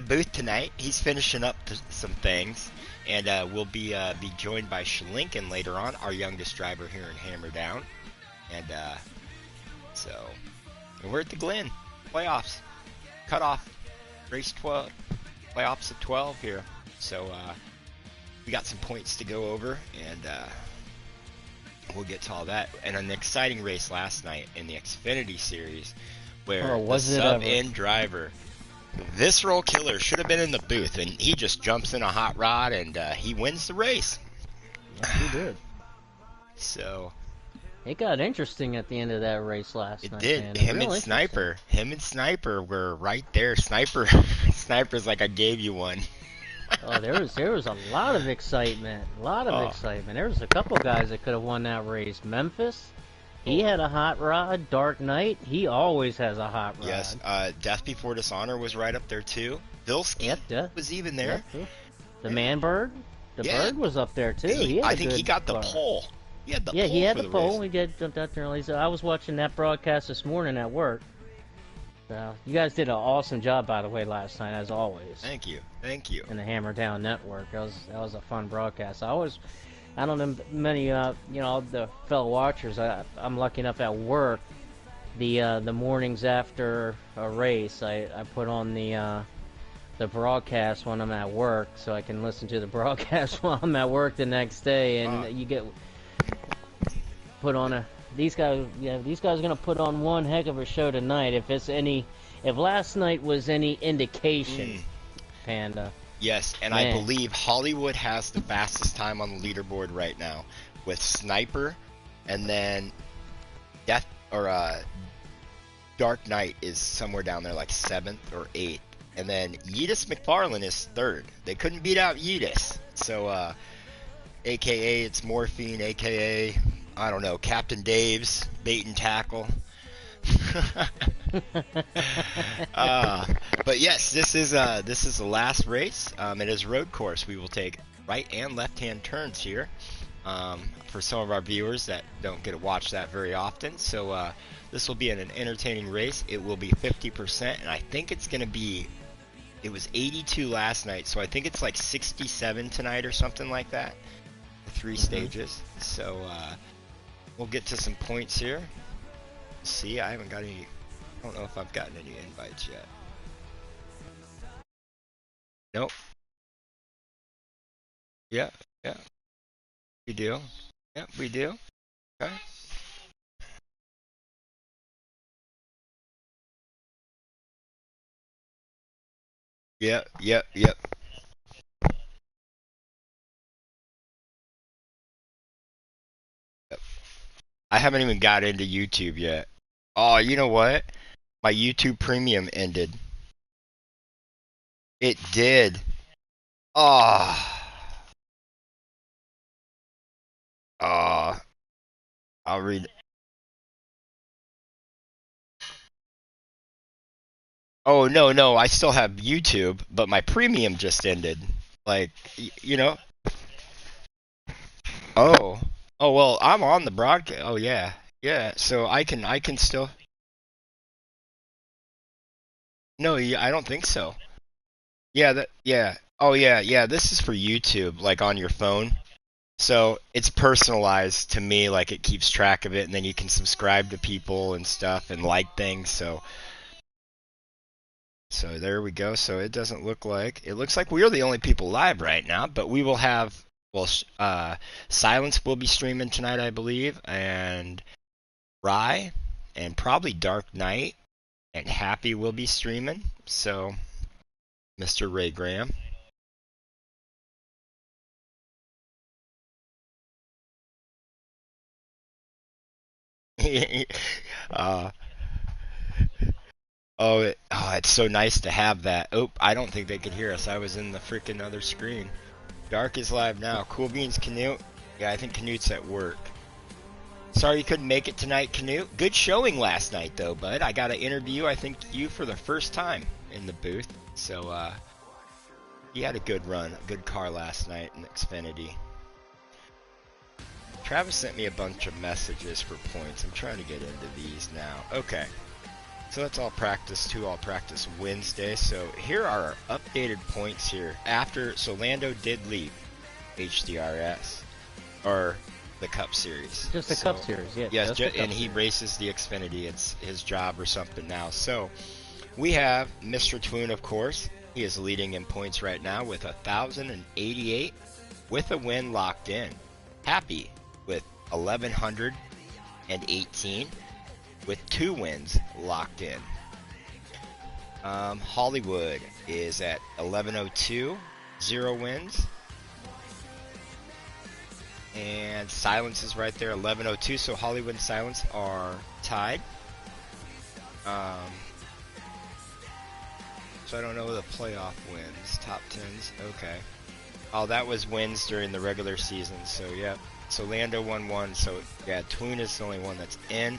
booth tonight. He's finishing up some things, and we'll be joined by Lincoln later on, our youngest driver here in Hammerdown, and so we're at the Glen playoffs, cutoff, race 12, playoffs at 12 here. So we got some points to go over, and we'll get to all that. And an exciting race last night in the Xfinity Series, where the sub-end driver, Visceral Killer, should have been in the booth, and he just jumps in a hot rod and he wins the race. Yes, he did. So it got interesting at the end of that race last night. It did. Him and Sniper were right there. Sniper's like, I gave you one. Oh, there was a lot of excitement. There was a couple guys that could have won that race. Memphis, he had a hot rod. Dark Knight, he always has a hot rod. Yes. Death Before Dishonor was right up there too. Vilsky was even there. The Manbird, Bird was up there too. I think he got the pole. He had the pole. We jumped out there early. So I was watching that broadcast this morning at work. You guys did an awesome job, by the way, last night, as always. Thank you. In the Hammerdown Network, that was a fun broadcast. I don't know many, the fellow watchers. I'm lucky enough at work. The mornings after a race, I put on the broadcast when I'm at work, so I can listen to the broadcast while I'm at work the next day, and you get put on these guys are gonna put on one heck of a show tonight. If last night was any indication, Panda. Yes, and man. I believe Hollywood has the fastest time on the leaderboard right now, with Sniper, and then Dark Knight is somewhere down there like 7th or 8th, and then Yeetus McFarlane is 3rd. They couldn't beat out Yeetus, so AKA it's Morphine, AKA I don't know, Captain Dave's bait and tackle. But yes, this is the last race. It is road course. We will take right and left hand turns here, for some of our viewers that don't get to watch that very often. So this will be an entertaining race. It will be 50%, and I think it's going to be, it was 82 last night, so I think it's like 67 tonight or something like that. The 3 stages. So we'll get to some points here. See, I haven't got any. I don't know if I've gotten any invites yet. Nope. Yeah. We do. Yep, we do. Okay. Yep. I haven't even got into YouTube yet. Oh, you know what? My YouTube Premium ended. It did. Oh. I'll read. Oh, no, I still have YouTube, but my Premium just ended. Like, you know? Oh. Oh, well, I'm on the broadcast. Oh, yeah. Yeah, so I can still. No, I don't think so. Yeah. Oh, yeah, this is for YouTube, like on your phone. So it's personalized to me, like it keeps track of it, and then you can subscribe to people and stuff and like things. So there we go. So it looks like we're the only people live right now, but we will have, Silence will be streaming tonight, I believe, and Rye, and probably Dark Knight, and Happy will be streaming. So, Mr. Ray Graham. It's so nice to have that. Oh, I don't think they could hear us. I was in the freaking other screen. Dark is live now. Cool Beans, Canute. Yeah, I think Canute's at work. Sorry you couldn't make it tonight, Canute. Good showing last night, though, bud. I got to interview, I think, you for the first time in the booth. So, he had a good run, a good car last night in Xfinity. Travis sent me a bunch of messages for points. I'm trying to get into these now. Okay. So that's all practice, 2 all practice Wednesday. So here are our updated points here. So Lando did leave HDRS, or the Cup Series. Just the Cup Series, yeah. Yes, and he races the Xfinity. It's his job or something now. So we have Mr. Twoon, of course. He is leading in points right now with 1,088, with a win locked in. Happy with 1,118, with 2 wins locked in. Hollywood is at 1102, 0 wins. And Silence is right there, 1102. So Hollywood and Silence are tied. So I don't know the playoff wins, top 10s. Okay. Oh, that was wins during the regular season. So yeah. So Lando won 1. So yeah, Twoon is the only one that's in.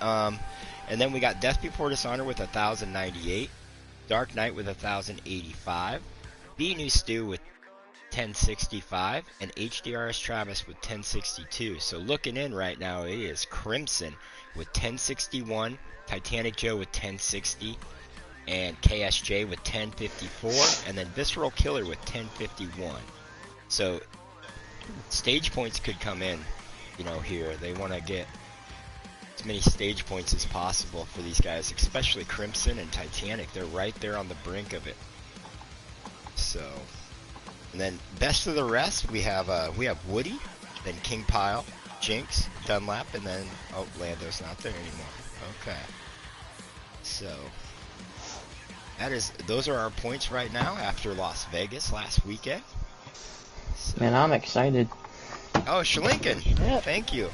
And then we got Death Before Dishonor with 1,098. Dark Knight with 1,085. B New Stew with 1065, and HDRS Travis with 1062. So looking in right now, it is Crimson with 1061, Titanic Joe with 1060, and KSJ with 1054, and then Visceral Killer with 1051. So stage points could come in, here. They want to get as many stage points as possible for these guys, especially Crimson and Titanic. They're right there on the brink of it. So, and then best of the rest, we have Woody, then King Pile, Jinx, Dunlap, and then Lando's not there anymore. Okay. So those are our points right now after Las Vegas last weekend. So. Man, I'm excited. Oh, Schlinken. Yep. Thank you.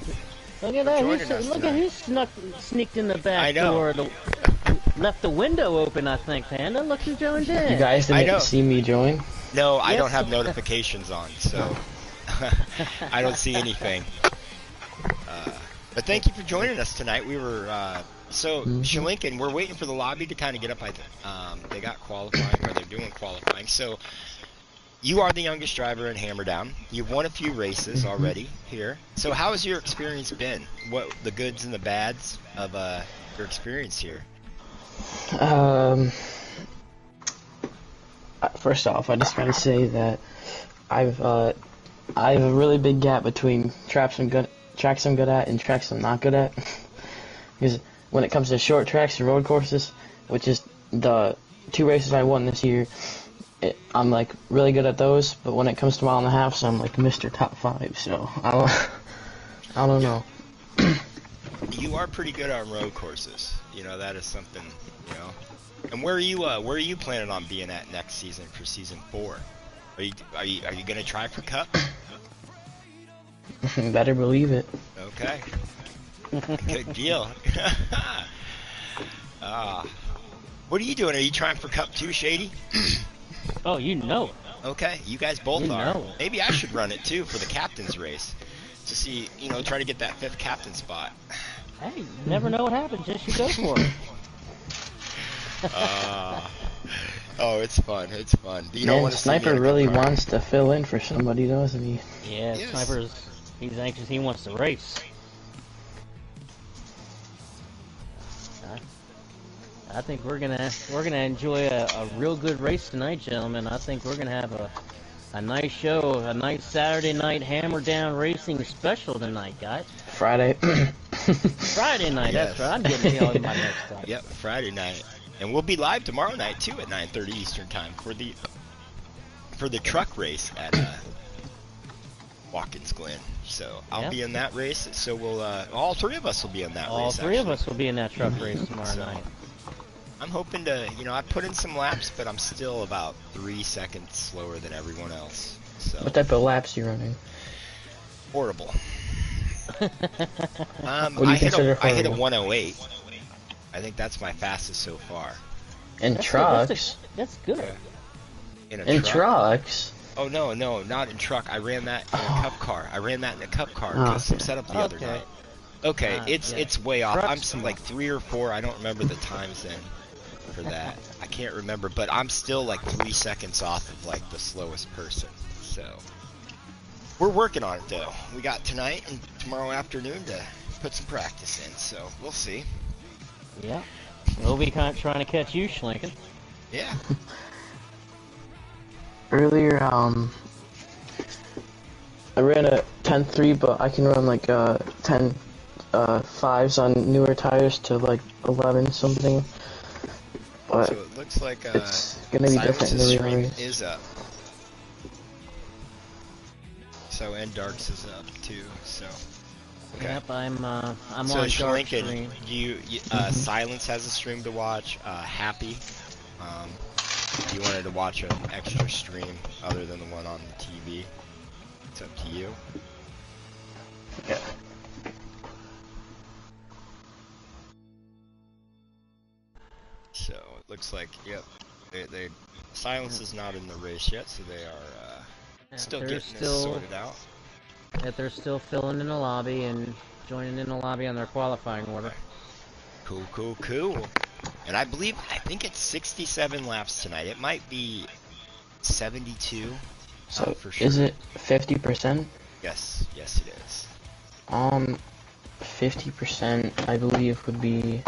Look at that. He sneaked in the back door. Left the window open, I think, Panda. Look who joined in. You guys didn't see me join? No, I don't have notifications on, so I don't see anything. But thank you for joining us tonight. We were Schlinken, we're waiting for the lobby to kind of get up. They got qualifying, or they're doing qualifying. So you are the youngest driver in Hammerdown. You've won a few races already here. So how has your experience been? What the goods and the bads of your experience here? First off, I just gotta say that I have a really big gap between tracks I'm good at and tracks I'm not good at. Because when it comes to short tracks and road courses, which is the 2 races I won this year, I'm like really good at those. But when it comes to mile and a half, so I'm like Mr. Top 5. So I don't know. You are pretty good on road courses. That is something. And where are you planning on being at next season for season 4? Are you gonna try for Cup? Better believe it. Okay. Good deal. What are you doing? Are you trying for Cup too, Shady? Oh, Okay, you guys both are. Maybe I should run it too for the captain's race to see, try to get that 5th captain spot. Hey, you never know what happens. Just you go for it. It's fun. It's fun. Sniper really wants to fill in for somebody, doesn't he? Yeah, yes. He's anxious. He wants to race. I think we're gonna enjoy a real good race tonight, gentlemen. I think we're gonna have a nice show, a nice Saturday night Hammerdown Racing special tonight, guys. Friday. Friday night. Yes. That's right. I'm getting all my next time. Yep, Friday night. And we'll be live tomorrow night too at 9:30 Eastern time for the truck race at Watkins, Glen. So I'll be in that race. So we'll all 3 of us will be in that race. All 3 of us will be in that truck race tomorrow night. I'm hoping to, I put in some laps, but I'm still about 3 seconds slower than everyone else. So what type of laps are you running? Horrible. What do you consider horrible? I hit a 108. I think that's my fastest so far. In trucks? That's good. In trucks? Oh, no, not in truck. I ran that in a cup car. Because some setup the other night. Okay, it's way off. I'm some like 3 or 4. I don't remember the times then for that. I can't remember, but I'm still like 3 seconds off of like the slowest person. So we're working on it though. We got tonight and tomorrow afternoon to put some practice in. So we'll see. Yeah. We'll be trying to catch you, Schlinken. Yeah. Earlier, I ran a 10.3, but I can run like 10 5s on newer tires to like 11 something. But So it looks like it's gonna be different in the real stream race. is up. So and Darks is up too. So okay. Yep, I'm So on Dark Schlinken, Stream. Silence has a stream to watch. Happy, you wanted to watch an extra stream other than the one on the TV. It's up to you. Yeah. So it looks like, yep, they Silence is not in the race yet, so they are still getting this sorted out. That they're still filling in the lobby and joining in the lobby on their qualifying order. Cool, cool, cool. And I think it's 67 laps tonight. It might be 72. So for sure. is it 50%? Yes, yes it is. 50% I believe would be.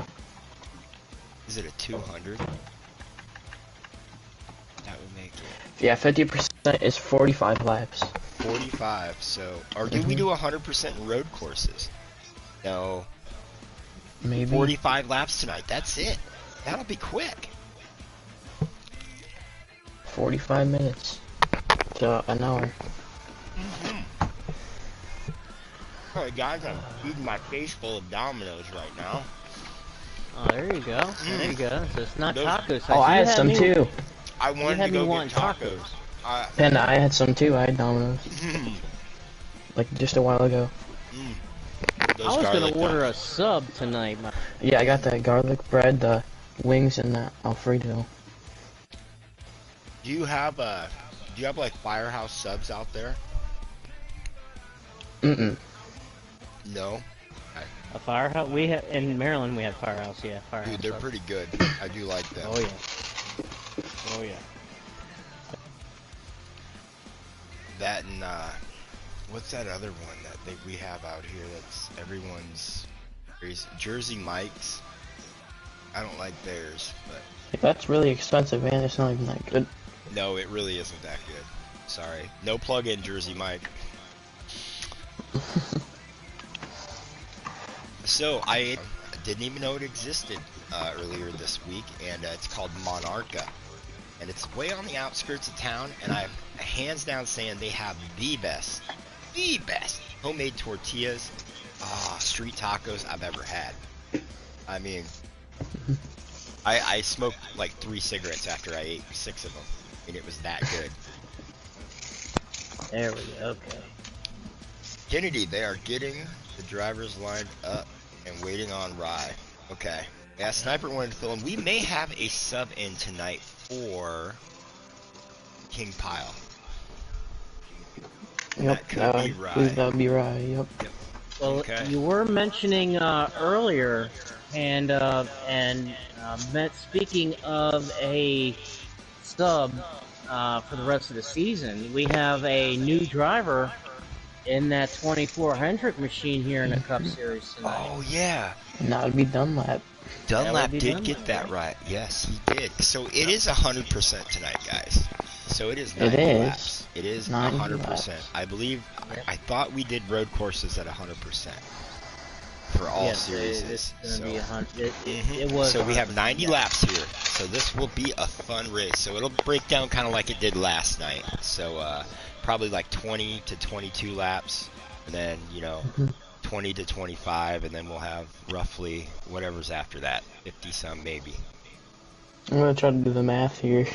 Is it a 200? That would make it. Yeah, 50% is 45 laps. 45. So, or do we do 100% in road courses? No. Maybe 45 laps tonight. That's it. That'll be quick. 45 minutes to an hour. Alright guys, I'm eating my face full of Dominoes right now. Oh, there you go. There you go. So it's not tacos. Oh, I had some too. I wanted to go get tacos. And I had some too. I had Domino's. Like just a while ago. I was gonna order a sub tonight. Yeah, I got the garlic bread, the wings, and the Alfredo. Do you have like Firehouse subs out there? No. A Firehouse? We have in Maryland. We have Firehouse. Yeah, Firehouse. Dude, they're subs. pretty good. I do like them. Oh yeah. Oh yeah. That and what's that other one that we have out here that's everyone's Jersey Mike's? I don't like theirs, but That's really expensive, man. It's not even that good. no, it really isn't that good. Sorry. No plug-in Jersey Mike. So, I didn't even know it existed earlier this week, and it's called Monarca. And it's way on the outskirts of town, and I'm hands down saying they have the best homemade tortillas, street tacos I've ever had. I mean, I smoked like 3 cigarettes after I ate 6 of them, and it was that good. There we go. Okay. Kennedy, they are getting the drivers lined up and waiting on Rye. Okay. Yeah, Sniper wanted to fill in. We may have a sub in tonight for King Pile. Yep, That could be Rye. that would be right. Yep. Well, Okay. you were mentioning earlier, and speaking of a sub for the rest of the season, we have a new driver in that 24 Hendrick machine here in the Cup Series tonight. Oh, yeah. And that would be Dunlap. Dunlap be did Dunlap, get that yeah. right. Yes, he did. So it is 100% tonight, guys. So it is 90 It is. laps. It is 90 100%. laps. I believe, I thought we did road courses at 100% for all Yes, series. it's gonna So, be 100. mhm. It was. So we have 100%, 90 yeah. laps here. So this will be a fun race. So it'll break down kind of like it did last night. So probably like 20 to 22 laps. And then, 20 to 25. And then we'll have roughly whatever's after that. 50 some maybe. I'm gonna try to do the math here.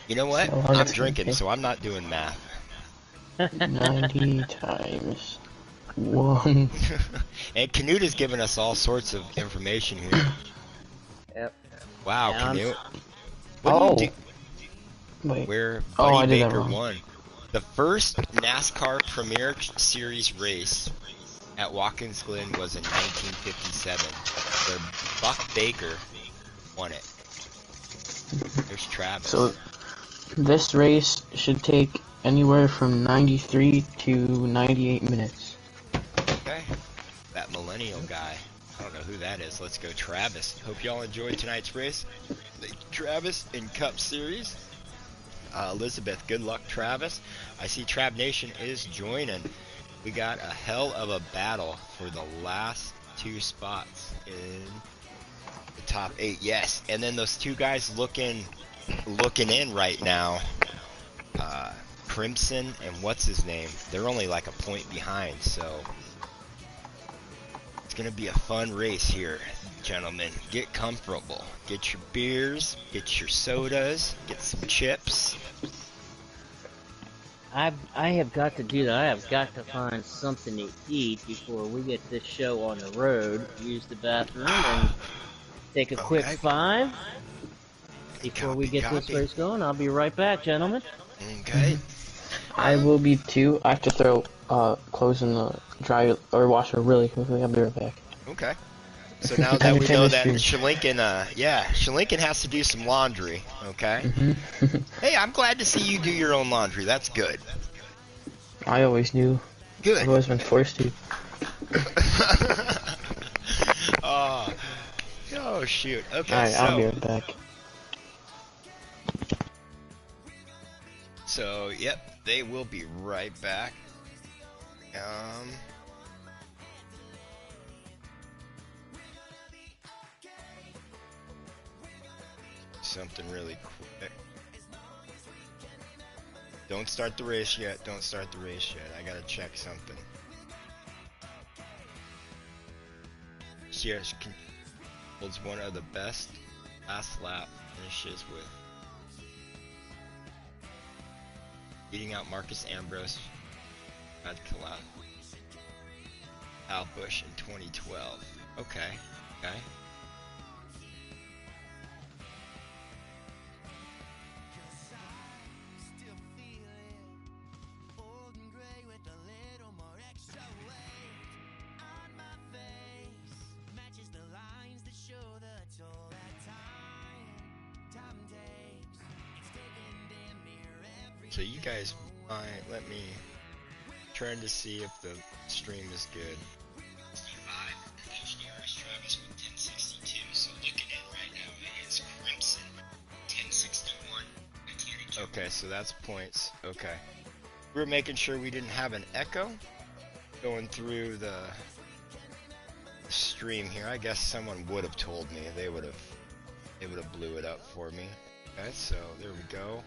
You know what? So I'm 150. drinking, so I'm not doing math. 90 times 1. And Canute has given us all sorts of information here. Yep. Wow, Yeah, I'm- Canute. Oh. Do you Wait. where Oh, Buddy I did that Baker wrong. won. The first NASCAR Premier Series race at Watkins Glen was in 1957, where Buck Baker won it. There's Travis. So this race should take anywhere from 93 to 98 minutes. Okay. That millennial guy. I don't know who that is. Let's go, Travis. Hope y'all enjoyed tonight's race. Travis in Cup Series. Elizabeth, good luck, Travis. I see Trav Nation is joining. We got a hell of a battle for the last 2 spots in the top 8. Yes, and then those 2 guys looking in right now. Crimson and what's his name? They're only like a point behind, so it's gonna be a fun race here, gentlemen. Get comfortable. Get your beers, get your sodas, get some chips. I have got to do that. I have got to find something to eat before we get this show on the road. Use the bathroom and take a quick 5 before we get this race going. I'll be right back, gentlemen. Okay. I will be too. I have to throw clothes in the dryer or washer really quickly. I'll be right back. Okay. So now that we know that Shalinkin has to do some laundry, okay? Mm-hmm. Hey, I'm glad to see you do your own laundry. That's good. I always knew. Good. I've always been forced to. Oh, shoot. Okay, Alright, so... I'll be right back. So, yep, they will be right back. Something really quick. Don't start the race yet. Don't start the race yet. I gotta check something. Sierra holds one of the best last lap finishes with beating out Marcus Ambrose, Brad Kalaf, Al Busch in 2012. Okay. So you guys might let me trying to see if the stream is good. 65 HDRS Travis with 1062. So looking at right now it is Crimson 1061. Okay, so that's points. Okay. We're making sure we didn't have an echo going through the stream here. I guess someone would have told me. They would have blew it up for me. Okay, so there we go.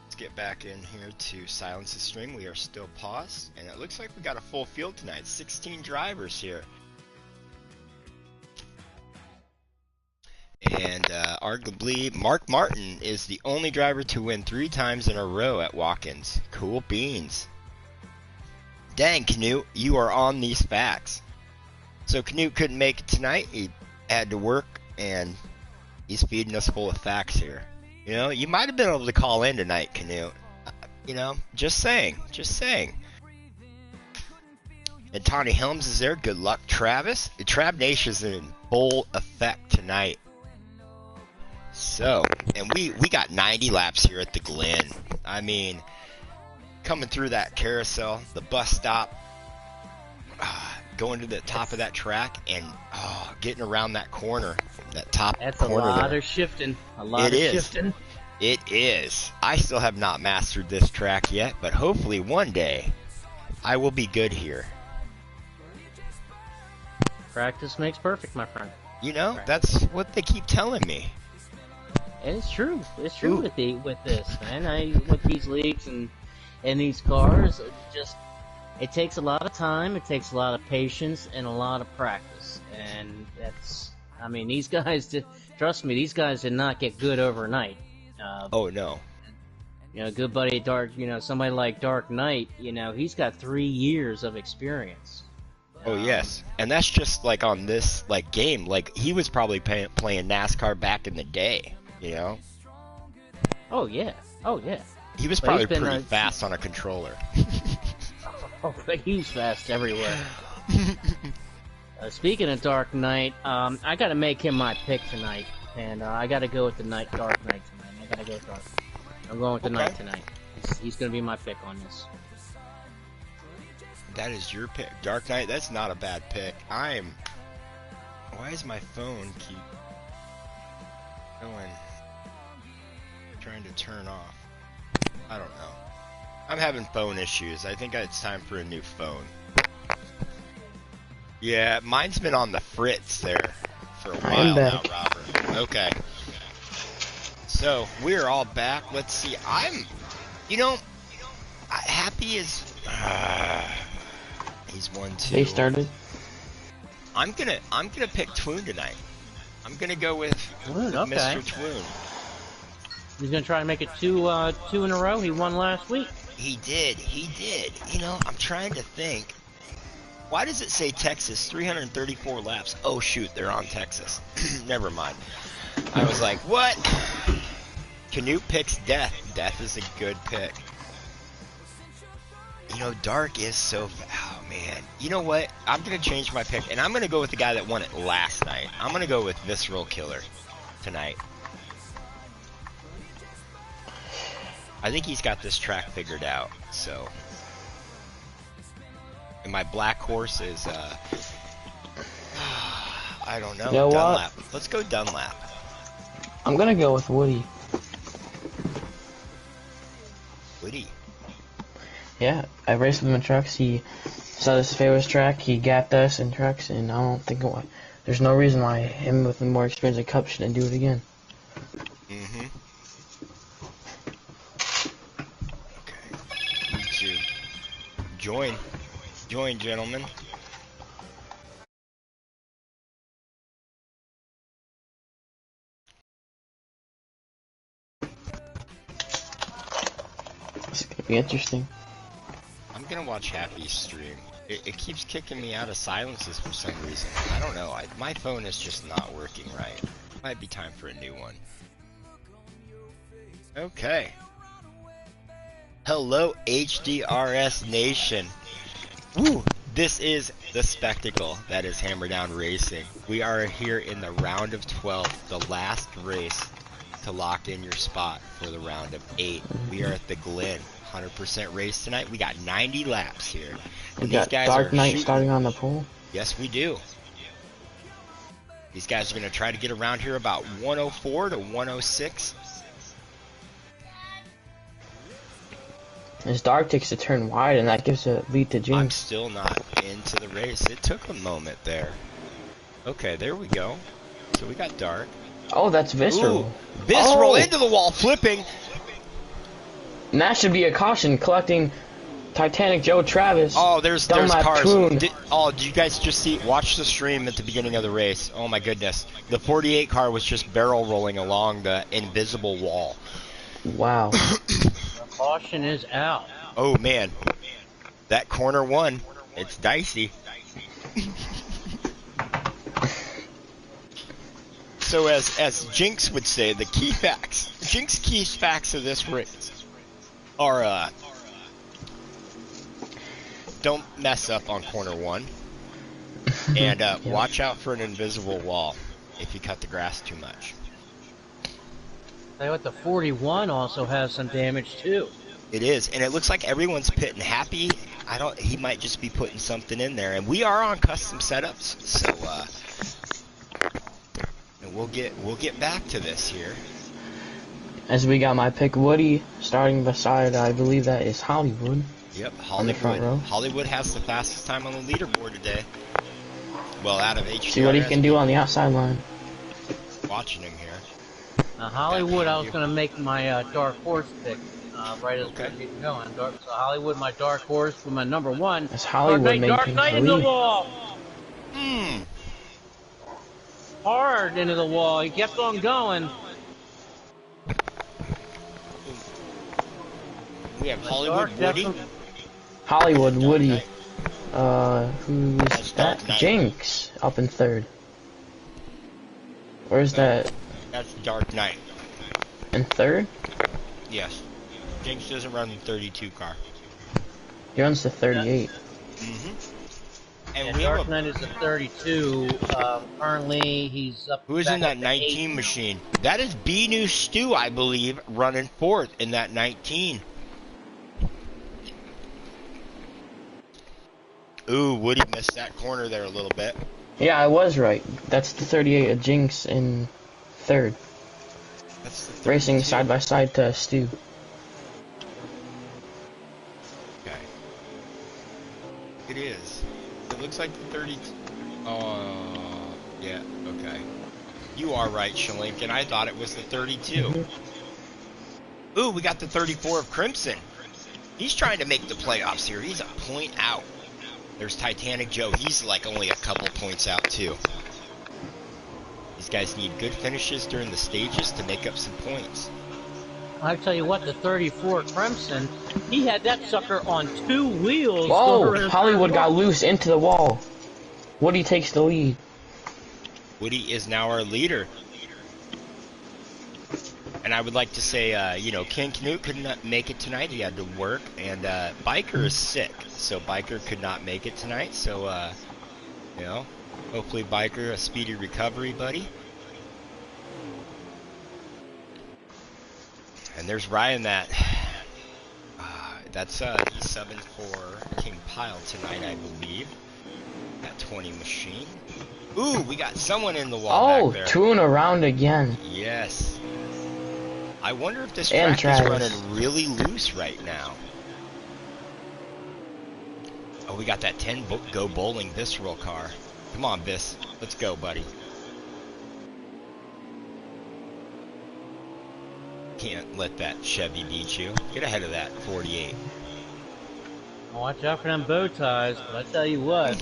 Let's get back in here to silence the stream. We are still paused, and it looks like we got a full field tonight. 16 drivers here. And arguably, Mark Martin is the only driver to win 3 times in a row at Watkins. Cool beans. Dang, Canute, you are on these facts. So Canute couldn't make it tonight. He had to work, and he's feeding us full of facts here. You know, you might have been able to call in tonight, Canute. You know, just saying. And Tony Helms is there. Good luck, Travis. The Trav Nation is in full effect tonight. So, and we got 90 laps here at the Glen. I mean, coming through that carousel, the bus stop, going to the top of that track, and getting around that corner, that top That's corner. That's a lot there. of shifting. Shifting. It is. I still have not mastered this track yet, but hopefully one day I will be good here. Practice makes perfect, my friend. You know, that's what they keep telling me. And it's true. It's true with this, man. With these leagues and these cars, it takes a lot of time, it takes a lot of patience, and a lot of practice. And these guys, trust me, these guys did not get good overnight. Oh, no. You know, good buddy Dark, somebody like Dark Knight, he's got 3 years of experience. Oh, yes. And that's just, like, on this, like, game. Like, he was probably playing NASCAR back in the day, you know? Oh, yeah. He was probably pretty fast on a controller. Oh, he's fast everywhere. Speaking of Dark Knight, I gotta make him my pick tonight. And I gotta go with the Dark Knight tonight. I gotta go with Dark. I'm going with the Knight tonight. He's gonna be my pick on this. That is your pick. Dark Knight, that's not a bad pick. I'm Why is my phone keep going? Trying to turn off. I don't know. I'm having phone issues. I think it's time for a new phone. Yeah, mine's been on the fritz there for a while now, Robert. Okay. So, we're all back. Let's see. Happy is... he's 1-2. They started. I'm gonna pick Twoon tonight. I'm gonna go with okay. Mr. Twoon. He's gonna try and make it two in a row. He won last week. He did. I'm trying to think. Why does it say Texas 334 laps? Oh shoot, they're on Texas. Never mind. I was like, what? Canute picks Death. Death is a good pick. Dark is so... Oh, man. You know what? I'm going to change my pick, and I'm going to go with the guy that won it last night. I'm going to go with Visceral Killer tonight. I think he's got this track figured out, so... And my black horse is, I don't know. You know Dunlap. what? Let's go Dunlap. I'm gonna go with Woody. Woody? Yeah, I raced with him in trucks. He saw this favorite track. He gapped us in trucks, and I don't think there's no reason why him with more experience in Cup shouldn't do it again. Mm-hmm. Okay. Me too. Join, gentlemen. It's gonna be interesting. I'm gonna watch Happy's stream. It keeps kicking me out of silences for some reason. I don't know. My phone is just not working right. Might be time for a new one. Okay. Hello, HDRS Nation. Woo! This is the spectacle that is Hammerdown Racing. We are here in the round of 12, the last race to lock in your spot for the round of 8. We are at the Glen. 100% race tonight. We got 90 laps here. We got Dark Knight starting on the pole. Yes, we do. These guys are going to try to get around here about 104 to 106. As Dark takes a turn wide, and that gives a lead to Jinx. I'm still not into the race. It took a moment there. Okay, there we go. So we got Dark. Oh, that's Visceral. Ooh, Visceral into the wall, flipping. And that should be a caution, collecting Titanic Joe Travis. Oh, there's Dunlap cars. Twoon. Did you guys just see? Watch the stream at the beginning of the race. Oh my goodness, the 48 car was just barrel rolling along the invisible wall. Wow. Caution is out. Oh man, that corner one, it's dicey. So as Jinx would say, the key facts. Jinx key facts of this race are don't mess up on corner one, and watch out for an invisible wall if you cut the grass too much. Tell you what, the 41 also has some damage too. It is, and it looks like everyone's pitting. Happy, he might just be putting something in there, and we are on custom setups, so and we'll get back to this here. As we got my pick, Woody starting beside, I believe that is Hollywood. Yep, on the front row. Hollywood has the fastest time on the leaderboard today. Well, out of HDRS. See what he can do on the outside line. Watching him here. Hollywood, I was going to make my dark horse pick right as we're getting going. So Hollywood, my dark horse for my number 1. That's Hollywood Dark Knight into the wall. Hard into the wall. He kept on going. We have Hollywood Woody. Hollywood Woody. Okay. Who's that? Jinx up in 3rd. Where's that? That's Dark Knight. In 3rd? Yes. Jinx doesn't run the 32 car. He runs the 38. And yeah, Dark Knight is the 32. Currently, he's up. Who is in that 19 machine? That is B New Stew, I believe, running 4th in that 19. Ooh, Woody missed that corner there a little bit. Yeah, I was right. That's the 38 of Jinx in third. That's the 32. Racing side by side to Stu. Okay. It is. It looks like the 32. Oh, yeah, okay. You are right, Shalink, and I thought it was the 32. Ooh, we got the 34 of Crimson. He's trying to make the playoffs here. He's a point out. There's Titanic Joe. He's like only a couple points out, too. These guys need good finishes during the stages to make up some points. I tell you what, the 34 Crimson, he had that sucker on 2 wheels. Whoa! Hollywood got loose into the wall. Woody takes the lead. Woody is now our leader. And I would like to say, you know, Ken Knut could not make it tonight. He had to work. And Biker is sick. So Biker could not make it tonight. So, you know, hopefully Biker, a speedy recovery, buddy. And there's Ryan that's he's subbing for King Pile tonight, I believe. That 20 machine. Ooh, we got someone in the wall back there. Toon around again. Yes. I wonder if this track is running really loose right now. Oh, we got that 10 Go Bowling Visceral car. Come on, Vis. Let's go, buddy. Can't let that Chevy beat you. Get ahead of that 48. Watch out for them bow ties, but I tell you what,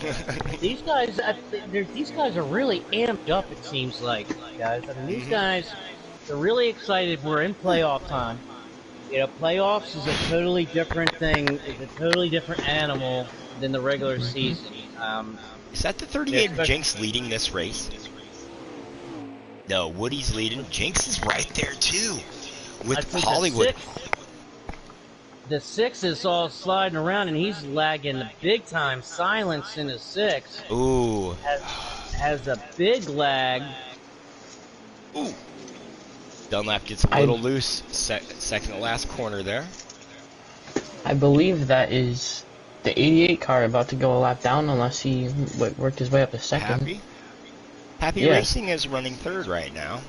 these guys are really amped up. It seems like, guys. I mean, these guys, they're really excited. We're in playoff time. You know, playoffs is a totally different thing. It's a totally different animal than the regular season. Is that the 38 of Jinx leading this race? No, Woody's leading. Jinx is right there too, with Hollywood. The 6 is all sliding around, and he's lagging big time. Silence in the 6. Ooh. Has a big lag. Ooh. Dunlap gets a little loose. Second to last corner there. I believe that is the 88 car about to go a lap down unless he worked his way up to second. Happy Racing is running third right now.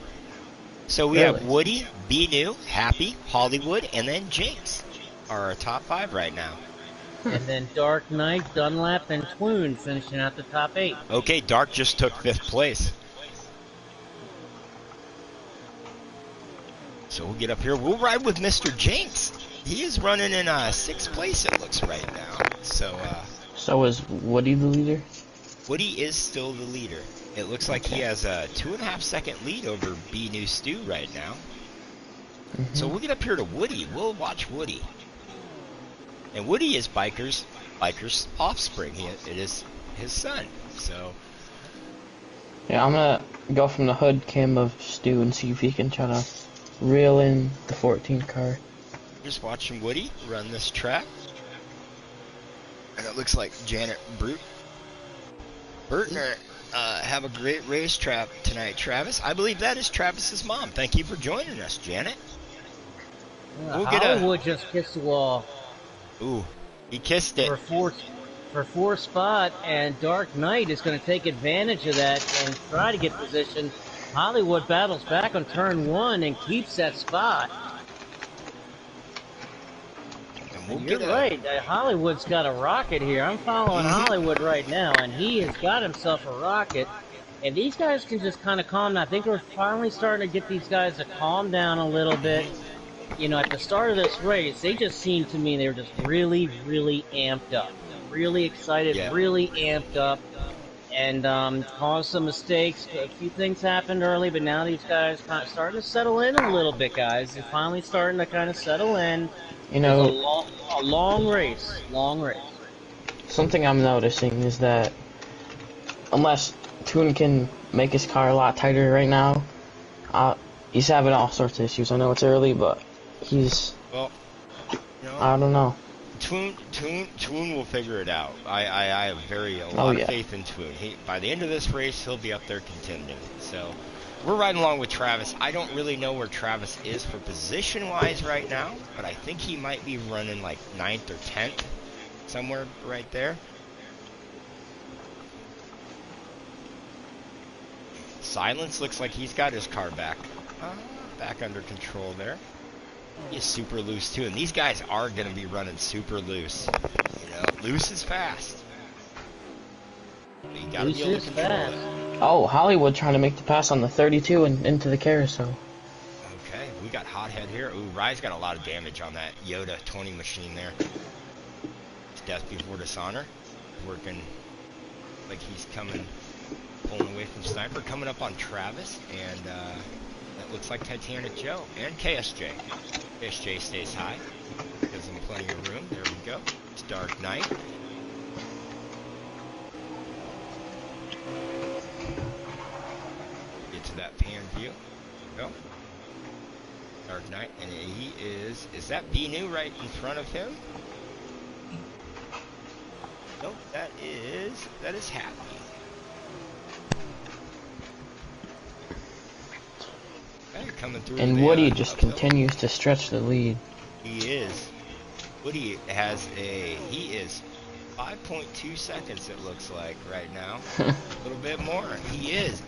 So we have Woody, B-New, Happy, Hollywood, and then Jinx are our top 5 right now. And then Dark Knight, Dunlap, and Twoon finishing out the top 8. Okay, Dark just took 5th place. So we'll get up here. We'll ride with Mr. Jinx. He is running in 6th place, it looks right now. So is Woody the leader? Woody is still the leader. It looks like he has a 2.5 second lead over B-New Stu right now. So we'll get up here to Woody. We'll watch Woody. And Woody is Biker's offspring. It is his son. So yeah, I'm gonna go from the hood cam of Stu and see if he can try to reel in the 14 car. Just watching Woody run this track. And it looks like Janet Burtner have a great racetrack tonight, Travis. I believe that is Travis's mom. Thank you for joining us, Janet. Hollywood just kissed the wall. Ooh, he kissed it. For fourth spot, and Dark Knight is going to take advantage of that and try to get position. Hollywood battles back on turn 1 and keeps that spot. You're right. Hollywood's got a rocket here. I'm following Hollywood right now, and he has got himself a rocket. And these guys can just kind of calm down. I think we're finally starting to get these guys to calm down a little bit. You know, at the start of this race, they just seemed to me they were just really, really amped up. Really excited, really amped up, and caused some mistakes. A few things happened early, but now these guys kind of starting to settle in a little bit, guys. They're finally starting to kind of settle in. You know, a long race. Something I'm noticing is that unless Toon can make his car a lot tighter right now, he's having all sorts of issues. I know it's early, but he's... Well, you know, I don't know. Twoon will figure it out. I have a lot of faith in Twoon. By the end of this race, he'll be up there contending. So we're riding along with Travis. I don't really know where Travis is for position-wise right now, but I think he might be running like 9th or 10th, somewhere right there. Silence looks like he's got his car back. Back under control there. He's super loose too, and these guys are going to be running super loose. You know, loose is fast. But you got to be able to control it. Oh, Hollywood trying to make the pass on the 32 and into the carousel. Okay, we got Hothead here. Ooh, Rye's got a lot of damage on that Yoda 20 machine there. It's death before dishonor. Working like he's coming, pulling away from Sniper. Coming up on Travis, and that looks like Titanic Joe and KSJ. KSJ stays high. Gives him plenty of room. There we go. It's Dark Knight. Get to that pan view. There we go. Dark Knight, and he is that Binu right in front of him? Nope, that is Happy. Okay, coming through. And Woody just continues to stretch the lead. He is. Woody he is 5.2 seconds it looks like right now. A little bit more. He is.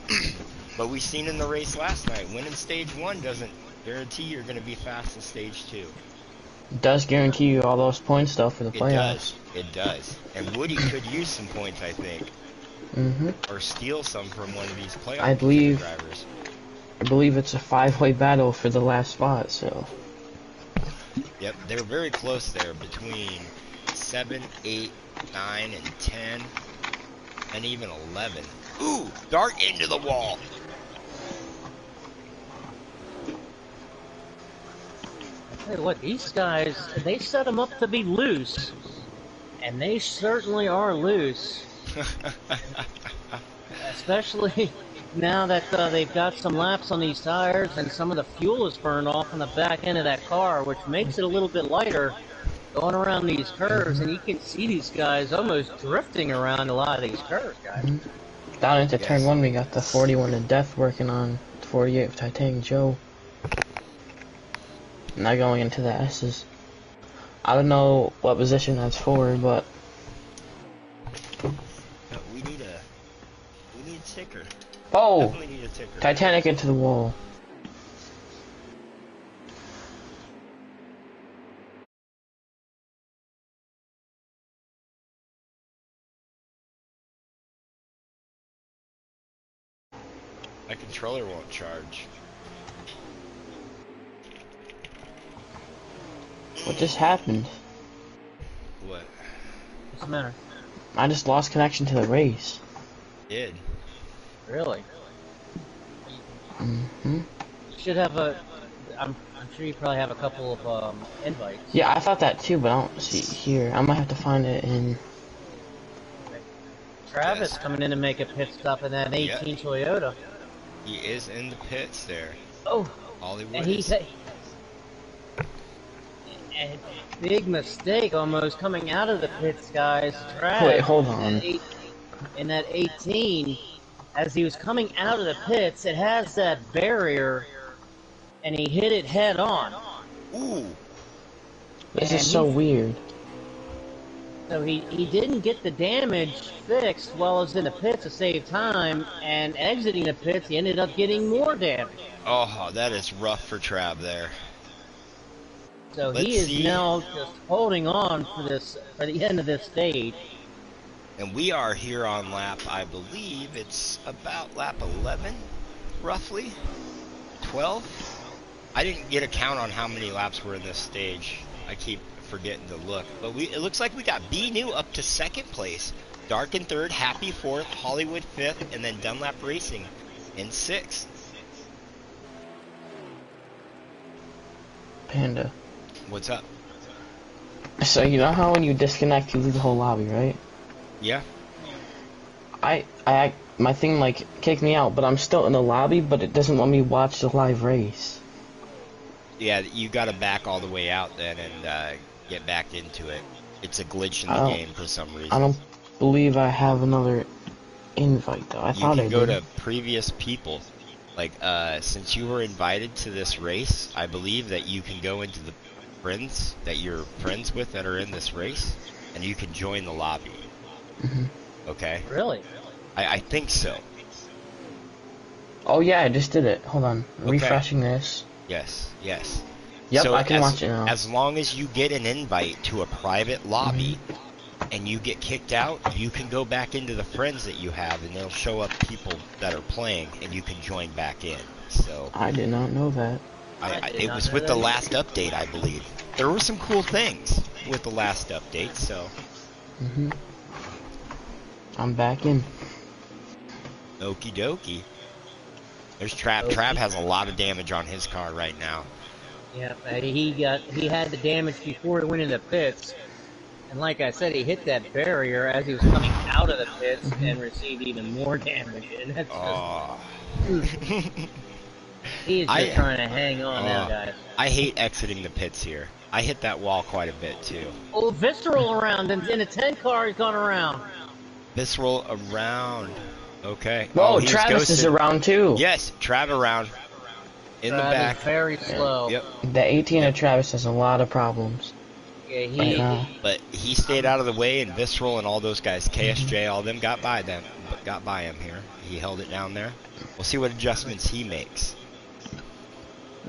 But we've seen in the race last night, winning stage 1 doesn't guarantee you're going to be fast in stage 2. It does guarantee you all those points though for the playoffs. It does. And Woody could use some points, I think. Or steal some from one of these playoff drivers. I believe it's a 5-way battle for the last spot, so. Yep, they're very close there between 7, 8, 9, and 10, and even 11. Ooh, dart into the wall. I tell you what, these guys, they set them up to be loose, and they certainly are loose. Especially now that they've got some laps on these tires and some of the fuel is burned off on the back end of that car, which makes it a little bit lighter going around these curves, and you can see these guys almost drifting around a lot of these curves, guys. Down into turn 1, we got the 41 to Death working on 48 of Titanic Joe. Now going into the S's. I don't know what position that's for, but we need a ticker. Oh! Definitely need a ticker. Titanic into the wall. My controller won't charge. What just happened? What? What's the matter? I just lost connection to the race. Did. Really? You should have I'm sure you probably have a couple of invites. Yeah, I thought that too, but I don't see it here. I might have to find it in. Travis coming in to make a pit stop in that 18 Toyota. He is in the pits there. Oh, Hollywood. and he's a big mistake almost coming out of the pits, guys. Travis, wait, hold on. In that 18, as he was coming out of the pits, it has that barrier, and he hit it head on. Ooh. This is so weird. So he didn't get the damage fixed while he was in the pits to save time, and exiting the pits, he ended up getting more damage. Oh, that is rough for Trav there. So he is now just holding on for the end of this stage. And we are here on lap, I believe it's about lap 11, roughly 12. I didn't get a count on how many laps were in this stage. I keep forgetting to look, but it looks like we got B-New up to 2nd place, Dark in 3rd, Happy 4th, Hollywood 5th, and then Dunlap Racing in 6th. Panda. What's up? So you know how when you disconnect, you leave the whole lobby, right? Yeah. My thing like kicked me out, but I'm still in the lobby, but it doesn't let me watch the live race. Yeah, you got to back all the way out then and get back into it. It's a glitch in the game for some reason. I don't believe I have another invite though. I thought I did. You can go to previous people. Like, since you were invited to this race, I believe that you can go into the friends that you're friends with that are in this race, and you can join the lobby. Okay? Really? I think so. Oh yeah, I just did it. Hold on. Okay. Refreshing this. Yes, yes. Yep, So I can watch it now. as long as you get an invite to a private lobby and you get kicked out, you can go back into the friends that you have, and they'll show up people that are playing, and you can join back in. So I did not know that. it was with the last update, I believe. There were some cool things with the last update, so. I'm back in. Okie dokie. There's Trav. Trav has a lot of damage on his car right now. Yeah, he had the damage before he went into the pits, and like I said, he hit that barrier as he was coming out of the pits and received even more damage. And that's he is just trying to hang on now, guys. I hate exiting the pits here. I hit that wall quite a bit too. Oh, Visceral around, and a 10 car has gone around. Visceral around. Okay. Whoa, Travis is around too. Yes, Trav around. In the back. Very slow. Yep. The 18 of Travis has a lot of problems. Yeah, but he stayed out of the way, and Visceral and all those guys, KSJ, all of them got by him here. He held it down there. We'll see what adjustments he makes.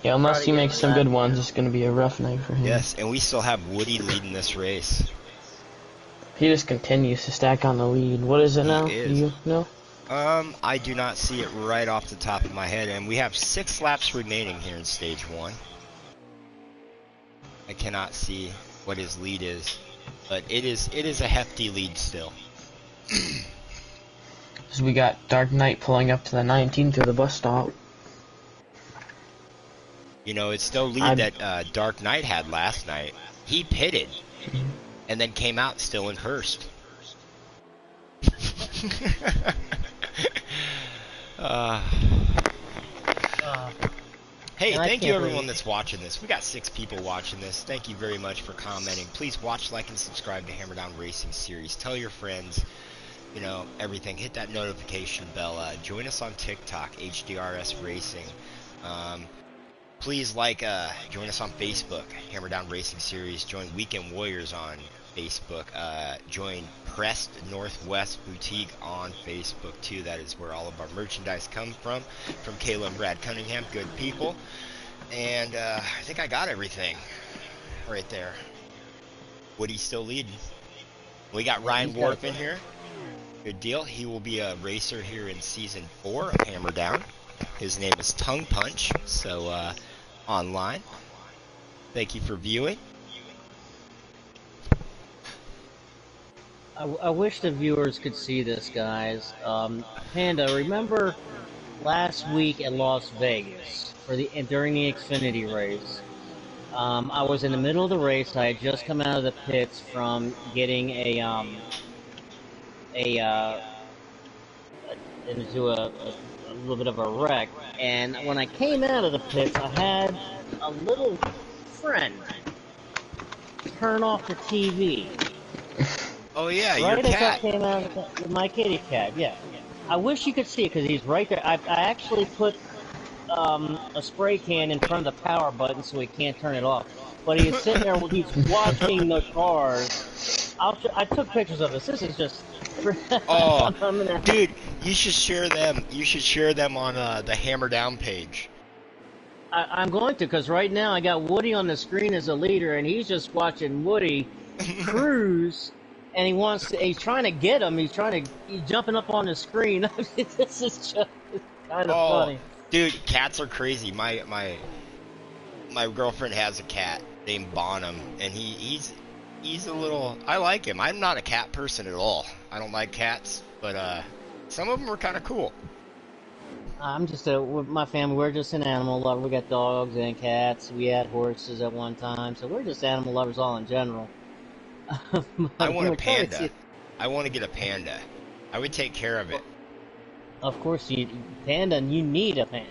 Yeah, unless he makes some good ones, it's going to be a rough night for him. Yes, and we still have Woody leading this race. He just continues to stack on the lead. What is it now? Do you know? I do not see it right off the top of my head, and we have 6 laps remaining here in stage 1. I cannot see what his lead is, but it is a hefty lead still. So we got Dark Knight pulling up to the 19 through the bus stop. You know, it's still lead that Dark Knight had last night. He pitted, and then came out still in first. Hey, thank you everyone that's watching this. We got 6 people watching this. Thank you very much for commenting. Please watch, like, and subscribe to Hammerdown Racing Series. Tell your friends, you know, everything. Hit that notification bell. Join us on TikTok, HDRS Racing. Please join us on Facebook, Hammerdown Racing Series. Join Weekend Warriors on Facebook. Join Pressed Northwest Boutique on Facebook too. That is where all of our merchandise comes from Kayla and Brad Cunningham, good people. And I think I got everything right there. Woody's still leading. We got Ryan Wharf in here. Good deal. He will be a racer here in season 4 of Hammerdown. His name is Tongue Punch. So online. Thank you for viewing. I wish the viewers could see this, guys. Panda, remember last week at Las Vegas during the Xfinity race? I was in the middle of the race. I had just come out of the pits from getting into a little bit of a wreck, and when I came out of the pits, I had a little friend turn off the TV. Oh yeah, your cat. Right as I came out of my kitty cat, yeah. I wish you could see it because he's right there. I actually put a spray can in front of the power button so he can't turn it off. But he's sitting there, he's watching the cars. I took pictures of this. This is just... Oh, dude, you should share them. You should share them on the Hammerdown page. I'm going to, because right now I got Woody on the screen as a leader, and he's just watching Woody cruise, and he's trying to get him. He's jumping up on the screen. This is just kind of funny. Dude, cats are crazy. My girlfriend has a cat named Bonham, and he's a little... I like him. I'm not a cat person at all. I don't like cats, but some of them are kind of cool. I'm just with my family, we're just an animal lover. We got dogs and cats. We had horses at one time, so we're just animal lovers all in general. I want a panda. I want to get a panda. I would take care of it. Of course, you need a panda.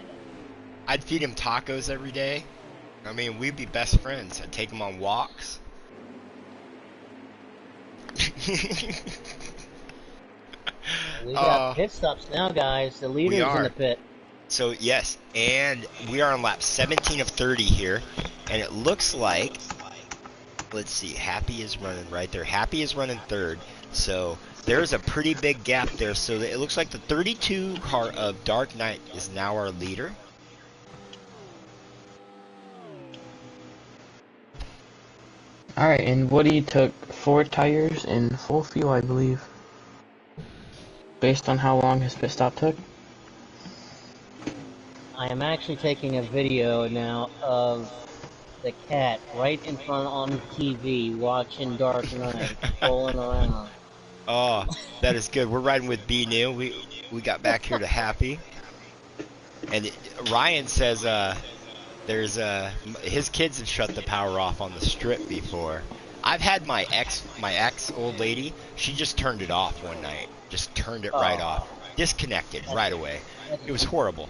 I'd feed him tacos every day. I mean, we'd be best friends. I'd take him on walks. We got pit stops now, guys. The leader's in the pit. So, yes, and we are on lap 17 of 30 here, and it looks like let's see. Happy is running right there. Happy is running third. So there's a pretty big gap there. So it looks like the 32 car of Dark Knight is now our leader. Alright, and Woody took 4 tires in full fuel, I believe. Based on how long his pit stop took. I am actually taking a video now of the cat right in front on TV watching Dark Knight rolling around. Oh, that is good. We're riding with B New. We got back here to Happy. And Ryan says there's his kids have shut the power off on the strip before. I've had my ex old lady, she just turned it off one night. Just turned it right off. Disconnected right away. It was horrible.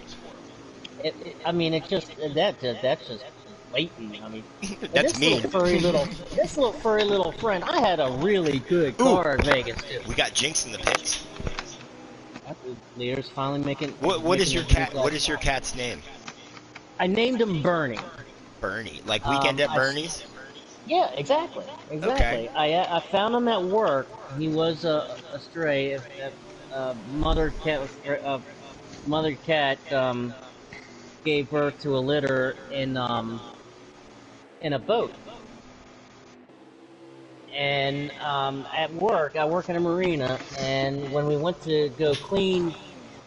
I mean, it's just that's just blatant. I mean, that's mean. This little furry little friend. I had a really good car in Vegas too. We got Jinx in the pits. Leader's finally making. What is your cat? What is your cat's name? I named him Bernie. Bernie, like Weekend at Bernie's. Yeah, exactly. Okay. I found him at work. He was a stray. Mother cat gave birth to a litter in a boat. And at work, I work in a marina, and when we went to go clean,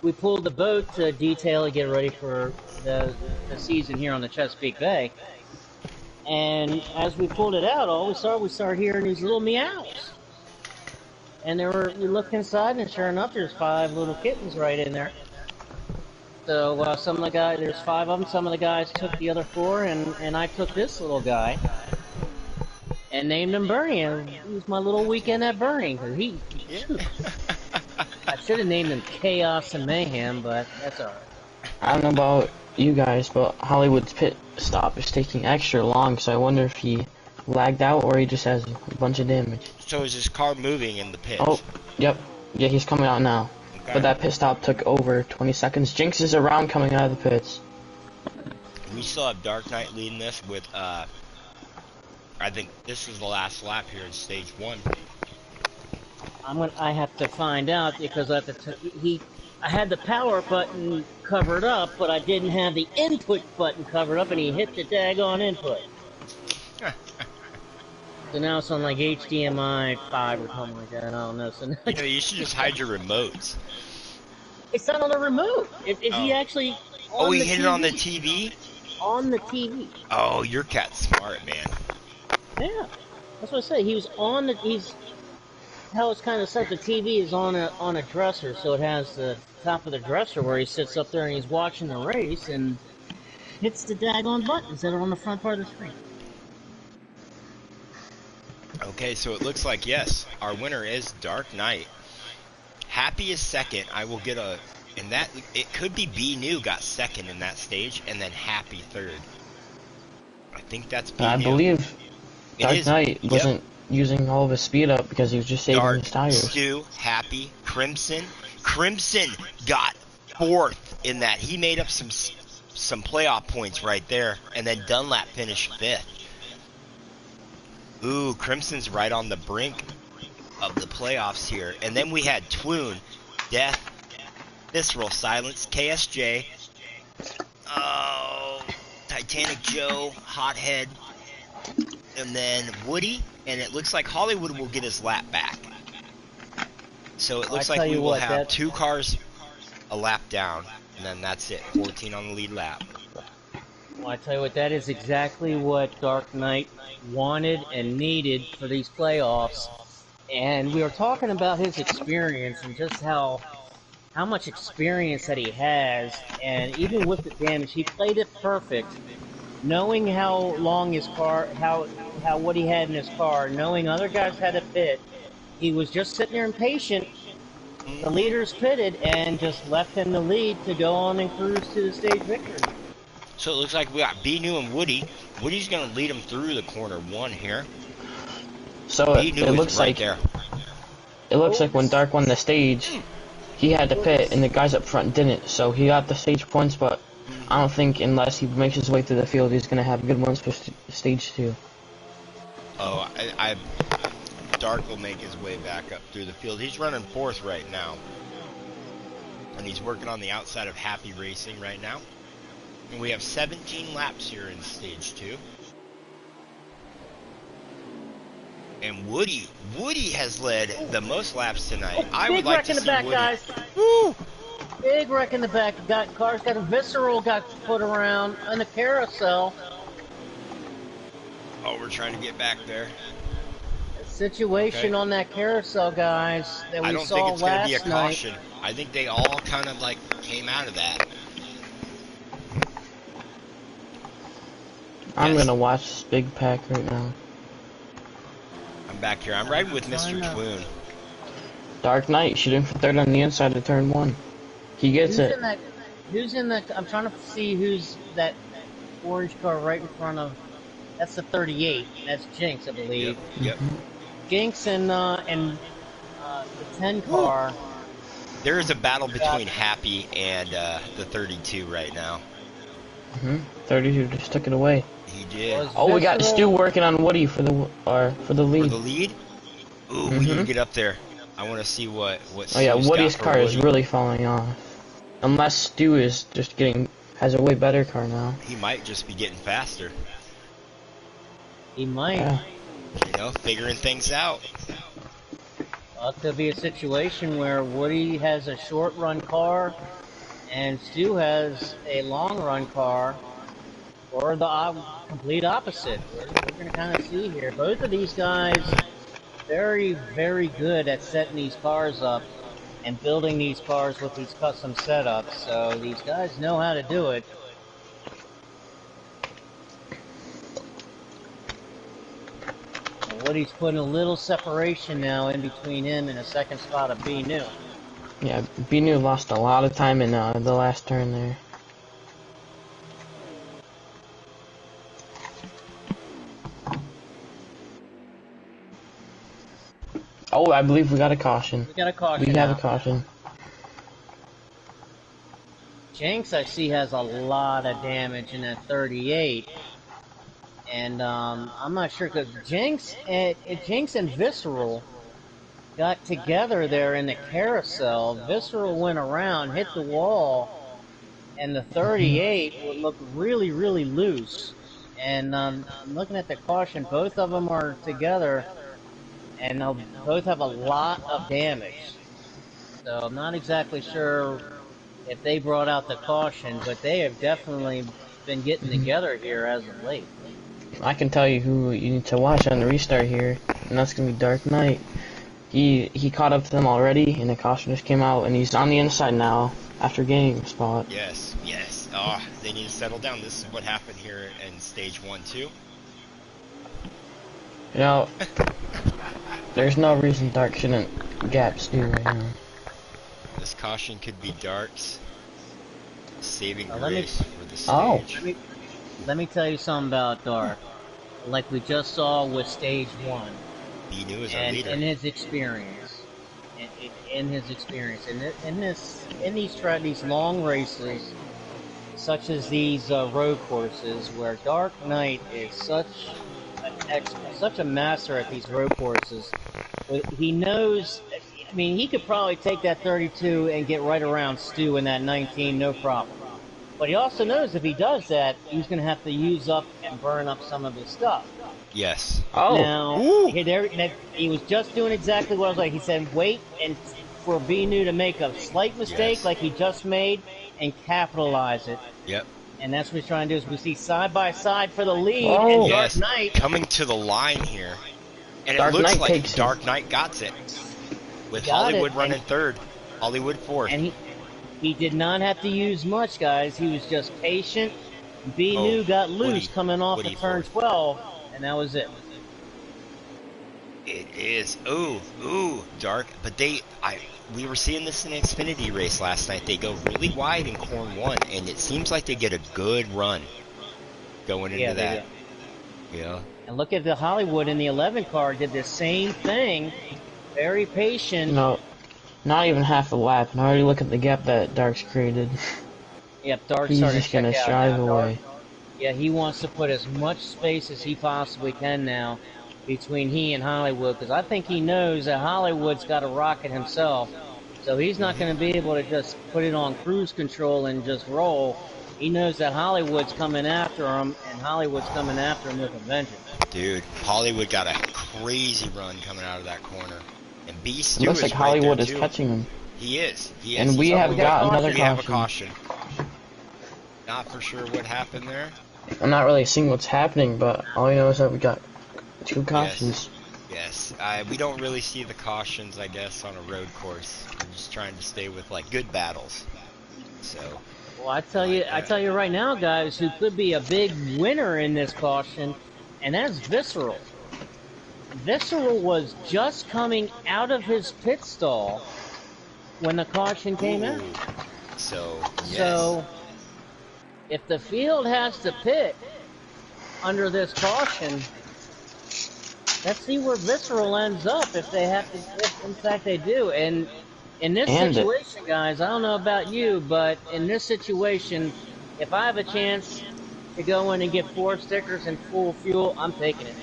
we pulled the boat to detail and get ready for the season here on the Chesapeake Bay. And as we pulled it out, we started hearing these little meows. And we looked inside, and sure enough, there's 5 little kittens right in there. So some of the guys, there's 5 of them. Some of the guys took the other 4, and I took this little guy and named him Bernie. And he was my little Weekend at Bernie. I should have named him Chaos and Mayhem, but that's alright. I don't know about you guys, but Hollywood's pit stop is taking extra long, so I wonder if he lagged out or he just has a bunch of damage. So is his car moving in the pits? Oh, yep. Yeah, he's coming out now. Okay. But that pit stop took over 20 seconds. Jinx is around coming out of the pits. We still have Dark Knight leading this with, I think this is the last lap here in stage 1. I have to find out because I had the power button covered up, but I didn't have the input button covered up, and he hit the daggone input. So now it's on like HDMI 5 or something like that. I don't know. So now you should just hide your remotes. It's not on the remote. He actually. He hit it on the TV. On the TV. Oh, your cat's smart, man. Yeah, that's what I say. He was on the. How it's kind of set. The TV is on a dresser, so it has the top of the dresser where he sits up there and he's watching the race and hits the daggone buttons that are on the front part of the screen. Okay, so it looks like, yes, our winner is Dark Knight. Happy is second. I will get and that, it could be B New got second in that stage, and then Happy third. I think that's B New. I believe Dark Knight wasn't using all of his speed up because he was just saving his tires. Stu, Happy, Crimson. Crimson got 4th in that. He made up some playoff points right there, and then Dunlap finished 5th. Ooh, Crimson's right on the brink of the playoffs here. And then we had Twoon, Death, Visceral Silence, KSJ, Titanic Joe, Hothead, and then Woody, and it looks like Hollywood will get his lap back. So it looks like we will have 2 cars a lap down, and then that's it, 14 on the lead lap. Well, I tell you what, that is exactly what Dark Knight wanted and needed for these playoffs. And we were talking about his experience and just how much experience that he has. And even with the damage, he played it perfect. Knowing how long his car, what he had in his car, knowing other guys had a pit, he was just sitting there impatient. The leaders pitted and just left him the lead to go on and cruise to the stage victory. So it looks like we got B New and Woody. Woody's going to lead him through the corner 1 here. So it looks like there. It looks like when Dark won the stage, he had to pit and the guys up front didn't. So he got the stage points, but I don't think unless he makes his way through the field, he's going to have good ones for stage 2. Oh, Dark will make his way back up through the field. He's running fourth right now. And he's working on the outside of Happy Racing right now. And we have 17 laps here in stage 2. And Woody has led the most laps tonight. I would like to see back, Woody. guys. Woo! Big wreck in the back. Cars got a visceral got put around in a carousel. Oh, we're trying to get back there. Situation on that carousel, guys, that we I don't saw think it's going to be a last night. caution. I think they all kind of like came out of that. I'm Yes. going to watch this big pack right now. I'm back here. I'm riding with Mr. Twoon. Dark Knight shooting for third on the inside of turn 1. He gets it. Who's in that? I'm trying to see who's that orange car right in front of. That's the 38. That's Jinx, I believe. Yep. Jinx and the 10 car. There is a battle between Happy and the 32 right now. 32 just took it away. He did. Oh, we got Stu working on Woody for the lead. For the lead? Ooh, we need to get up there. I want to see what Oh yeah, Stu's Woody's got for car is Woody. really falling off. Unless Stu is just has a way better car now. He might just be getting faster. He might. Yeah. You know, figuring things out. Well, it could be a situation where Woody has a short run car and Stu has a long run car, or the complete opposite. We're going to kind of see here. Both of these guys very, very good at setting these cars up and building these cars with these custom setups. So these guys know how to do it. Woody's putting a little separation now in between him and the second spot of B New. Yeah, Binu lost a lot of time in the last turn there. Oh, I believe we got a caution. We got a caution. We have now. a caution. Jinx, I see, has a lot of damage in that 38. And I'm not sure, because Jinx and Visceral got together there in the carousel. Visceral went around, hit the wall, and the 38 looked really, really loose. And I'm looking at the caution, both of them are together, and they'll both have a lot of damage. So I'm not exactly sure if they brought out the caution, but they have definitely been getting together here as of late. I can tell you who you need to watch on the restart here, and that's gonna be Dark Knight. He caught up to them already, and the caution just came out, and he's on the inside now after gaining a spot. Yes. Oh, they need to settle down. This is what happened here in stage 1, too. You know, there's no reason Dark shouldn't gap Stu right now. This caution could be Dark's saving Let me- grace for the Oh. stage. Let me tell you something about Dark. Like we just saw with stage 1. B-New is our And leader. in his experience, in these long races, such as these road courses, where Dark Knight is such an expert, such a master at these road courses, he knows. I mean, he could probably take that 32 and get right around Stu in that 19, no problem. But he also knows if he does that, he's going to have to use up and burn up some of his stuff. Yes. Oh, Now, he was just doing exactly what I was like. He said, wait and for B-New to make a slight mistake Yes. like he just made and capitalize it. Yep. And that's what he's trying to do. Is we see side by side for the lead, Oh. and Dark Yes. Knight. Coming to the line here. And Dark it looks Knight like takes it. Dark Knight got it. With Got Hollywood it, running and- third. Hollywood fourth. And he did not have to use much, guys. He was just patient. B-New got loose Woody- coming off Woody of turn fourth. 12, and that was it. It is. Ooh, Dark. But we were seeing this in the Xfinity race last night. They go really wide in corn 1, and it seems like they get a good run going into Yeah, they that. do. Yeah. And look at the Hollywood in the 11 car, did the same thing. Very patient. no, not even half a lap, and already look at the gap that Dark's created. Yep, Dark He's started just gonna check out drive now. away. Yeah, he wants to put as much space as he possibly can now between he and Hollywood, because I think he knows that Hollywood's got a rocket himself, so he's not going to be able to just put it on cruise control and just roll. He knows that Hollywood's coming after him, and Hollywood's coming after him with a vengeance. Dude, Hollywood got a crazy run coming out of that corner. And Beast It looks like Hollywood is catching him. He is. He is. And we have got another We have a caution. caution. Not for sure what happened there. I'm not really seeing what's happening, but all I know is that we got 2 cautions. Yes. We don't really see the cautions, I guess, on a road course. We're just trying to stay with like good battles. So. Well, I tell you right now, guys, who could be a big winner in this caution, and that's Visceral. Visceral was just coming out of his pit stall when the caution came out. So, yes. So, if the field has to pit under this caution, let's see where Visceral ends up if they have to, if in fact they do. And in this situation, guys, I don't know about you, but in this situation, if I have a chance to go in and get 4 stickers and full fuel, I'm taking it.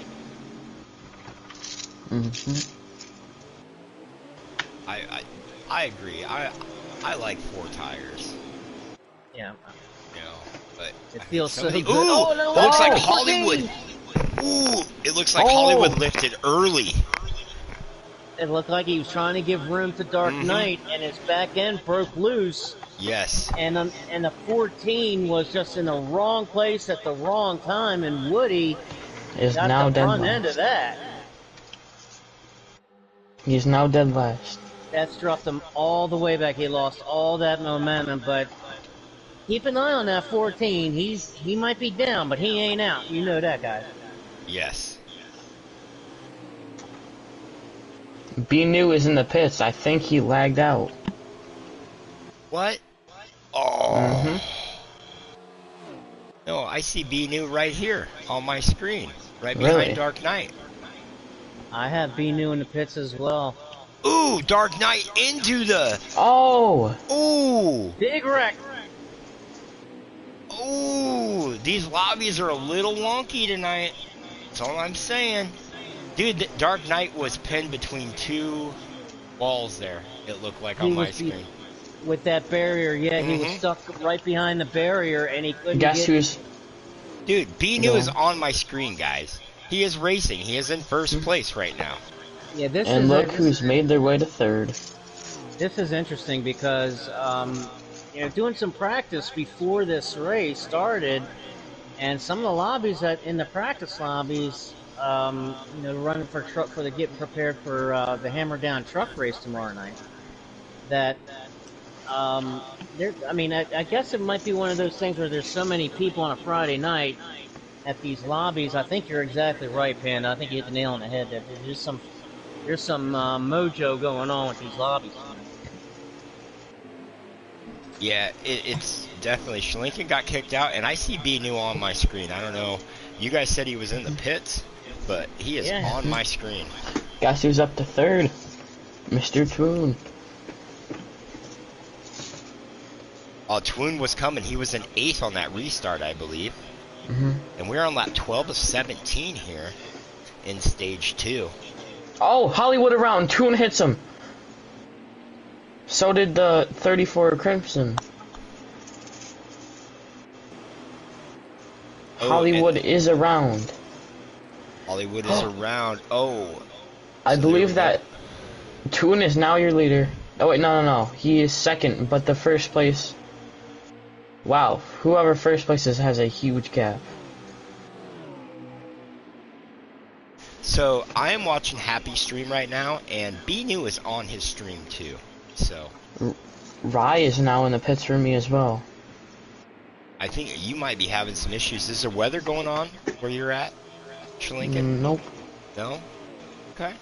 I agree. I like 4 tires. Yeah. You know, but it feels so good. Ooh, oh, no, looks like fucking Hollywood. Ooh, it looks like Hollywood lifted early. It looked like he was trying to give room to Dark Knight, and his back end broke loose. Yes. And the 14 was just in the wrong place at the wrong time, and Woody is got now the dead front last. end of that. He's now dead last. That's dropped him all the way back. He lost all that momentum, but keep an eye on that 14. He might be down, but he ain't out. You know that, guys. Yes. B New is in the pits. I think he lagged out. What? Oh. No, I see B New right here on my screen, right behind Dark Knight. I have B New in the pits as well. Ooh, Dark Knight into the. Oh. Ooh. Big wreck. Ooh, these lobbies are a little wonky tonight. That's all I'm saying. Dude, the Dark Knight was pinned between 2 walls there, it looked like on my screen. With that barrier, yeah, he was stuck right behind the barrier, and he couldn't Guess who's... Dude, B-New is on my screen, guys. He is racing. He is in first place right now. Yeah, this and is look who's made their way to 3rd. This is interesting because, you know, doing some practice before this race started, and some of the lobbies in the practice lobbies, you know, running for getting prepared for the Hammerdown truck race tomorrow night. That, I mean, I guess it might be one of those things where there's so many people on a Friday night at these lobbies. I think you're exactly right, Pan. I think you hit the nail on the head. That there's some mojo going on with these lobbies. Yeah, it's definitely. Schlinken got kicked out, and I see B-New on my screen. I don't know. You guys said he was in the pits, but he is on my screen. Guess who's up to 3rd? Mr. Twoon. Oh, Twoon was coming. He was in 8th on that restart, I believe. And we're on lap 12 of 17 here in stage 2. Oh, Hollywood around. Twoon hits him. So did the 34 Crimson. Hollywood is around. Hollywood is around. Oh. I believe that Twoon is now your leader. Oh, wait, no. He is 2nd, but the 1st place... Wow, whoever 1st place has a huge gap. So, I am watching Happy stream right now, and B-New is on his stream too. So... Rye is now in the pits for me as well. I think you might be having some issues. Is there weather going on where you're at, Schlinken? Nope. No? Okay.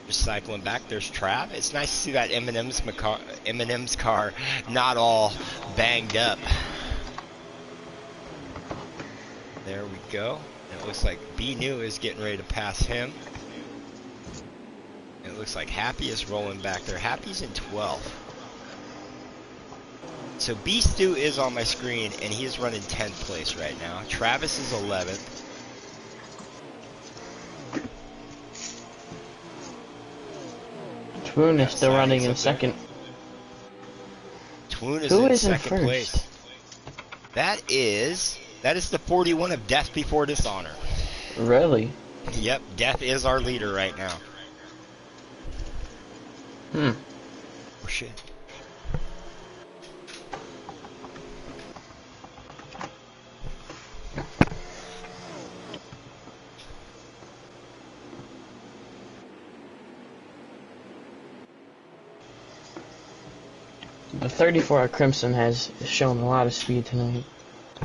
Just cycling back, there's Trav. It's nice to see that Eminem's car not all banged up. There we go. It looks like B-New is getting ready to pass him. It looks like Happy is rolling back there. Happy's in 12th. So B-Stu is on my screen, and he is running 10th place right now. Travis is 11th. Twoon is still running in second. Twoon is in second place. That is the 41 of Death Before Dishonor. Really? Yep, Death is our leader right now. Oh shit. The 34 at Crimson has shown a lot of speed tonight.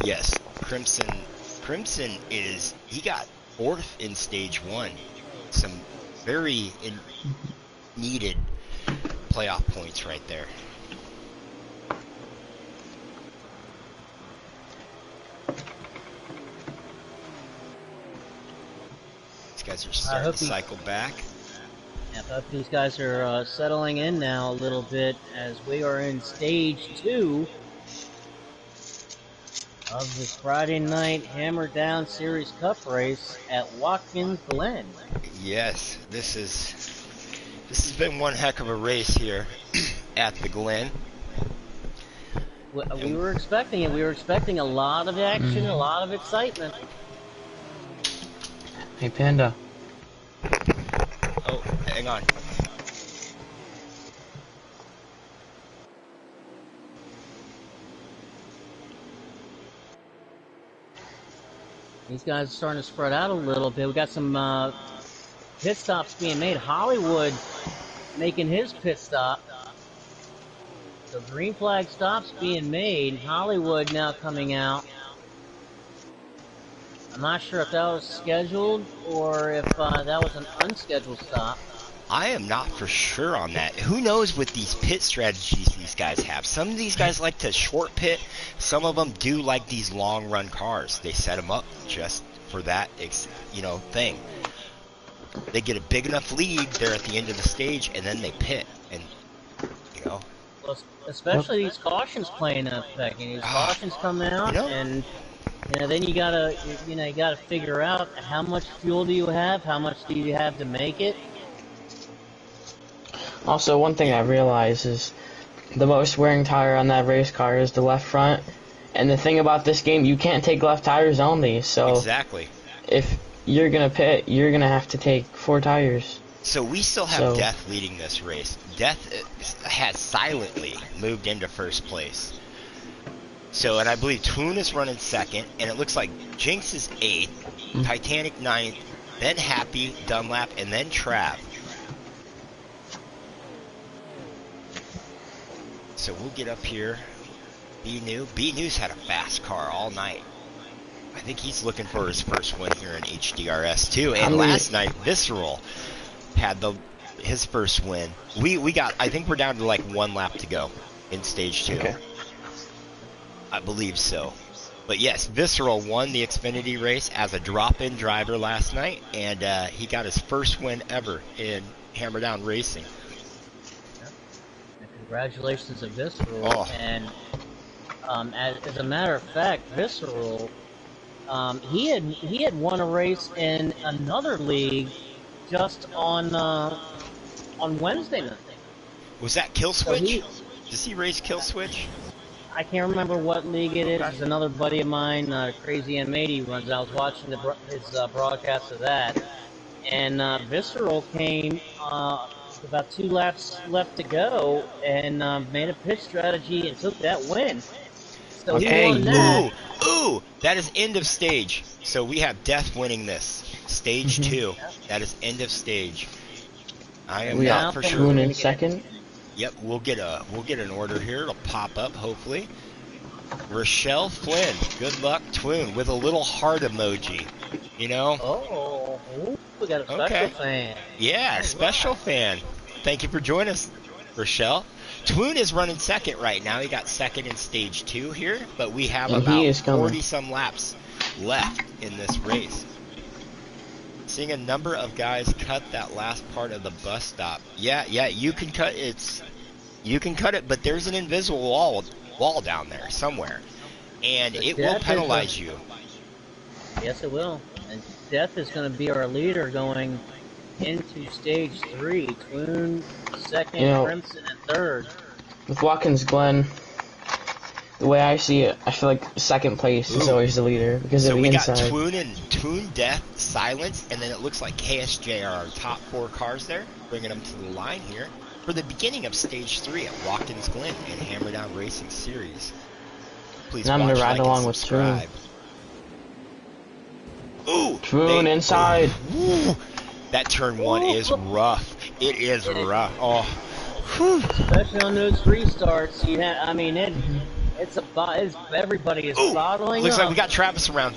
Yes, Crimson he got 4th in stage 1. Some very needed playoff points right there. These guys are starting to cycle back. I hope these guys are settling in now a little bit as we are in stage 2 of this Friday night Hammerdown Series Cup race at Watkins, Glen. Yes, this has been one heck of a race here at the Glen. We were expecting it. We were expecting a lot of action, a lot of excitement. Hey, Panda. Oh, hang on. These guys are starting to spread out a little bit. We got some pit stops being made. Hollywood making his pit stop. So green flag stops being made. Hollywood now coming out. I'm not sure if that was scheduled or if that was an unscheduled stop. I am not for sure on that. Who knows with these pit strategies these guys have. Some of these guys like to short pit. Some of them do like these long run cars. They set them up just for that, thing. They get a big enough lead there at the end of the stage, and then they pit. And, Well, especially these cautions playing up back. These cautions come out, and then you gotta figure out how much fuel do you have, how much do you have to make it. Also, one thing I realized is the most wearing tire on that race car is the left front. And the thing about this game, you can't take left tires only. So exactly. If you're going to pit, you're going to have to take 4 tires. So we still have Death leading this race. Death has silently moved into first place. So, and I believe Twoon is running second, and it looks like Jinx is 8th, Titanic 9th, then Happy, Dunlap, and then Trav. So we'll get up here. B-New's had a fast car all night. I think he's looking for his first win here in HDRS too. And last night, Visceral had his first win. I think we're down to like 1 lap to go in stage 2. Okay. I believe so. But yes, Visceral won the Xfinity race as a drop-in driver last night, and he got his first win ever in Hammerdown Racing. Congratulations to Visceral. And as a matter of fact, Visceral, he had won a race in another league just on Wednesday night. Was that Kill Switch? Does he race Kill Switch? I can't remember what league it is. There's another buddy of mine, Crazy M80, runs. I was watching his broadcast of that, and Visceral came about 2 laps left to go and made a pit strategy and took that win. So he won that. Ooh, that is end of stage. So we have Death winning this. Stage 2. That is end of stage. I am not for sure. Twoon in second. Yep, we'll get an order here. It'll pop up hopefully. Rochelle Flynn, good luck, Twoon, with a little heart emoji. Oh, we got a special fan. Yeah, special fan. Thank you for joining us, Rochelle. Twoon is running second right now. He got second in stage 2 here, but we have about 40 some laps left in this race. Seeing a number of guys cut that last part of the bus stop. Yeah, you can cut you can cut it, but there's an invisible wall down there somewhere, and But it will Death is penalize you. Yes, it will. And Death is going to be our leader going into stage 3. Twoon second, You know, Crimson in third. with Watkins Glen, the way I see it, I feel like second place is always the leader because So of the we inside. got Twoon, Death, Silence, and then it looks like KSJ are our top 4 cars there, bringing them to the line here for the beginning of stage 3 at Watkins Glen and Hammerdown Racing Series. Please And I'm gonna watch, ride like, along and with subscribe. Ooh, Twoon inside. Ooh, that turn 1 is rough. It is rough. Oh, whew. Especially on those restarts, you have. I mean, everybody is bottling Looks up. like we got Travis around.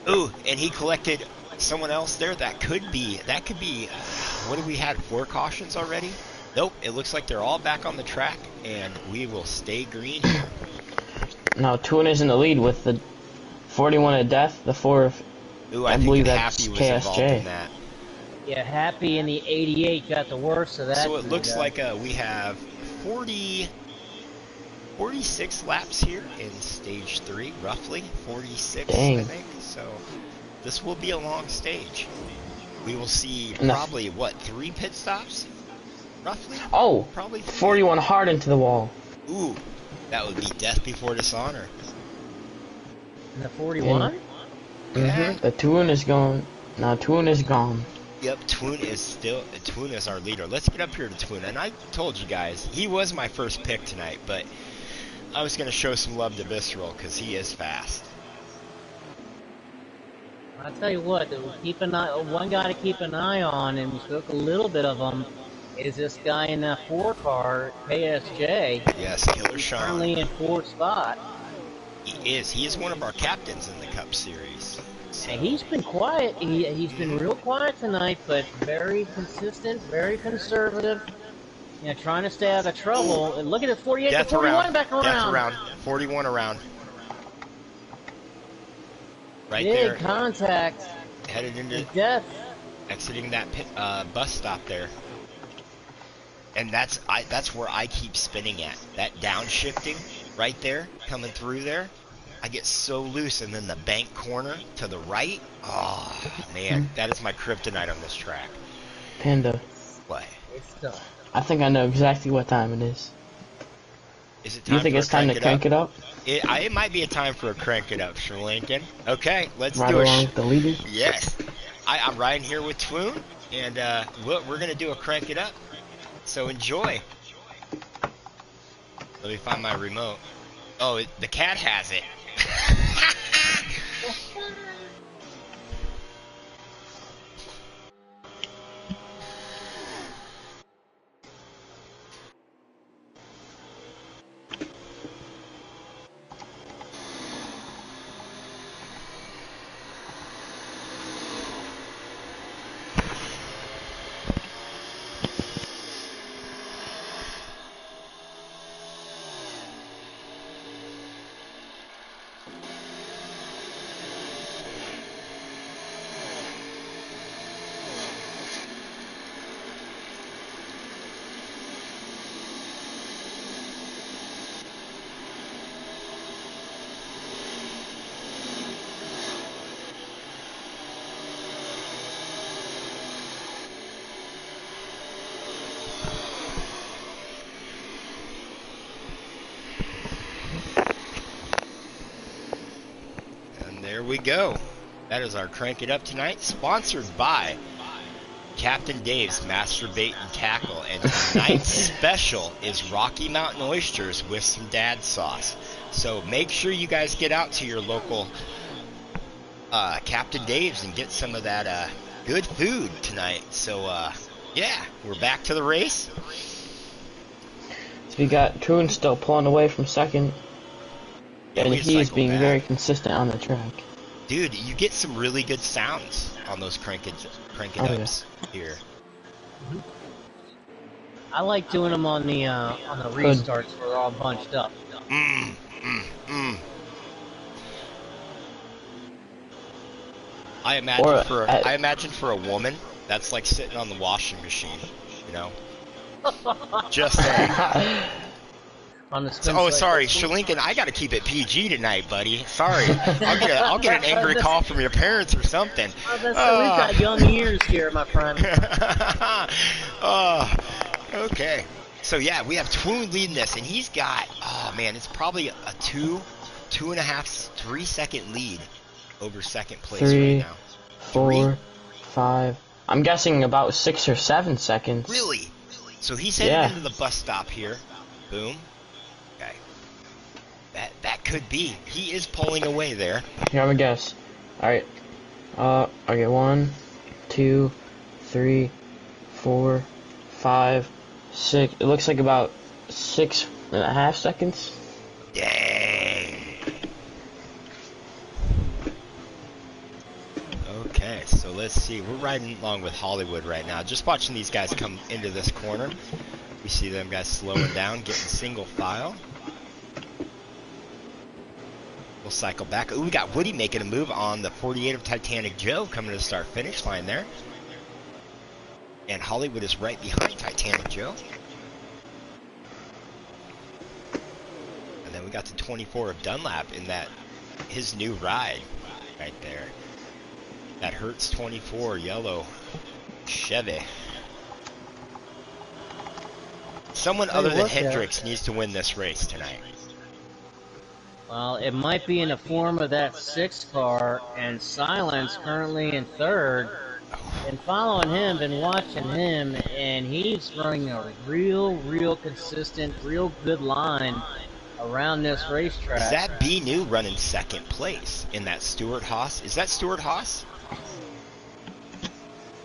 Ooh, and he collected someone else there. That could be. What have we had? 4 cautions already? Nope. It looks like they're all back on the track, and we will stay green here. Now Twoon is in the lead with the 41 at Death, the 4 of, Ooh, I think believe Happy that's was involved in KSJ. that. Yeah, Happy in the 88 got the worst of that. So it looks like we have 46 laps here in stage 3, roughly 46, Dang. I think. So this will be a long stage. We will see And probably 3 pit stops, roughly. Oh, Probably 3. 41 hard into the wall. Ooh, that would be death before dishonor. In the 41? Yeah. The Twoon is gone. Now Twoon is gone. Yep, Twoon is our leader. Let's get up here to Twoon. And I told you guys, he was my first pick tonight, but I was going to show some love to Visceral because he is fast. I'll tell you what, keep an eye. One guy to keep an eye on, and we spoke a little bit of him, is this guy in that 4 car, KSJ. Yes, Killer He's Sean. currently in 4th spot. He is. He is one of our captains in the Cup Series. So. And he's been quiet. He's been real quiet tonight, but very consistent, very conservative. You know, trying to stay out of trouble. And look at it, 48 Death to 41 around. back around. Death around. 41 around. Right Big there. contact. Headed into Death. exiting that bus stop there. And that's where I keep spinning at. That downshifting right there, coming through there. I get so loose, and then the bank corner to the right. Oh, man. That is my kryptonite on this track. Panda. What? It's done. I think I know exactly what time it is. Is it Do you time think for it's time to crank it up? It might be a time for a crank it up, Sir Lincoln. Okay, let's Right do along it. with the leader? Yes. I'm riding here with Twoon, and we're going to do a crank it up. So enjoy. Let me find my remote. Oh, the cat has it. There we go. That is our Crank It Up tonight, sponsored by Captain Dave's Master Bait and Tackle. And tonight's special is Rocky Mountain Oysters with some dad sauce. So make sure you guys get out to your local Captain Dave's and get some of that good food tonight. So, yeah, we're back to the race. So we got Twoon still pulling away from second. Yeah, and we he is cycled being back. very consistent on the track. Dude, you get some really good sounds on those crank it ups here. I like doing them on the restarts where they're all bunched up. I imagine for a woman, that's like sitting on the washing machine, you know. Just saying. On the spin Oh, cycle. sorry, Shalinkin, I gotta keep it PG tonight, buddy. Sorry, I'll get an angry call from your parents or something. We've got young ears here, my friend. Oh, okay. So yeah, we have Twoon leading this, and he's got, oh man, it's probably a 2.5, 3 second lead over second place right now. 4, 5. I'm guessing about 6 or 7 seconds. Really? So he's headed into the bus stop here. Boom. Okay. That could be. He is pulling away there. Here, I'm gonna guess. Alright. Okay, 1, 2, 3, 4, 5, 6. It looks like about 6.5 seconds. Dang. Okay, so let's see. We're riding along with Hollywood right now. Just watching these guys come into this corner. We see them guys slowing down, getting single file. We'll cycle back. Ooh, we got Woody making a move on the 48 of Titanic Joe coming to the start-finish line there. And Hollywood is right behind Titanic Joe. And then we got the 24 of Dunlap in that, his new ride right there. That Hertz 24 yellow Chevy. Someone other than Hendricks needs to win this race tonight. Well, it might be in the form of that 6 car, and Silence currently in 3rd. Been following him, been watching him, and he's running a real consistent, real good line around this racetrack. Is that B New running 2nd place in that Stuart Haas? Is that Stuart Haas?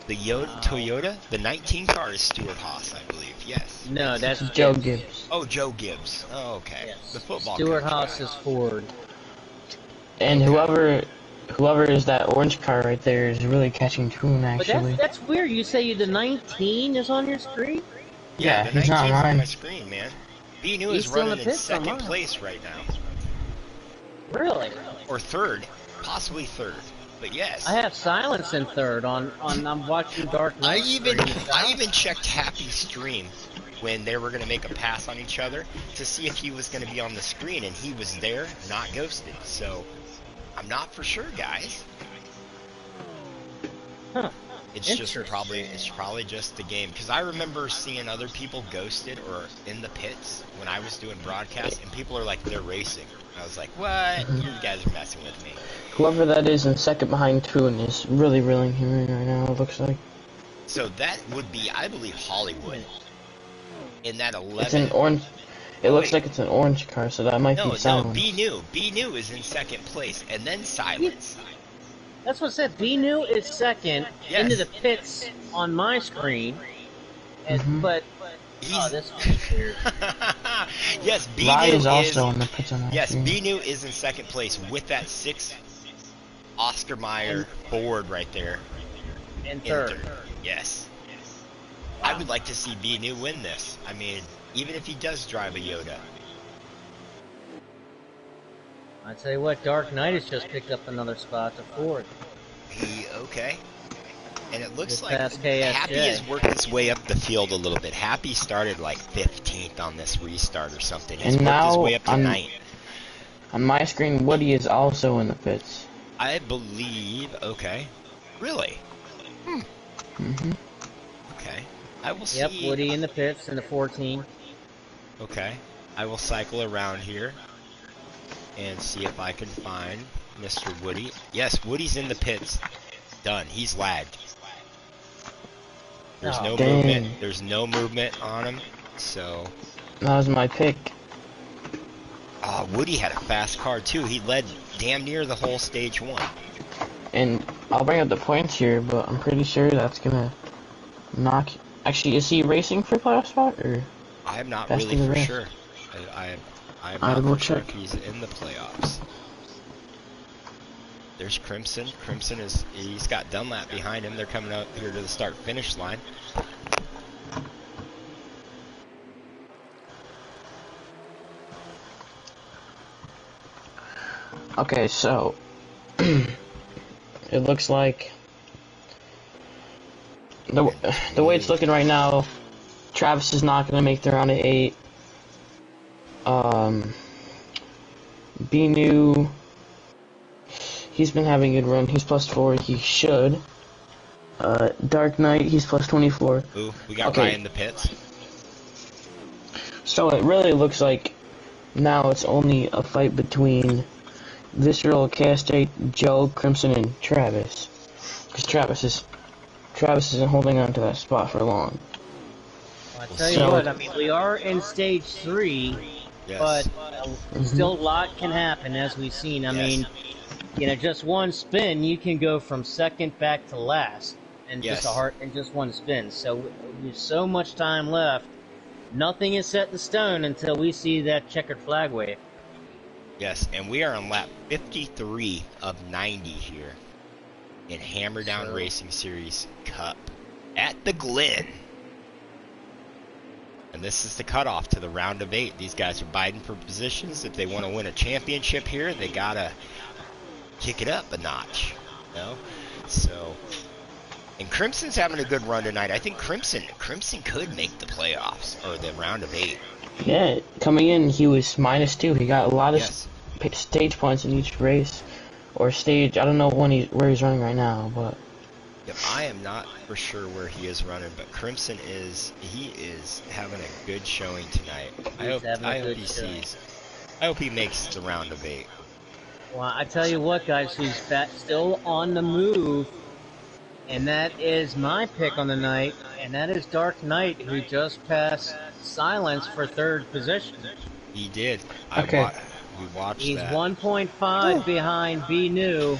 The Toyota? The 19 car is Stuart Haas, I believe. Yes. No, that's Joe Gibbs. Oh, Joe Gibbs. Oh, okay. Yes. The football Stuart coach Haas guy. is Ford. And whoever is that orange car right there is really catching Twoon, actually. But that's weird. You say the 19 is on your screen? Yeah, the he's not 19's on mine. my screen, man. B New He's is still in running the in pits on 2nd mine. place right now. Really? Or 3rd. Possibly 3rd. But yes. I have Silence in 3rd on I'm watching Dark Knight. I even checked Happy's stream when they were going to make a pass on each other to see if he was going to be on the screen, and he was there, not ghosted. So I'm not for sure, guys. Huh. It's probably just the game, because I remember seeing other people ghosted or in the pits when I was doing broadcasts, and people are like, they're racing. I was like, what? You guys are messing with me. Whoever that is in 2nd behind Twoon is really reeling him in right now, it looks like. So that would be, I believe, Hollywood in that 11. It's an orange. It looks like it's an orange car, so that might be Silence. No, B New is in 2nd place, and then Silence. That's what I said. B New is 2nd Yes. into the pits on my screen, and but this one's weird. Yes, B Rye New is also in the pits on that Yes, screen. B New is in 2nd place with that 6 Oscar Mayer Ford right there. And in 3rd. Yes. I would like to see B New win this. I mean, even if he does drive a Yoda. I tell you what, Dark Knight has just picked up another spot to 4th. Okay. And it looks Just like past KSJ. Happy has worked his way up the field a little bit. Happy started like 15th on this restart or something. He's And worked his now way up to 9th. On my screen, Woody is also in the pits. I believe. Okay. Really? Mm-hmm. Okay. I will see. Yep, Woody in the pits in the 14. Okay. I will cycle around here and see if I can find Mr. Woody. Yes, Woody's in the pits. Done. He's lagged. There's no movement. There's no movement on him. So. That was my pick. Woody had a fast car too. He led damn near the whole stage 1. And I'll bring up the points here, but I'm pretty sure that's gonna knock. Actually, is he racing for playoff spot or? I'm not best really of the for rest? sure. I'm I not will for sure check. if he's in the playoffs. There's Crimson. He's got Dunlap behind him. They're coming up here to the start-finish line. Okay, so it looks like the way it's looking right now, Travis is not going to make the round of 8. B-New, he's been having a good run. He's +4. He should. Dark Knight, he's +24. Ooh, we got Okay. Ryan in the pits. So it really looks like now it's only a fight between Visceral, KSJ, Joe, Crimson, and Travis. Because Travis isn't holding on to that spot for long. Well, I tell you what, I mean, we are in stage 3, Yes. but still a lot can happen, as we've seen. I mean, you know, just one spin, you can go from second back to last, and Yes. just one spin. So there's so much time left. Nothing is set in stone until we see that checkered flag wave. Yes, and we are on lap 53 of 90 here in Hammerdown Racing Series Cup at the Glen. And this is the cutoff to the round of 8. These guys are biting for positions. If they want to win a championship here, they gotta kick it up a notch. You know? So, and Crimson's having a good run tonight. I think Crimson could make the playoffs or the round of 8. Yeah, coming in, he was -2. He got a lot of Yes. stage points in each race. Or stage, I don't know where he's running right now, but... Yep, I am not for sure where he is running, but Crimson is having a good showing tonight. I hope he makes the round of 8. Well, I tell you what, guys, who's still on the move, and that is my pick on the night, and that is Dark Knight, who just passed Silence for 3rd position. He did. Okay. We watched He's that. 1.5 behind B-New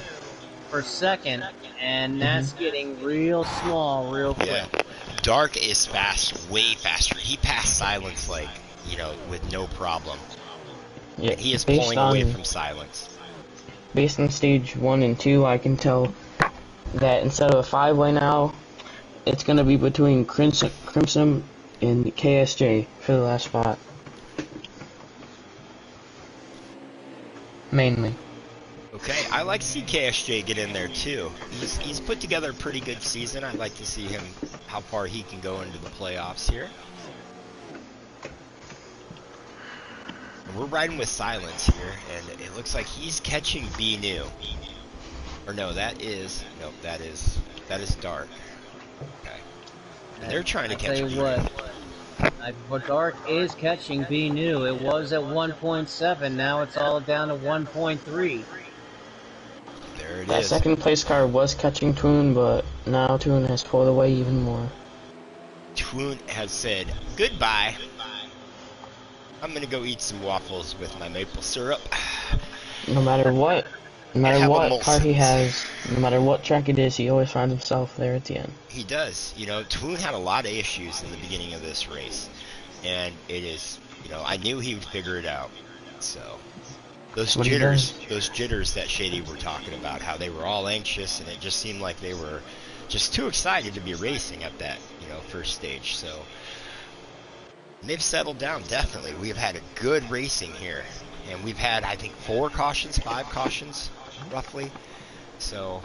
for 2nd, and that's getting real small real quick. Yeah. Dark is fast, way faster. He passed Silence with no problem. Yeah, He is pulling away from Silence. Based on stage 1 and 2, I can tell that instead of a 5-way now, it's going to be between Crimson and KSJ for the last spot. Mainly. Okay, I like to see KSJ get in there too. He's put together a pretty good season. I'd like to see him, how far he can go into the playoffs here. And we're riding with Silence here, and it looks like he's catching B-New. Or no, that is Dark. Okay. And they're trying to catch B-New. But Dark is catching B-New. It was at 1.7, now it's all down to 1.3. There it That is. second place car was catching Toon, but now Toon has pulled away even more. Toon has said goodbye. I'm gonna go eat some waffles with my maple syrup. No matter what car he Molson's. has, no matter what track it is, he always finds himself there at the end. He does. Toon had a lot of issues in the beginning of this race. And it is, I knew he would figure it out. So, those jitters that Shady were talking about, how they were all anxious and it just seemed like they were just too excited to be racing at that, first stage. So, they've settled down, definitely. We've had a good racing here. And we've had, I think, 5 cautions, roughly. So...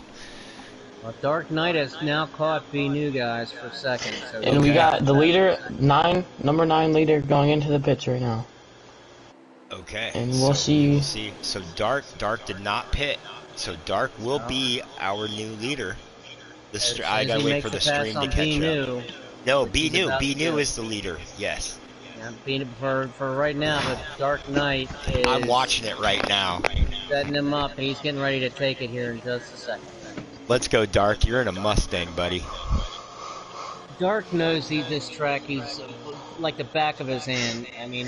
Well, Dark Knight has now caught B-New, guys, for 2nd. So And we got the leader, number 9 leader going into the pits right now. Okay. And we'll see. So Dark did not pit. So Dark will be our new leader. I gotta wait for the stream to catch up. No, B-New is the leader. Yes. Yeah, B-New for right now, but Dark Knight is... I'm watching it right now. Setting him up, and he's getting ready to take it here in just a second. Let's go, Dark. You're in a Mustang, buddy. Dark knows this track. He's like the back of his hand. I mean,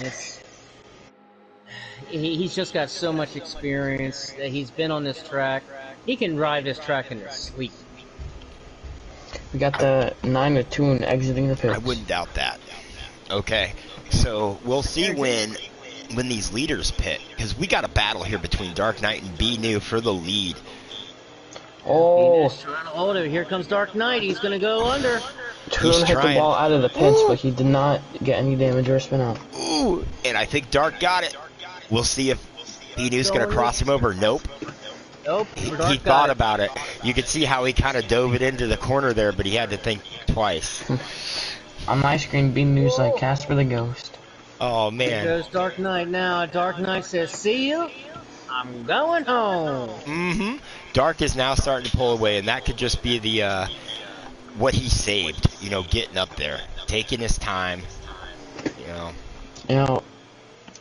he's just got so much experience. He's been on this track. He can ride this track in his sleep. We got the 9 of Toon exiting the pits. I wouldn't doubt that. Okay, so we'll see when these leaders pit, because we got a battle here between Dark Knight and B-New for the lead. Oh, Trying to hold it. Here comes Dark Knight. He's going to go under. Toon hit the ball out of the pits, but he did not get any damage or spin out. Ooh, and I think Dark got it. We'll see if B-New's going to cross him over. Nope. Nope. He Dark got thought it. about it. You could see how he kind of dove it into the corner there, but he had to think twice. On my screen, B News like Casper the Ghost. Oh, Here man. goes Dark Knight now. Dark Knight says, "See you. I'm going home." Mm-hmm. Dark is now starting to pull away, and that could just be the what he saved, you know, getting up there, taking his time, you know. You know,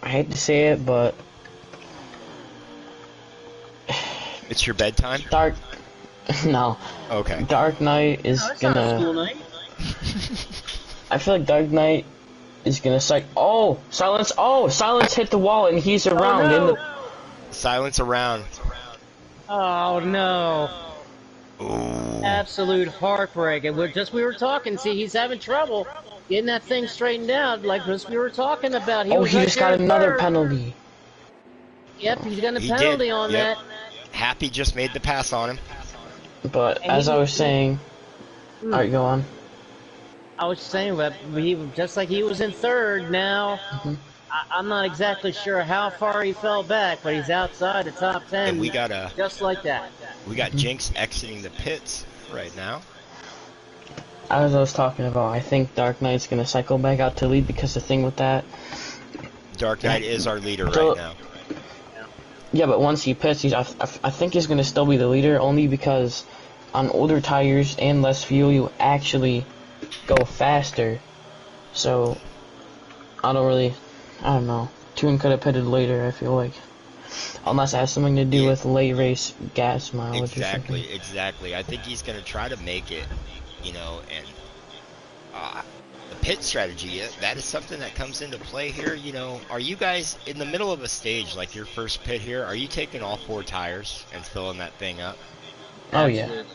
I hate to say it, but It's your bedtime? Dark. No. Okay. Dark Knight is Oh, it's not a school gonna. night. I feel like Dark Knight is gonna Oh, silence! Oh, silence hit the wall and he's around in no. the. Silence around. Oh no. Ooh. Absolute heartbreak. And we were talking. See, he's having trouble getting that thing straightened out, like we were talking about. Oh, was he right just there got in another third. penalty. Yep, he's got a He penalty did. on Yep. that. Happy just made the pass on him. But And as he- I was saying, Hmm. alright, go on. I was saying that just like he was in third now. I'm not exactly sure how far he fell back, but he's outside the top 10. And we got just like that. Jinx exiting the pits right now. As I was talking about, I think Dark Knight's gonna cycle back out to lead because the thing with that. Dark Knight is our leader So- right now. Yeah, but once he pits, I think he's gonna still be the leader only because on older tires and less fuel, you actually go faster. So I don't know. Toon could have pitted later. I feel like, unless it has something to do Yeah. with late race gas mileage or something. Exactly. I think he's going to try to make it, you know, and the pit strategy, that is something that comes into play here. You know, are you guys in the middle of a stage, like your first pit here, are you taking all 4 tires and filling that thing up? Oh yeah. Absolutely.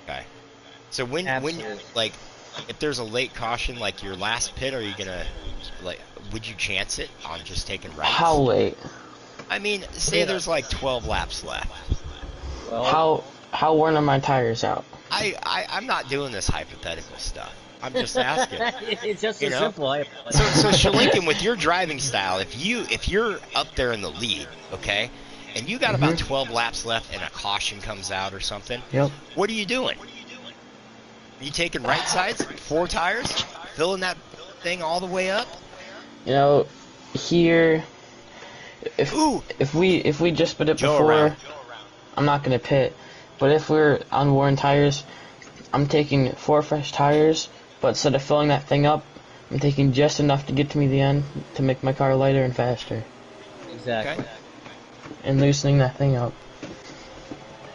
Okay. So when Absolutely. like, if there's a late caution, like your last pit, are you going to, like, would you chance it on just taking rights? How late? I mean, say there's like 12 laps left. Well, How worn are my tires out? I'm not doing this hypothetical stuff. I'm just asking. it's just You so know? simple. So Shalinkin, with your driving style, if you're up there in the lead, okay, and you got about 12 laps left and a caution comes out or something, Yep. what are you doing? Are you taking right sides, 4 tires, filling that thing all the way up? You know, here, Ooh, if we just put it Go before, around. I'm not gonna pit. But if we're on worn tires, I'm taking 4 fresh tires. But instead of filling that thing up, I'm taking just enough to get to me the end to make my car lighter and faster, Exactly. Okay. and loosening that thing up.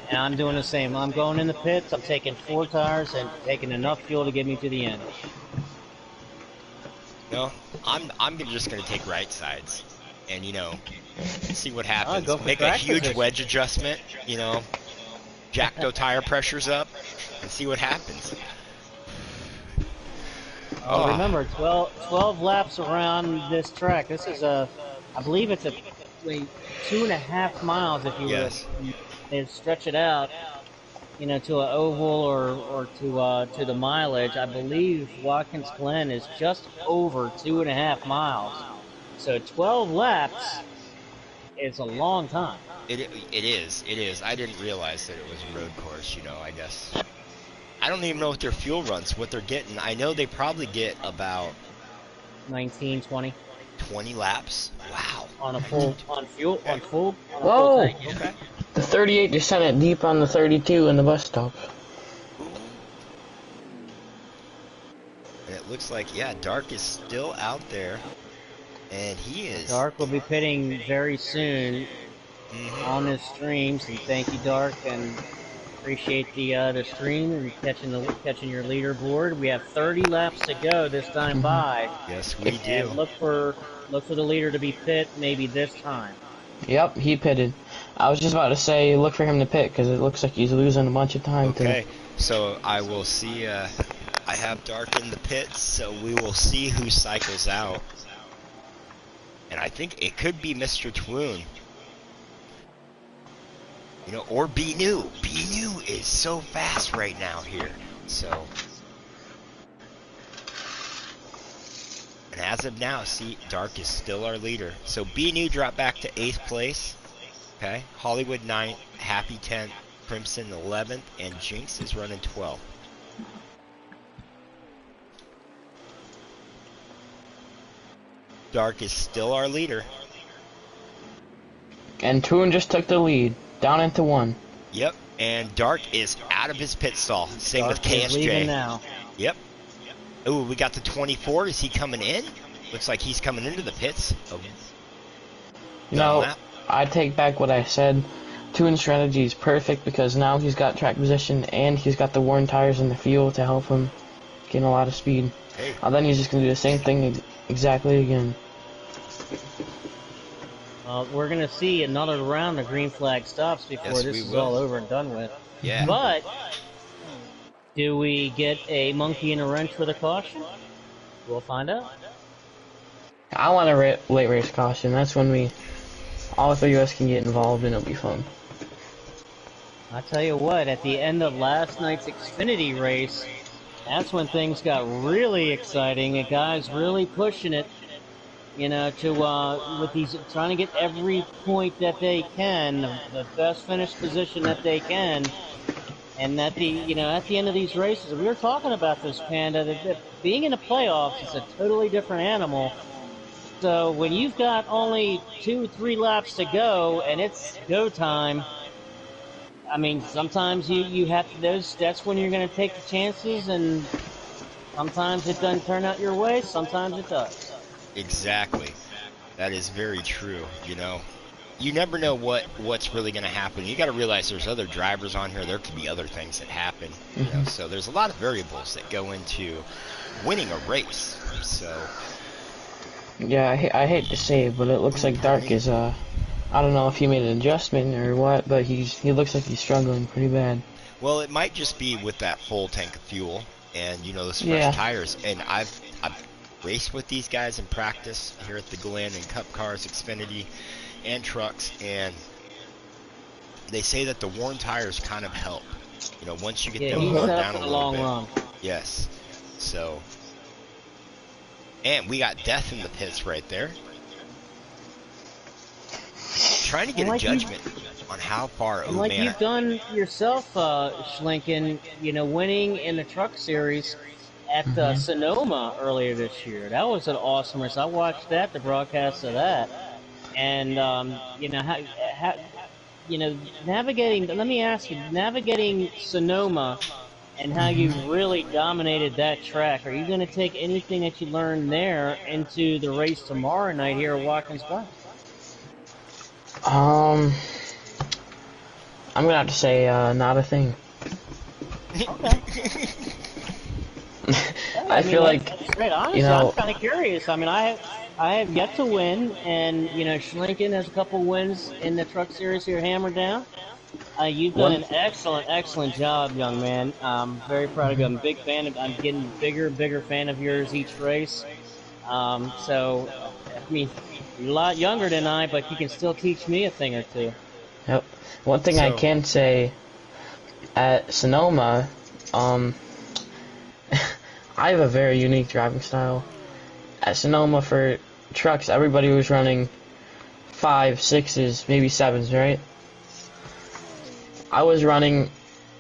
And I'm doing the same. I'm going in the pits. I'm taking 4 tires and taking enough fuel to get me to the end. no, I'm just gonna take right sides, and you know, see what happens. go for Make a track huge position. wedge adjustment, you know, jack the tire pressures up, and see what happens. Oh, remember, 12 laps around this track. This is I believe it's a 2.5 miles if you Yes. they stretch it out, you know, to an oval or to the mileage. I believe Watkins Glen is just over 2.5 miles. So 12 laps is a long time. It is. I didn't realize that it was a road course. You know, I guess. I don't even know what their fuel runs, what they're getting. I know they probably get about 19, 20 20 laps. Wow. on a full on fuel on full. On a Whoa! full tank. Yeah. Okay. The 38 just sent it deep on the 32 in the bus stop. And it looks like, yeah, Dark is still out there, and he is. Dark will be pitting very soon Mhm. on this stream. So thank you, Dark, and appreciate the stream and catching your leaderboard. We have 30 laps to go this time by, Yes, we and do. look for the leader to be pit maybe this time. Yep, he pitted. I was just about to say, look for him to pit because it looks like he's losing a bunch of time Okay, so I will see. I have Dark in the pits, so we will see who cycles out. And I think it could be Mr. Twoon. You know, or B New. B New is so fast right now here. So, and as of now, see, Dark is still our leader. So B New dropped back to 8th place. Okay. Hollywood 9th, Happy 10th, Crimson 11th, and Jinx is running 12th. Dark is still our leader. And Toon just took the lead, down into 1. Yep, and Dark is out of his pit stall. Same Dark with KSJ. is leaving now. Yep. Ooh, we got the 24. Is he coming in? Looks like he's coming into the pits. Oh. No, I take back what I said. Toon's strategy is perfect because now he's got track position and he's got the worn tires in the field to help him gain a lot of speed. Hey. And then he's just going to do the same thing exactly again. We're going to see another round of green flag stops before this is all over and done with. Yeah. But, do we get a monkey in a wrench with a caution? We'll find out. I want a late race caution. That's when all three of us can get involved and it'll be fun. I tell you what, at the end of last night's Xfinity race, that's when things got really exciting and guys really pushing it, you know, to with these trying to get every point that they can, the best finish position that they can, and at the end of these races, we were talking about this, Panda, that being in the playoffs is a totally different animal. So when you've got only 2-3 laps to go and it's go time, I mean, sometimes you have to, that's when you're going to take the chances, and sometimes it doesn't turn out your way, sometimes it does. Exactly. That is very true, you know. You never know what's really going to happen. You got to realize there's other drivers on here. There could be other things that happen, you know. So there's a lot of variables that go into winning a race. So yeah, I hate to say it, but it looks like Dark is I don't know if he made an adjustment or what, but he looks like he's struggling pretty bad. Well, it might just be with that full tank of fuel and, you know, those fresh tires. And I've raced with these guys in practice here at the Glen and Cup Cars, Xfinity, and trucks, and they say that the worn tires kind of help. You know, once you get them worn down a little bit. Run. Yes. So, and we got Death in the pits right there. Trying to get a judgment on how far. And like you've done yourself, Schlinken, you know, winning in the Truck Series at Sonoma earlier this year. That was an awesome race. I watched that, the broadcast of that, and you know how you know, navigating. Let me ask you, navigating Sonoma and how you really dominated that track. Are you going to take anything that you learned there into the race tomorrow night here at Watkins Glen? I'm gonna have to say not a thing. Okay. I feel like, honestly, you know, I'm kind of curious. I mean, I have yet to win, and you know, Schlinken has a couple wins in the Truck Series here, Hammerdown. You've done an excellent job, young man. I'm very proud of you. I'm a big fan of. I'm getting bigger fan of yours each race. So, I mean, you're a lot younger than I, but you can still teach me a thing or two. Yep. One thing I can say at Sonoma, I have a very unique driving style. At Sonoma for trucks, everybody was running 5, 6s, maybe 7s, right? I was running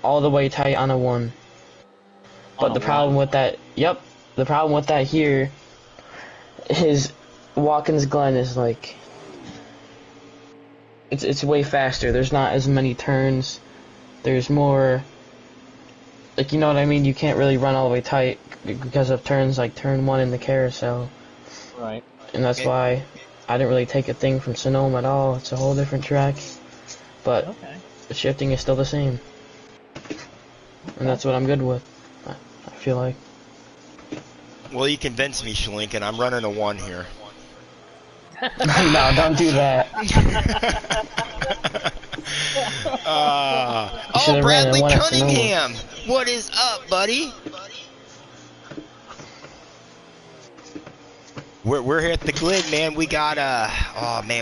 all the way tight on a 1. But the problem with that, the problem with that here is Watkins Glen is like, it's way faster. There's not as many turns. There's more, like, you know what I mean? You can't really run all the way tight because of turns like turn 1 in the carousel. Right. And that's why I didn't really take a thing from Sonoma at all. It's a whole different track. But the shifting is still the same. And that's what I'm good with, I feel like. Well, you convinced me, Schlinken. I'm running a 1 here. No, don't do that. Bradley Cunningham! What is up, buddy? We're here at the Glen, man. We got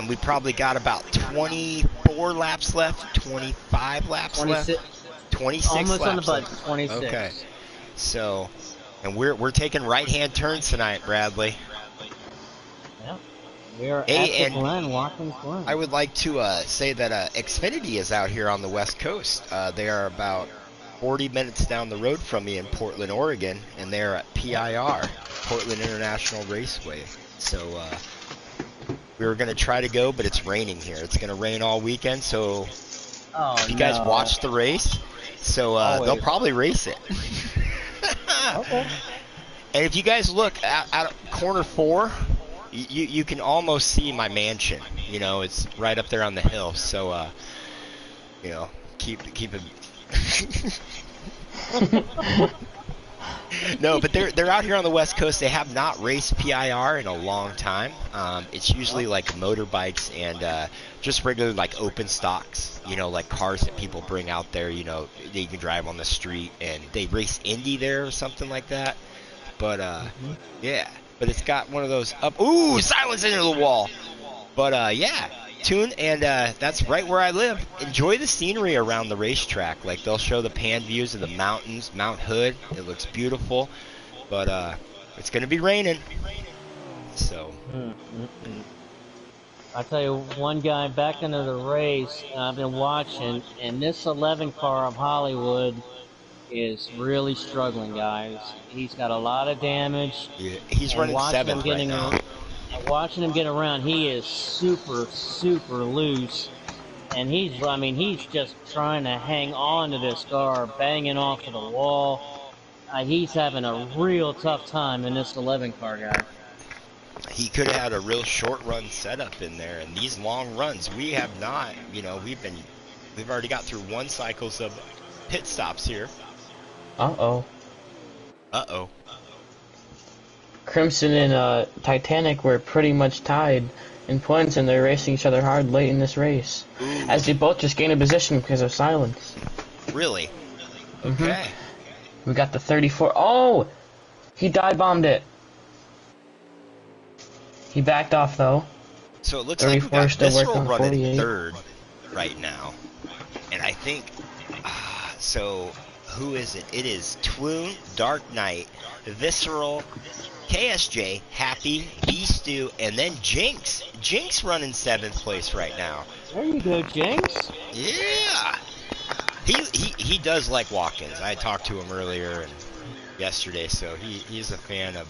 we probably got about 24 laps left, 25 laps left, 26 almost laps on the button, left. 26. Okay, so, and we're taking right-hand turns tonight, Bradley. Yeah. We are Hey, at the and Glen, Watkins Glen. I would like to say that Xfinity is out here on the West Coast. They are about 40 minutes down the road from me in Portland, Oregon, and they're at PIR, Portland International Raceway. So we were going to try to go, but it's raining here. It's going to rain all weekend, so Oh, you guys no. watch the race. So they'll Always. probably race it. Okay. And if you guys look at corner 4, you can almost see my mansion. You know, it's right up there on the hill. So, you know, keep it. No, but they're out here on the West Coast. They have not raced PIR in a long time. It's usually like motorbikes and just regular like open stocks. You know, like cars that people bring out there. You know, they can drive on the street, and they race Indy there or something like that. But yeah, but it's got one of those up. Ooh, silence into the wall. But yeah, tune, and that's right where I live. Enjoy the scenery around the racetrack. Like they'll show the pan views of the mountains, Mount Hood. It looks beautiful, but it's gonna be raining. So I tell you, one guy back into the race I've been watching, and this 11 car of Hollywood is really struggling, guys. He's got a lot of damage. yeah, he's running 7th right now. Watching him get around, he is super loose, and he's just trying to hang on to this car, banging off of the wall. He's having a real tough time in this 11 car, guy. He could have had a real short run setup in there, and these long runs we have not. You know, we've already got through 1 cycles of pit stops here. Uh-oh. Uh-oh. Crimson and Titanic were pretty much tied in points, and they're racing each other hard late in this race. Ooh. As they both just gained a position because of silence. Really? Mm-hmm. Okay. We got the 34. Oh! He dive bombed it. He backed off, though. So it looks like we got still Visceral working on running 48. 3rd right now. And I think, so who is it? It is Twoon, Dark Knight, Visceral, KSJ, Happy, B-Stew, and then Jinx. Jinx running 7th place right now. There you go, Jinx. Yeah. He does like Watkins. I talked to him earlier and yesterday, so he's a fan of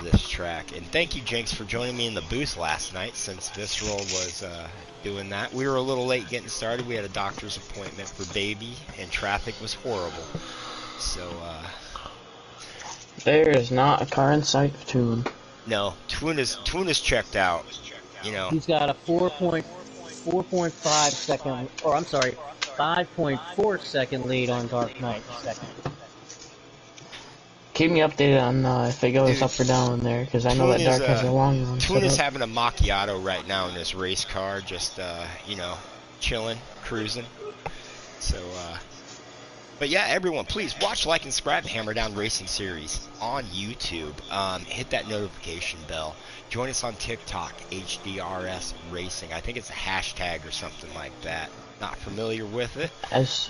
this track. And thank you, Jinx, for joining me in the booth last night since Visceral was doing that. We were a little late getting started. We had a doctor's appointment for baby, and traffic was horrible. So, There is not a car in sight of Toon. no, Twoon is checked out. You know, He's got a 4.5 second, or I'm sorry, 5.4 second lead on Dark Knight second. Keep me updated on if it goes up or down in there, because I know that Dark has a long one. Twoon is having a macchiato right now in this race car, just you know, chilling, cruising. So, but yeah, everyone, please watch, like, and subscribe to Hammerdown Racing Series on YouTube. Hit that notification bell. Join us on TikTok, HDRS Racing. I think it's a hashtag or something like that. Not familiar with it. As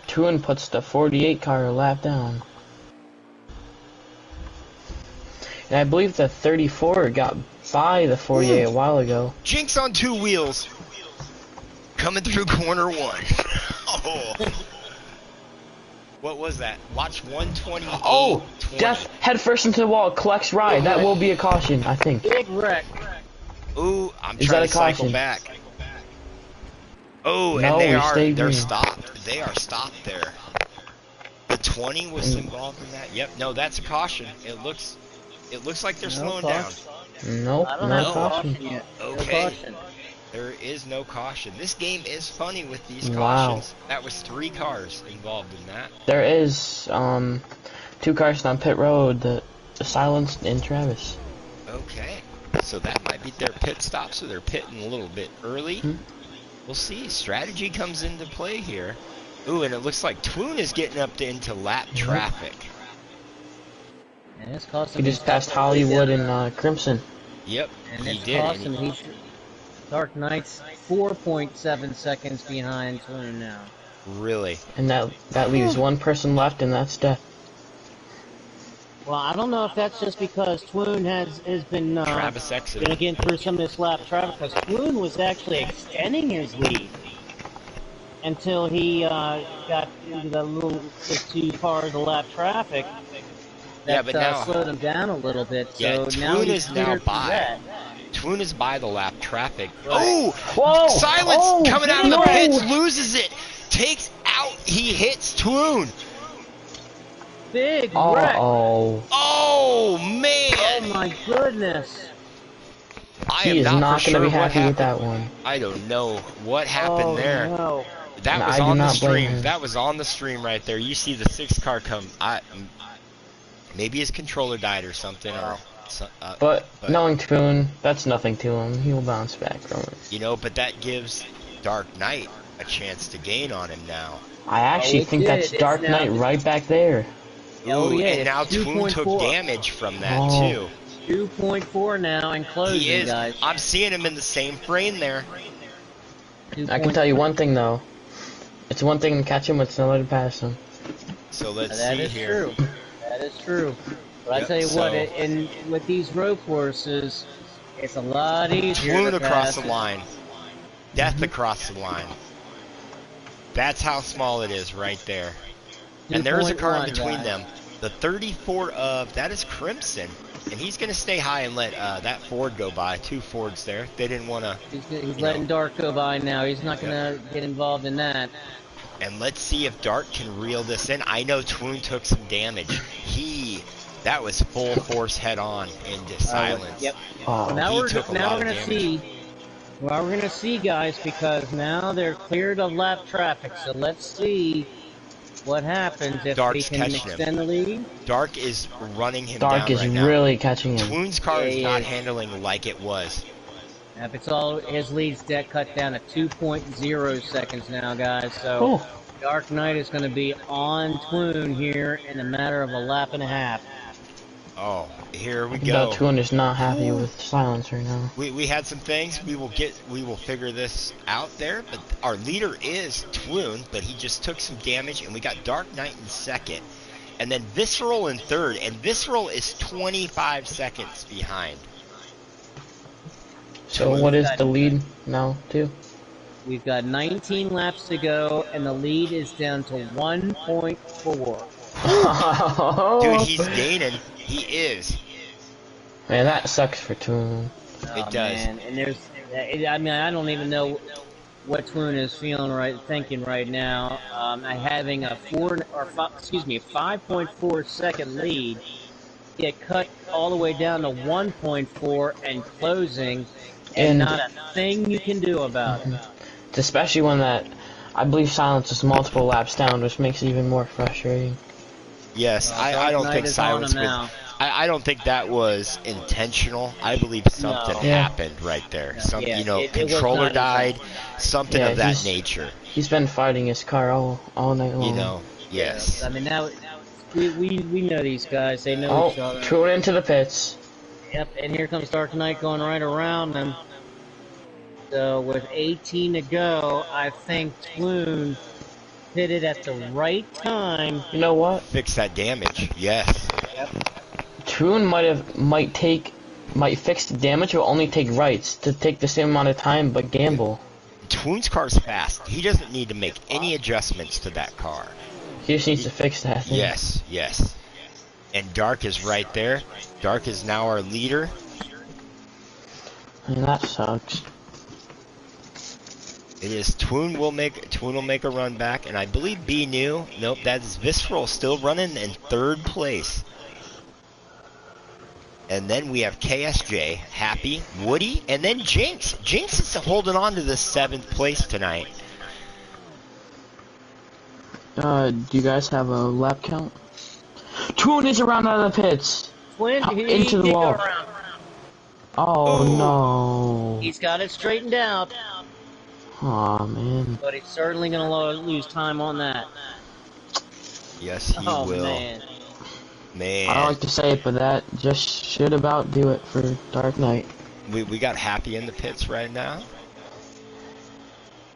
Toon puts the 48 car a lap down. And I believe the 34 got by the 48 a while ago. Jinx on 2 wheels. Coming through corner 1. Oh. What was that? Watch 128. Oh! 20. Death head first into the wall, collects ride. That will be a caution, I think. Big wreck. Ooh, I'm Is trying that to a cycle caution? back. Oh, No, and stay they're green. stopped. They are stopped there. The 20 was involved in that. Yep, no, that's a caution. It looks like they're slowing down. Nope, I don't no know. caution. Yet. No Okay. caution. There is no caution. This game is funny with these Wow. cautions. That was 3 cars involved in that. There is 2 cars on pit road, the Silence and Travis. Okay. So that might be their pit stop, so they're pitting a little bit early. We'll see. Strategy comes into play here. Ooh, and it looks like Twoon is getting up into lap traffic. And it's costing He me just passed Hollywood and Crimson. Yep, And he it's did. costing he's Dark Knight's 4.7 seconds behind Twitter now. Really? And that leaves one person left, and that's Death. Well, I don't know if that's just because Twoon has been Travis exited. getting through some of this lap traffic, because Twoon was actually extending his lead until he got into the 2 cars of lap traffic. That, Yeah, but now slowed him down a little bit. So yeah, now Twoon he's is now cleared through by. that. Twoon is by the lap traffic. Right. Oh! Whoa! Silence Oh, coming out of the no! pits, loses it, takes out, he hits Twoon. Big wreck. Oh, Oh, Oh man! my goodness. I he am is not not for going to sure be what happy with happened. that one. I don't know what happened there. No. That was I do on the not blame stream. him. That was on the stream right there. You see the 6 car come. Maybe his controller died or something, or. But knowing Twoon, that's nothing to him. He'll bounce back from it. You know, but that gives Dark Knight a chance to gain on him now. I actually it think did. that's It's Dark now- Knight right back there. Oh, Ooh, yeah, and it's now Twoon took 2.4. damage from that Oh. too. 2.4 now and closing, He is. guys. I'm seeing him in the same frame there. I can tell you one thing though. It's one thing to catch him, it's another to pass him. So let's That see is here. true. That is true. But I Yep, tell you what, so- with these road courses, it's a lot easier Twoon to across pass the line. Death across the line. That's how small it is right there. And there's a car in 2.1, between guys. them. The 34 of, that is Crimson. And he's going to stay high and let that Ford go by. 2 Fords there. They didn't want to. He's letting Dark go by now. He's not going to get involved in that. And let's see if Dark can reel this in. I know Twoon took some damage. That was full force head on into silence. Yep. Oh, Well, now he we're took a now lot we're of gonna damage. see. Well, we're gonna see, guys, because now they're cleared of lap traffic. So let's see what happens if Dark's we can catching him. extend the lead. Dark is running him Dark down is right now. really catching him. Twoon's car Yeah, is he not is. handling like it was. Yep, it's all his lead's cut down to 2.0 seconds now, guys. So Oh, Dark Knight is going to be on Twoon here in a matter of a lap and a half. Oh, here we no, go. Twoon is not happy with silence right now. We had some things. We will figure this out there. But our leader is Twoon, but he just took some damage, and we got Dark Knight in second, and then Visceral in third, and Visceral is 25 seconds behind. So what is the lead now, too? We've got 19 laps to go, and the lead is down to 1.4. Dude, he's gaining. He is. Man, that sucks for Twoon. It does. Man. And I mean, I don't even know what Twoon is thinking right now. Having a 5.4 second lead, get cut all the way down to 1.4 and closing, and not a thing you can do about it. Especially when I believe silence is multiple laps down, which makes it even more frustrating. Yes, I don't think silence was. I don't think that was intentional. I believe something happened right there. Controller died, something of that nature. He's been fighting his car all night long. Yes. I mean, now we know these guys. They know each other. Threw it into the pits. Yep, and here comes Dark Knight going right around them. So with 18 to go, I think Twoon hit it at the right time. You know what? Fix that damage. Yes. Yep. Twoon might fix the damage, but only take rights to take the same amount of time, but gamble. Twoon's car's fast. He doesn't need to make any adjustments to that car. He just needs to fix that thing. Yes. And Dark is right there. Dark is now our leader. And that sucks. It is Twoon will make a run back, and I believe B New. Nope, that's Visceral still running in third place. And then we have KSJ, Happy, Woody, and then Jinx. Jinx is holding on to the 7th place tonight. Do you guys have a lap count? Twoon is around out of the pits. Into the wall. Oh no. He's got it straightened out, Aw, man. but he's certainly going to lose time on that. Yes, he will. Man. Man. I don't like to say it, but that just should about do it for Dark Knight. We got Happy in the pits right now.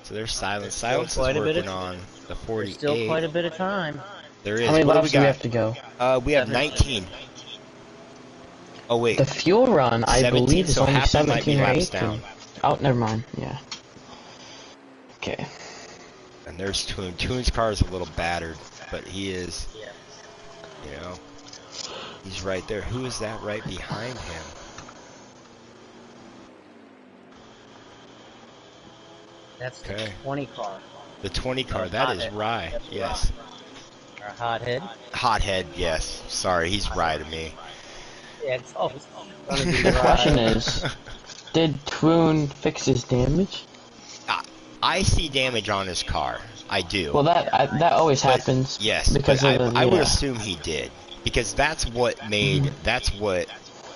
So there's Silence. Silence is quite a bit working of- on the 48. Still quite a bit of time. There is. How many What do laps do we have to go? We have 19. Oh wait, The fuel run, I 17, believe, is so only half that might be 17 or laps 18. down. Oh, never mind. Yeah. Okay. And there's Toon. Toon's car is a little battered, but he is, you know, he's right there. Who is that right behind him? That's Okay. the 20 car. The 20 car. Oh, That is hothead. Rye. That's Yes. Or hothead. Hothead. Yes. Sorry, he's Rye to me. Yeah, it's always gonna be The question right. is, did Twoon fix his damage? I see damage on his car. I do. Well, that always But- happens. Yes, because but of I would yeah. assume he did, because that's what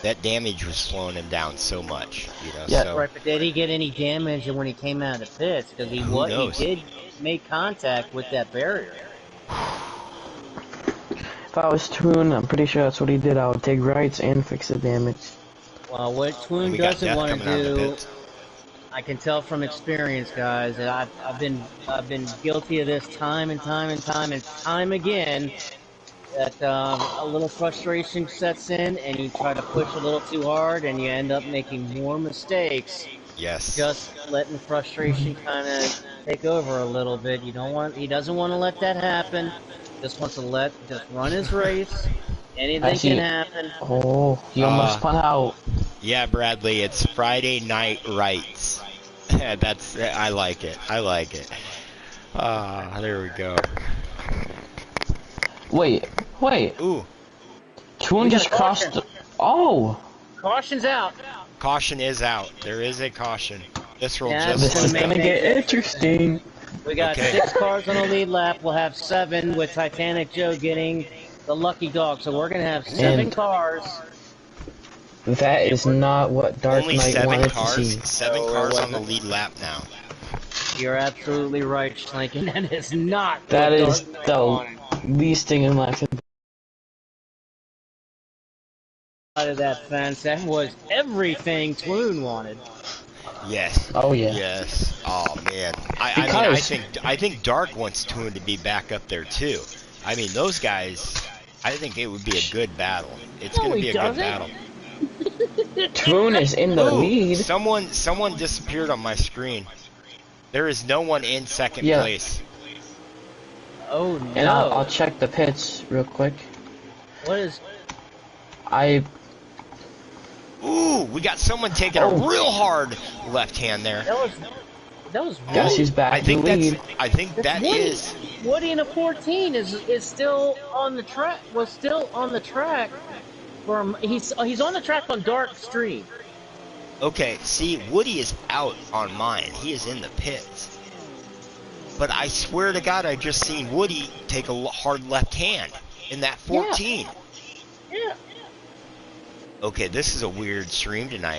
that damage was slowing him down so much, you know. Yeah. So Right, but did he get any damage when he came out of the pits? Because he knows? did make contact with that barrier. If I was Twoon, I'm pretty sure that's what he did. I would take rights and fix the damage. Well, what and Twin we got doesn't Death want coming to out of the do, pits. I can tell from experience, guys, that I've been guilty of this time and time again. That a little frustration sets in, and you try to push a little too hard, and you end up making more mistakes. Yes. Just letting frustration kind of take over a little bit. He doesn't want to let that happen. Just wants to just run his race. Anything can happen. Oh, he almost spun out. Yeah, Bradley, it's Friday Night Rights. I like it. I like it. There we go. Wait. Ooh, Twoon just crossed. Oh. Caution's out. caution is out. There is a caution. This will Yeah, This just is gonna gonna get interesting. We got Okay. 6 cars on the lead lap. We'll have 7 with Titanic Joe getting the lucky dog. So we're gonna have 7 And- cars. That is not what Dark only Knight 7 wanted cars. to see. 7 Oh, cars it on the wasn't. lead lap now. You're absolutely right, Schlinken. That is not. That what is Dark Knight the wanted. least thing in life. Out of that fence, that was everything Twoon wanted. Yes. Oh yeah. Yes. Oh man. I think Dark wants Toon to be back up there too. I mean, those guys. I think it would be a good battle. It's No, going to be he a good doesn't. battle. Twoon is in the Ooh, lead. Someone disappeared on my screen. There is no one in second Yeah. place. Oh no! And I'll check the pits real quick. What is? Ooh, we got someone taking a real hard left hand there. That was. Guess Woody. he's back I in think the lead. I think that Woody. is. Woody in a 14 is still on the track. Was still on the track. He's on the track on Dark Stream. Okay, see, Woody is out on mine. He is in the pits. But I swear to God, I just seen Woody take a hard left hand in that 14. Yeah. Okay, this is a weird stream tonight.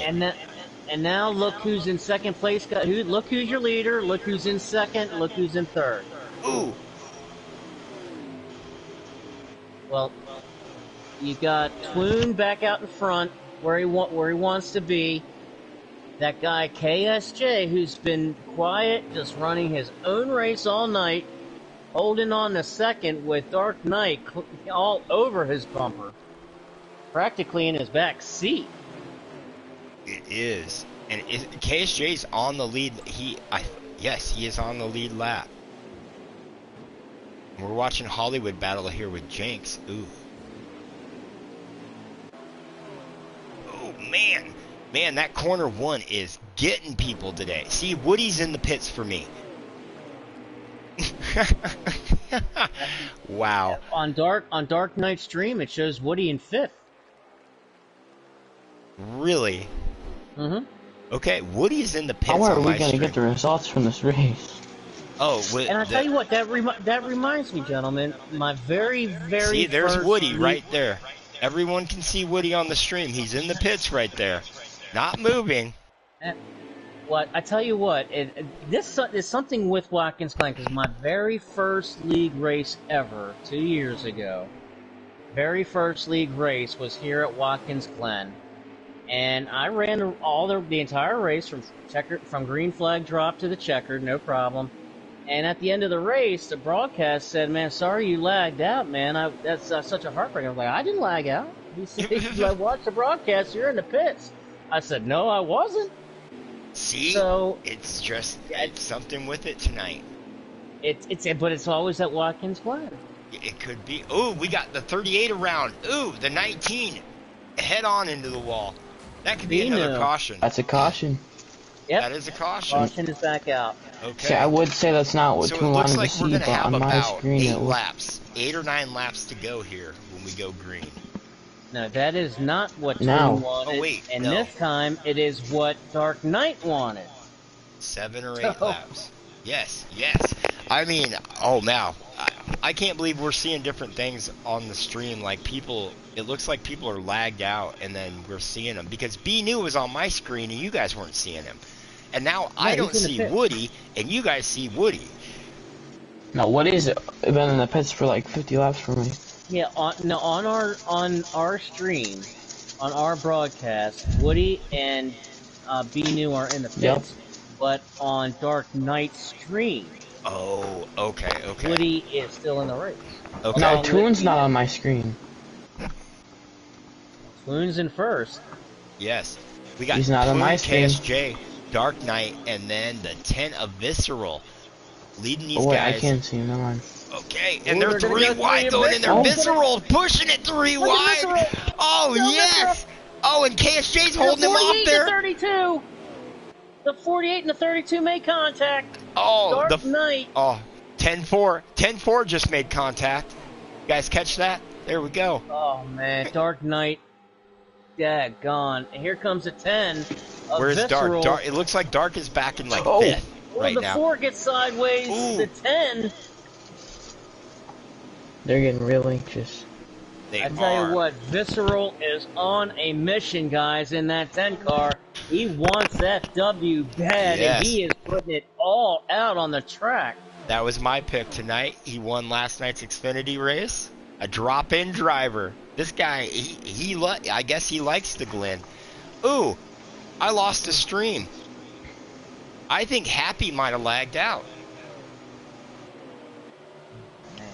And now look who's in second place. Look who's your leader. Look who's in second. Look who's in third. Ooh, Well, you got Twoon back out in front where he wants to be. That guy KSJ, who's been quiet, just running his own race all night, holding on to second with Dark Knight all over his bumper, practically in his back seat. it is. And KSJ's on the lead. Yes, he is on the lead lap. We're watching Hollywood battle here with Jenks. Ooh. Oh, man. Man, that corner 1 is getting people today. See, Woody's in the pits for me. Wow. On Dark Knight stream, it shows Woody in 5th. Really? Mm-hmm. Okay, Woody's in the pits How are on we my gonna stream. get the results from this race? Oh, And I tell you what, that reminds me, gentlemen, my very see, there's first Woody league- right there. Everyone can see Woody on the stream. He's in the pits right there. Not moving. What I tell you what, this is something with Watkins Glen, because my very first league race ever, 2 years ago, very first league race was here at Watkins Glen, and I ran the entire race from green flag drop to the checkered, no problem. And at the end of the race, the broadcast said, "Man, sorry you lagged out, man. That's such a heartbreak." I was like, "I didn't lag out. He said, I watched the broadcast. You're in the pits. I said, no, I wasn't. See, So it's just it's something with it tonight. But it's always at Watkins Glen. It could be. Oh, we got the 38 around. Ooh, the 19 head on into the wall. That could be another caution. That's a caution. Yep. That is a caution. Caution is back out. Okay. See, I would say that's not what So it Toon looks wanted like to we're see, going to but have on my about screen 8 it was. laps, 8 or 9 laps to go here when we go green. No, that is not what Toon No. wanted. Oh, wait, and no. this time it is what Dark Knight wanted. 7 or 8 laps. Yes, yes. I mean, oh, now, I can't believe we're seeing different things on the stream. Like, people, it looks like people are lagged out, and then we're seeing them. Because B New was on my screen, and you guys weren't seeing him. And now I don't see Woody, and you guys see Woody. No, Woody's been in the pits for like 50 laps for me. Yeah, on our stream, on our broadcast, Woody and B New are in the pits. Yep. But on Dark Knight's stream, Oh, okay, okay. Woody is still in the race. Okay. No, Toon's not on my screen. Toon's in first. Yes. We got He's not on my screen. KSJ, Dark Knight, and then the 10 of Visceral leading these Oh wait, guys. I can't see him. Never mind. Okay, and Ooh, they're they're 3 gonna go wide three going in there. Oh. Visceral pushing it 3 Look at wide. Visceral. Oh, Go yes. Oh, and KSJ's holding him off The 48 there. to 32. The 48 and the 32 made contact. Oh, Dark Knight. Oh, 10-4. 10-4 just made contact. You guys catch that? There we go. Oh man, Dark Knight. Yeah, gone. And here comes a 10. Where's Visceral. Dark? Dark? It looks like Dark is back in like 5th Well, right the now. 4 gets sideways. Ooh. The 10. They're getting real anxious. They I tell are. you what, Visceral is on a mission, guys, in that 10 car. He wants that W bad, Yes. and he is putting it all out on the track. That was my pick tonight. He won last night's Xfinity race. A drop-in driver. This guy, I guess he likes the Glen. Ooh, I lost a stream. I think Happy might have lagged out. Man,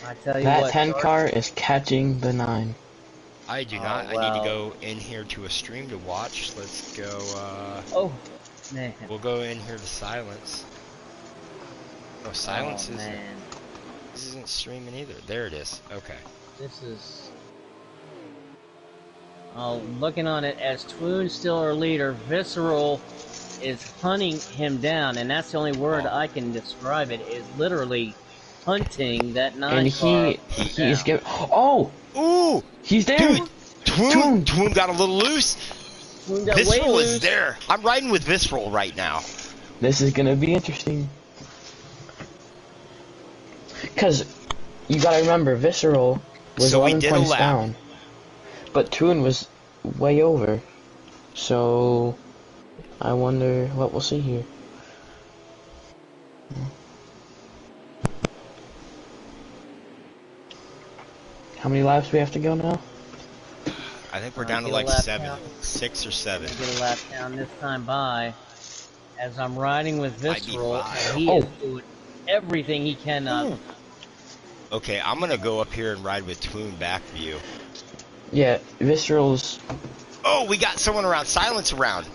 I tell you That what, 10 Dark- car is catching the 9. I do Oh, not. I wow. need to go in here to a stream to watch. Let's go, Oh, man. we'll go in here to silence. Oh, silence Oh, isn't. man. This isn't streaming either. There it is. Okay. This is... looking on it as Twoon's still our leader, Visceral is hunting him down, and that's the only word I can describe it, is literally hunting that 9 And car. he's giving. Oh! Ooh! He's there! Dude! Twoon got a little loose. Twoon got way Visceral loose. is there. I'm riding with Visceral right now. This is gonna be interesting. Because you gotta remember, Visceral was So we 11 did a points lap. down. But Toon was way over. So I wonder what we'll see here. How many laps do we have to go now? I think we're down to Get a like lap 7, count. 6 or 7. Get a lap down this time by, as I'm riding with Might be Visceral, five. and he Oh. is doing everything he can. Okay, I'm gonna go up here and ride with Twoon back view. Yeah, Visceral's. Oh, we got someone around. Silence around.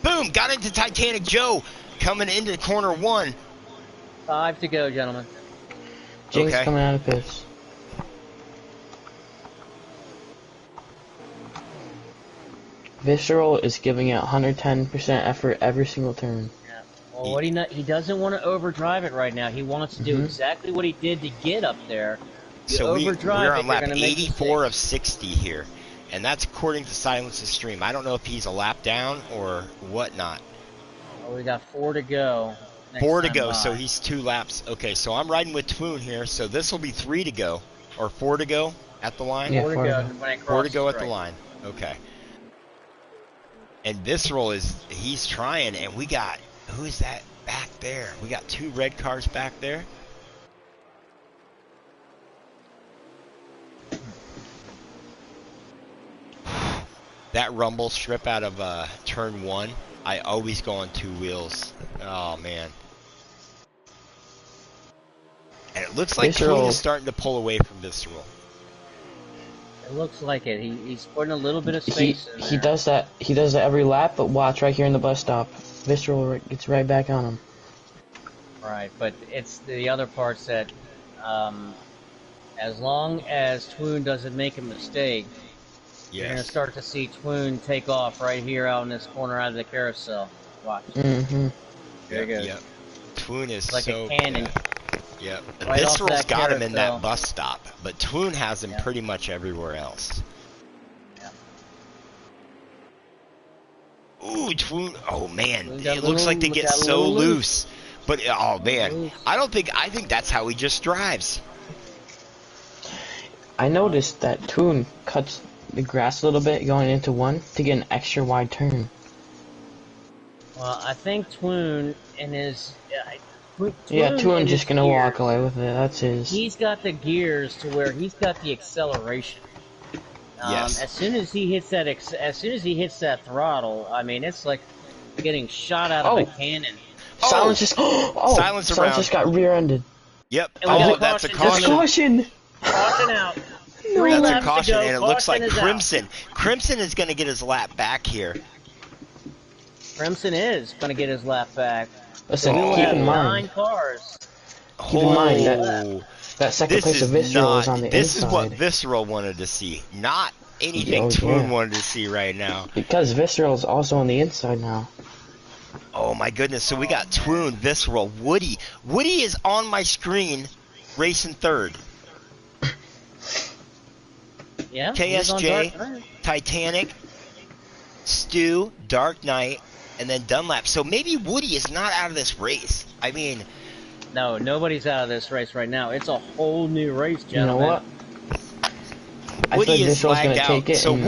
Boom! Got into Titanic Joe coming into corner 1. 5 to go, gentlemen. Jinx Okay. coming out of pits. Visceral is giving it 110% effort every single turn. Yeah. Well, what he doesn't want to overdrive it right now. He wants to do exactly what he did to get up there. You So we're overdrive on it, lap you're gonna make 84 of mistakes. 60 here. And that's according to Silence's stream. I don't know if he's a lap down or whatnot. Oh, we got 4 to go. next 4 to time go, by. so he's 2 laps. Okay, so I'm riding with Twoon here, so this will be 3 to go. Or 4 to go at the line? Yeah, 4 to 4 to go. go. When I 4 to cross go at the strike. line. Okay. And Visceral he's trying, and we got, who is that back there? We got 2 red cars back there. That rumble strip out of turn 1, I always go on 2 wheels. Oh, man. And it looks like Visceral. Twoon is starting to pull away from Visceral. It looks like it. He's putting a little bit of He space in there. he does that. He does that every lap. But watch right here in the bus stop. Visceral gets right back on him. Right, but it's the other parts that, as long as Twoon doesn't make a mistake, you're gonna Yes. start to see Twoon take off right here out in this corner out of the carousel. Watch. Mm-hmm. There he goes. Yep. Twoon is Like so a cannon. Yep. Right off Visceral's that got him in carousel. that bus stop, but Twoon has him Yeah. pretty much everywhere else. Yeah. Ooh, Twoon. Oh man, Twoon got it looks like they look, get got a so little loose. But oh man, Loose. I think that's how he just drives. I noticed that Toon cuts the grass a little bit going into one to get an extra wide turn. Well, I think Twoon and his Yeah, Twoon Toon's and just his gonna gears, walk away with it. That's his. He's got the gears to where he's got the acceleration. Yes. As soon as he hits that throttle, I mean, it's like getting shot out of a cannon. Oh. Silence just. Oh, Silence Silence around. just got rear-ended. Yep. And we Oh, got that's a caution. Just caution. caution. Caution out. No. Three That's a laps to caution, go. and it looks like Caution is out. Crimson. Crimson is going to get his lap back here. Crimson is going to get his lap back. Listen, We will keep have in 9 mind. cars. Keep in mind Oh, that second this place of is Visceral not. is on the This inside. is what Visceral wanted to see, not anything Oh, Twoon yeah. wanted to see right now. Because Visceral is also on the inside now. Oh my goodness! So we got Twoon, Visceral, Woody. Woody is on my screen, racing third. Yeah. he's on KSJ, Dark Knight. Titanic, Stu, Dark Knight, and then Dunlap. So maybe Woody is not out of this race. I mean, No, nobody's out of this race right now. It's a whole new race, You know gentlemen. what? I Woody think is Visceral's flagged gonna out. take it. So and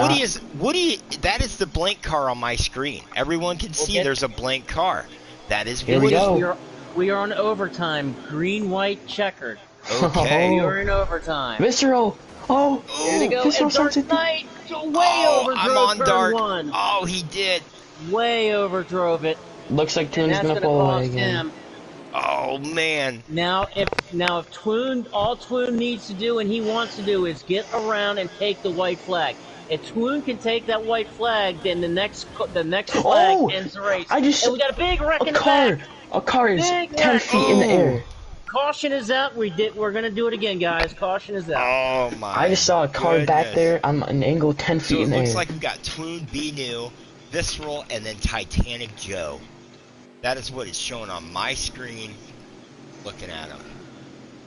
Woody. That is the blank car on my screen. Everyone can see get- there's a blank car. That is Here we Woody. go. We are on overtime. Green, white, checkered. Okay. We are in overtime. Visceral. Oh, Here we go. Visceral And Dark starts at Knight way Oh, overdrove I'm on turn Dark. 1. Oh, he did. Way overdrove it. Looks like And Toon's that's gonna going to pull away cost again. him. Oh man. Now, if Twoon, all Twoon needs to do and he wants to do is get around and take the white flag. If Twoon can take that white flag, then the next flag Oh, ends the race. I just- and we got a big wreck A in the car. back. A car is Big 10 wreck. feet in the air. Caution is out. We're gonna do it again, guys. Caution is out. Oh my. I just saw a car back goodness. there on an angle 10 So feet it in the looks air. like we've got Twoon, B-New, Visceral, and then Titanic Joe. That is what is showing on my screen. Looking at him.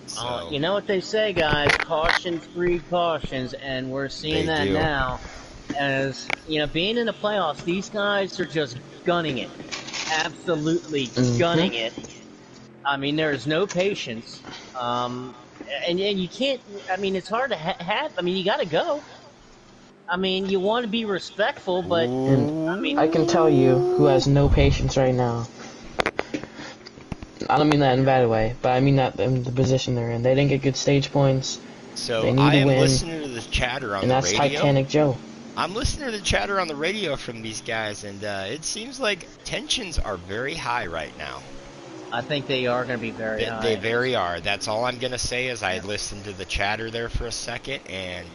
So You know what they say, guys? Cautions breed cautions, and we're seeing They that do. now. As being in the playoffs, these guys are just gunning it, absolutely gunning it. I mean, there is no patience, and you can't. I mean, it's hard to have. I mean, you got to go. I mean, you want to be respectful, but I mean, I can tell you who has no patience right now. I don't mean that in a bad way, but I mean that in the position they're in. They didn't get good stage points, So They need I to am win, listening to the chatter on and the that's radio. Titanic Joe. I'm listening to the chatter on the radio from these guys, and it seems like tensions are very high right now. I think they are going to be very high. They very are. That's all I'm gonna say is I listened to the chatter there for a second, and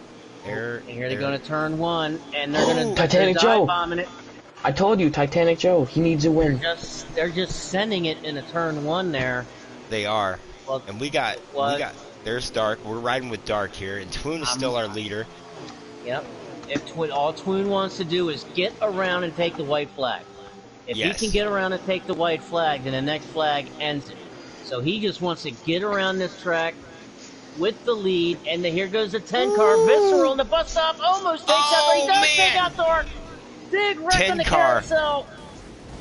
And here they're going to turn 1, and they're going to Titanic Joe. bombing it. I told you, Titanic Joe. He needs a win. They're just sending it in a turn 1 there. They are. Well, And we got there's Dark. We're riding with Dark here, and Twoon is still our leader. Yep. If all Twoon wants to do is get around and take the white flag. If Yes. he can get around and take the white flag, then the next flag ends it. So he just wants to get around this track with the lead, and here goes the 10 car. Visceral in the bus stop almost takes out, but he does take man. out Dark. Big wreck 10 on the car. carousel.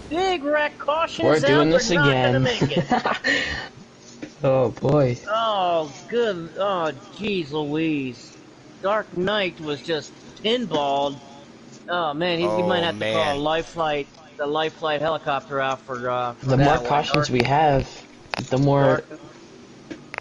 Big wreck. Caution We're is out. doing this They're not again. gonna make it. Oh boy. Oh, good. Oh, jeez Louise. Dark Knight was just pinballed. Oh, man, he might have to call the life flight helicopter out for The that more one. cautions we have, the more.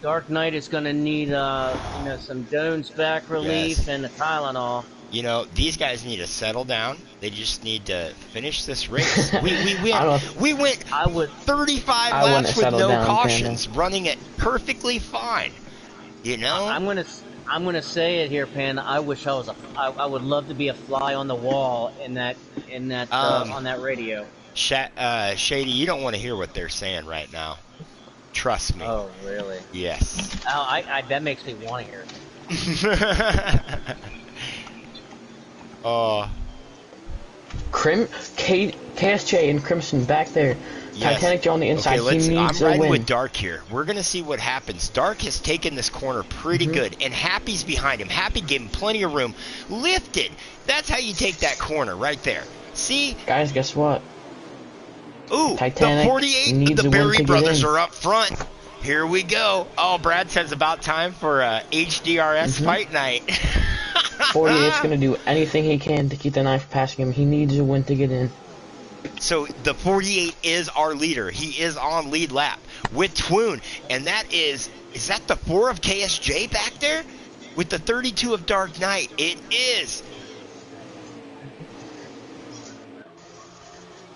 Dark Knight is going to need, some Doan's back relief Yes. and a Tylenol. You know, these guys need to settle down. They just need to finish this race. we I went I would. 35 I wouldn't laps with settle no down, cautions, running it perfectly fine. You know? I'm I'm gonna say it here, Pan. I wish I was I would love to be a fly on the wall in that on that radio. Shady, you don't want to hear what they're saying right now. Trust me. Oh, really? Yes. Oh, that makes me want to hear it. Oh. KSJ and Crimson back there. Yes. Titanic Joe on the inside. Okay, he needs I'm riding a win. with Dark here. We're going to see what happens. Dark has taken this corner pretty good, and Happy's behind him. Happy gave him plenty of room. Lifted. That's how you take that corner right there. See? Guys, guess what? Ooh, Titanic the 48, needs the a win Berry to get brothers in. are up front. Here we go. Oh, Brad says about time for HDRS fight night. 48's going to do anything he can to keep the knife passing him. He needs a win to get in. So the 48 is our leader. He is on lead lap with Twoon. And that is that the 4 of KSJ back there? With the 32 of Dark Knight. It is.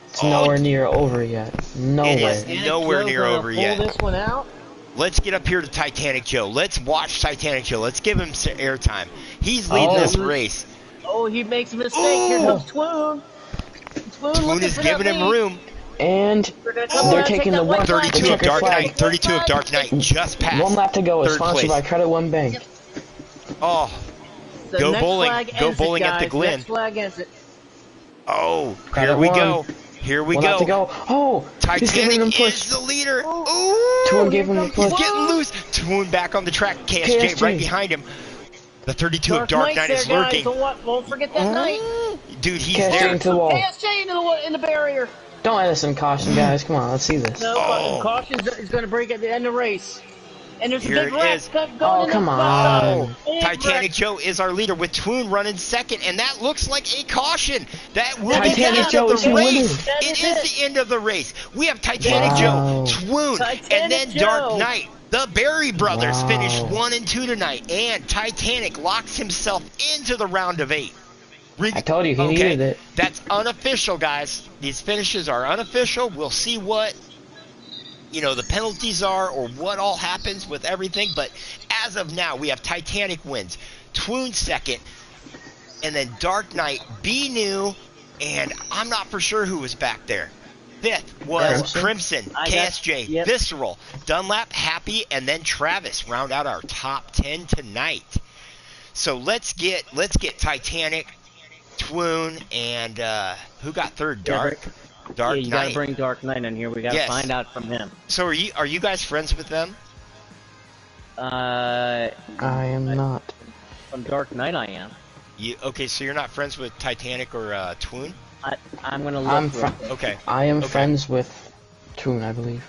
It's nowhere near over yet. No It way. is nowhere near over yet. Pull this one out. Let's get up here to Titanic Joe. Let's watch Titanic Joe. Let's give him some airtime. He's leading this race. Oh, he makes a mistake. Here comes Twoon. Twoon is giving him room. And they're taking the one. 32 of Dark Knight. 32 of Dark Knight just passed. 1 lap to go. It's third sponsored place. by Credit One Bank. Oh, The go next bowling. flag Go ends it, bowling at the guys. Glen. Next flag ends it. Oh, Credit here we one. go. Here we 1 lap to go. go. Oh, he's giving him Titanic push. is the leader. Ooh, Twoon gave him the he's push. getting loose. Twoon back on the track. KSJ right behind him. The 32 of Dark Knight is lurking. Don't forget that night. Dude, he's KSJ there. into the wall. KSJ in the barrier. Don't add us some caution, guys. Come on, let's see this. No, caution is going to break at the end of the race. And there's a Here big it wreck. is. Oh, come on. Titanic Joe is our leader with Twoon running second, and that looks like a caution. That will be the Titanic end Joe of is the winning. race. It is the end of the race. We have Titanic Wow. Joe, Twoon, Titanic and then Dark Joe. Knight. The Berry brothers Wow. finished 1 and 2 tonight, and Titanic locks himself into the round of 8. I told you, he needed it. That's unofficial, guys. These finishes are unofficial. We'll see what the penalties are or what all happens with everything. But as of now, we have Titanic wins, Twoon second, and then Dark Knight, B New, and I'm not for sure who was back there. Fifth was Crimson, KSJ, yep. Visceral, Dunlap, Happy, and then Travis round out our top 10 tonight. So let's get Titanic, Twoon, and who got third? Dark Yeah, you got Knight. to bring Dark Knight in here. We got to find out from him. So are you guys friends with them? I am not. From Dark Knight, I am. Okay, so you're not friends with Titanic or Twoon? I'm gonna look. Okay. I am friends with Twoon, I believe.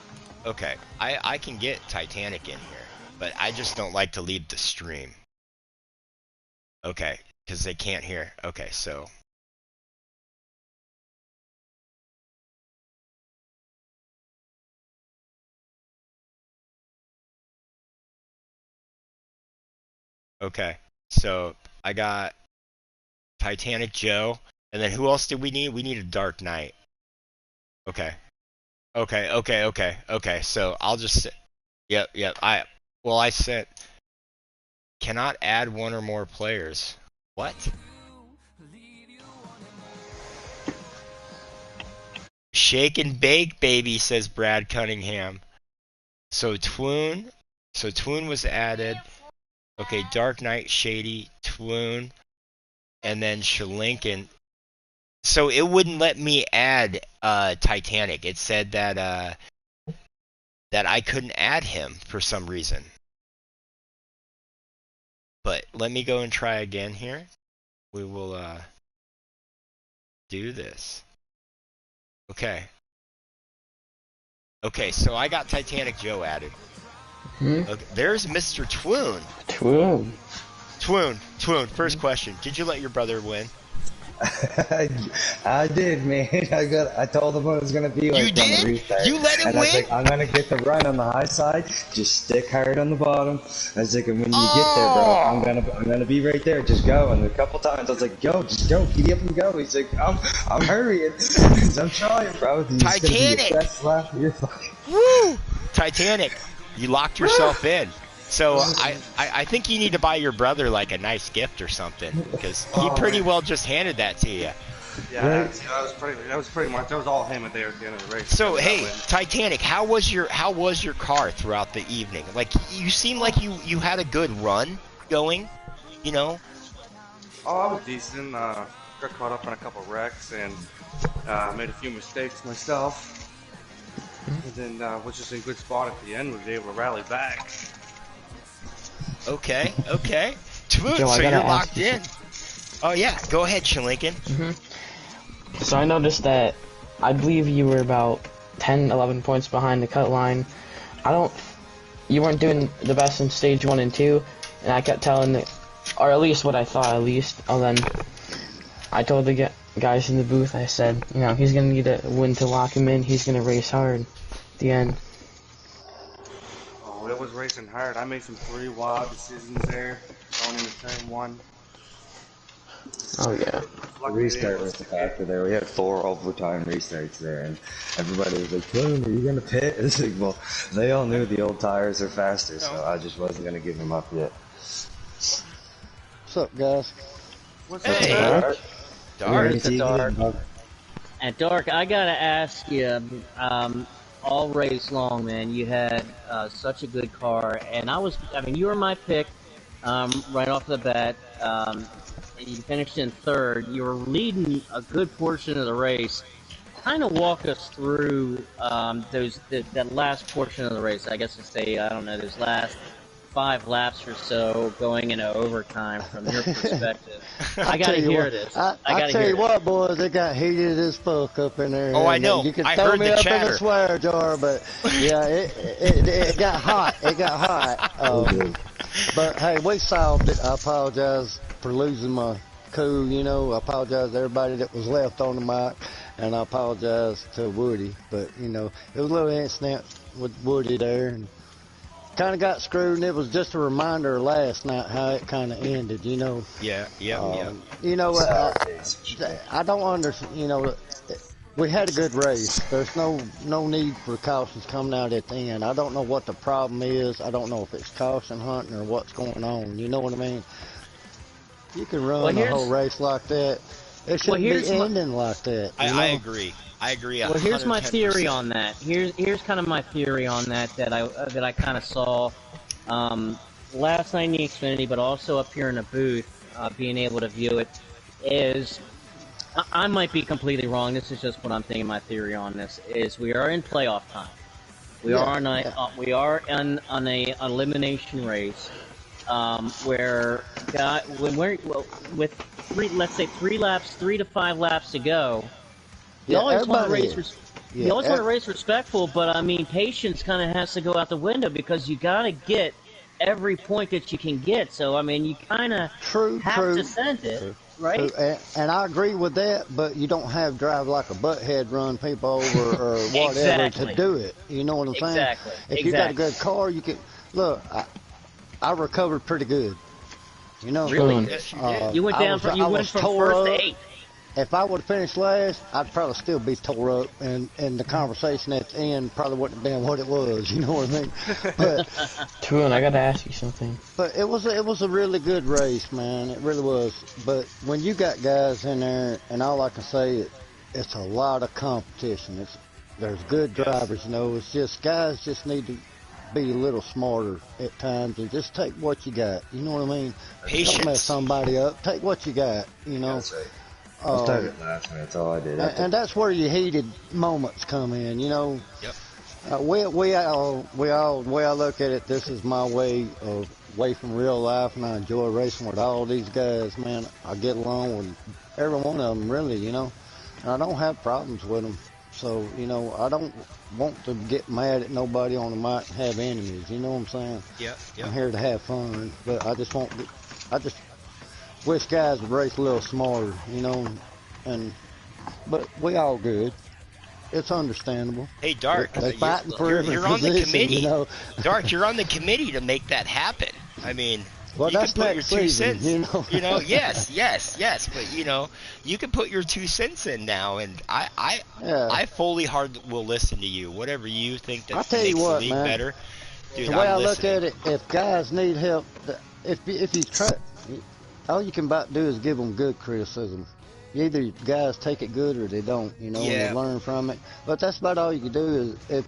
Okay. I can get Titanic in here, but I just don't like to leave the stream. Okay, because they can't hear. Okay, so. Okay, so I got Titanic Joe, and then who else did we need? We need a Dark Knight. Okay. Okay, so I'll just yep, I said cannot add 1 or more players. What? Shake and bake, baby, says Brad Cunningham. So Twoon was added. Okay, Dark Knight, Shady, Twoon, and then Shalinkin. So it wouldn't let me add Titanic. It said that I couldn't add him for some reason. But let me go and try again here. We will do this. Okay. Okay, so I got Titanic Joe added. Okay, there's Mr. Twoon. Twoon, first question. Did you let your brother win? I did, man. I told him what it was gonna be like. You did? You let him and win? I was like, I'm gonna get the run on the high side. Just stick hard on the bottom. I was like, and when you get there, bro, I'm gonna be right there. Just go. And a couple times I was like, go, just go, get up and go. He's like, I'm hurrying. I'm trying, bro. Titanic. You're like, Woo! Titanic. You locked yourself in. So I think you need to buy your brother like a nice gift or something, because he pretty well just handed that to you. Yeah, that was pretty much all him at the end of the race. So hey, Titanic, how was your car throughout the evening? Like, you seem like you had a good run going, you know? Oh, I was decent. Got caught up on a couple wrecks and made a few mistakes myself. And then was just in a good spot at the end. Was able to rally back. Okay. So Joe, you're locked in. Oh yeah, go ahead, Shalinkin. So I noticed that I believe you were about 10, 11 points behind the cut line. You weren't doing the best in stage 1 and 2, and I kept telling or at least what I thought at least. And then I told the guys in the booth, I said, he's gonna need a win to lock him in. He's gonna race hard at the end. Oh, it was racing hard. I made some pretty wild decisions there, going into turn 1. Oh yeah. The restart was the factor there. We had 4 overtime restarts there, and everybody was like, "Glen, are you gonna pit?" It's like, well, they all knew the old tires are faster, so I just wasn't gonna give them up yet. What's up, guys? What's Hey, up, Dark. And Dark, I gotta ask you, all race long, man, you had such a good car, and you were my pick right off the bat. And you finished in 3rd. You were leading a good portion of the race. Kind of walk us through that last portion of the race. I guess to say, I don't know, those last 5 laps or so going into overtime from your perspective. I gotta hear this. I tell you what, boys, it got heated as fuck up in there. Oh, I know. You can I throw heard me the up chatter. in a swear jar, but yeah, it got hot. It got hot. But hey, we solved it. I apologize for losing my cool. I apologize to everybody that was left on the mic, and I apologize to Woody. But it was a little incident with Woody there, and kind of got screwed. And it was just a reminder of last night how it kind of ended. Yeah. I don't understand. We had a good race. There's no need for cautions coming out at the end. I don't know what the problem is. I don't know if it's caution hunting or what's going on. You know what I mean? You can run a whole race like that. It shouldn't be ending like that. I agree. Well, here's my theory on that. Here's kind of my theory on that I kind of saw last night in the Xfinity, but also up here in the booth, being able to view it. Is I might be completely wrong. This is just what I'm thinking. My theory on this is we are in playoff time. We are on a elimination race. Where with 3 to 5 laps to go, you always want to race respectful, but patience kind of has to go out the window because you got to get every point that you can get. So you kind of have to send it, right? True. And I agree with that, but you don't have drive like a butthead, run people over or whatever to do it. You know what I'm saying? Exactly. If you got a good car, you can look. I recovered pretty good. Really? Yes, you did. You went down from 1st to 8th. If I would have finished last, I'd probably still be tore up, and the conversation at the end probably wouldn't have been what it was. You know what I mean? But Tuan, I gotta ask you something. But it was a really good race, man. It really was. But when you got guys in there, and all I can say, it's a lot of competition. There's good drivers. It's just guys just need to be a little smarter at times and just take what you got. You know what I mean? Patience. Don't mess somebody up. Take what you got. That's right. I started last night. That's all I did. And that's where your heated moments come in. Yep. We all, the way I look at it, this is my way from real life, and I enjoy racing with all these guys, man. I get along with every one of them, really, and I don't have problems with them. So, I don't want to get mad at nobody on the mic and have enemies, you know what I'm saying? Yep. I'm here to have fun, but I just wish guys would race a little smarter, but we all good. It's understandable. Hey, Dark, They're fighting for every you're on the position, committee. Dark, you're on the committee to make that happen. Well, you that's can put your next 2 season, cents. Yes. But you can put your 2 cents in now, and I fully will listen to you. Whatever you think that makes the league better. Dude, the way I'm I look listening. at it, if guys need help, if you try, all you can about do is give them good criticism. Either guys take it good or they don't, and they Yeah. learn from it. But that's about all you can do is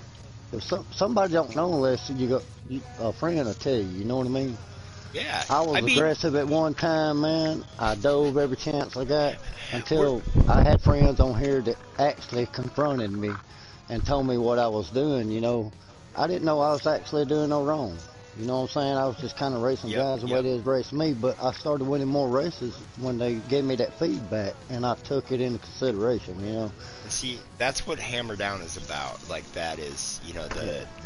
if somebody don't know unless a friend will tell you. You know what I mean? Yeah. I was I mean, aggressive at one time, man. I dove every chance I got until I had friends on here that actually confronted me and told me what I was doing. I didn't know I was actually doing no wrong. You know what I'm saying? I was just kind of racing guys the way they was racing me, but I started winning more races when they gave me that feedback, and I took it into consideration, and see, that's what Hammerdown is about. Like, that is,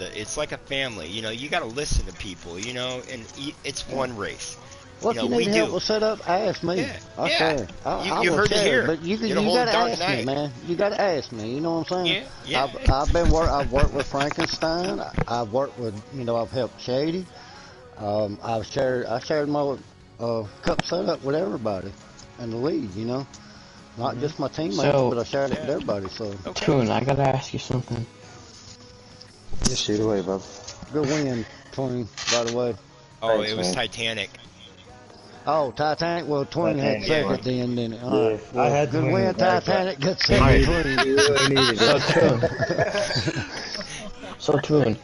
it's like a family. You got to listen to people, and it's one race. Well, if you need help with setup, ask me. Yeah. I swear. You heard it here. But you got to ask me, man. You got to ask me. You know what I'm saying? Yeah. I've worked with Frankenstein. I've worked with, I've helped Shady. I shared my cup setup with everybody and the lead. Not just my teammates, but I shared it with everybody. So, Toon, I gotta ask you something. Just shoot away, bub. Good win, Twin, by the way. Oh, Thanks, it was man. Titanic. Oh, Titanic. Well, Twin had second at the end, didn't it? All right. I had good Twin win, back, Titanic. Good second, Twin. You really needed it. So Toon,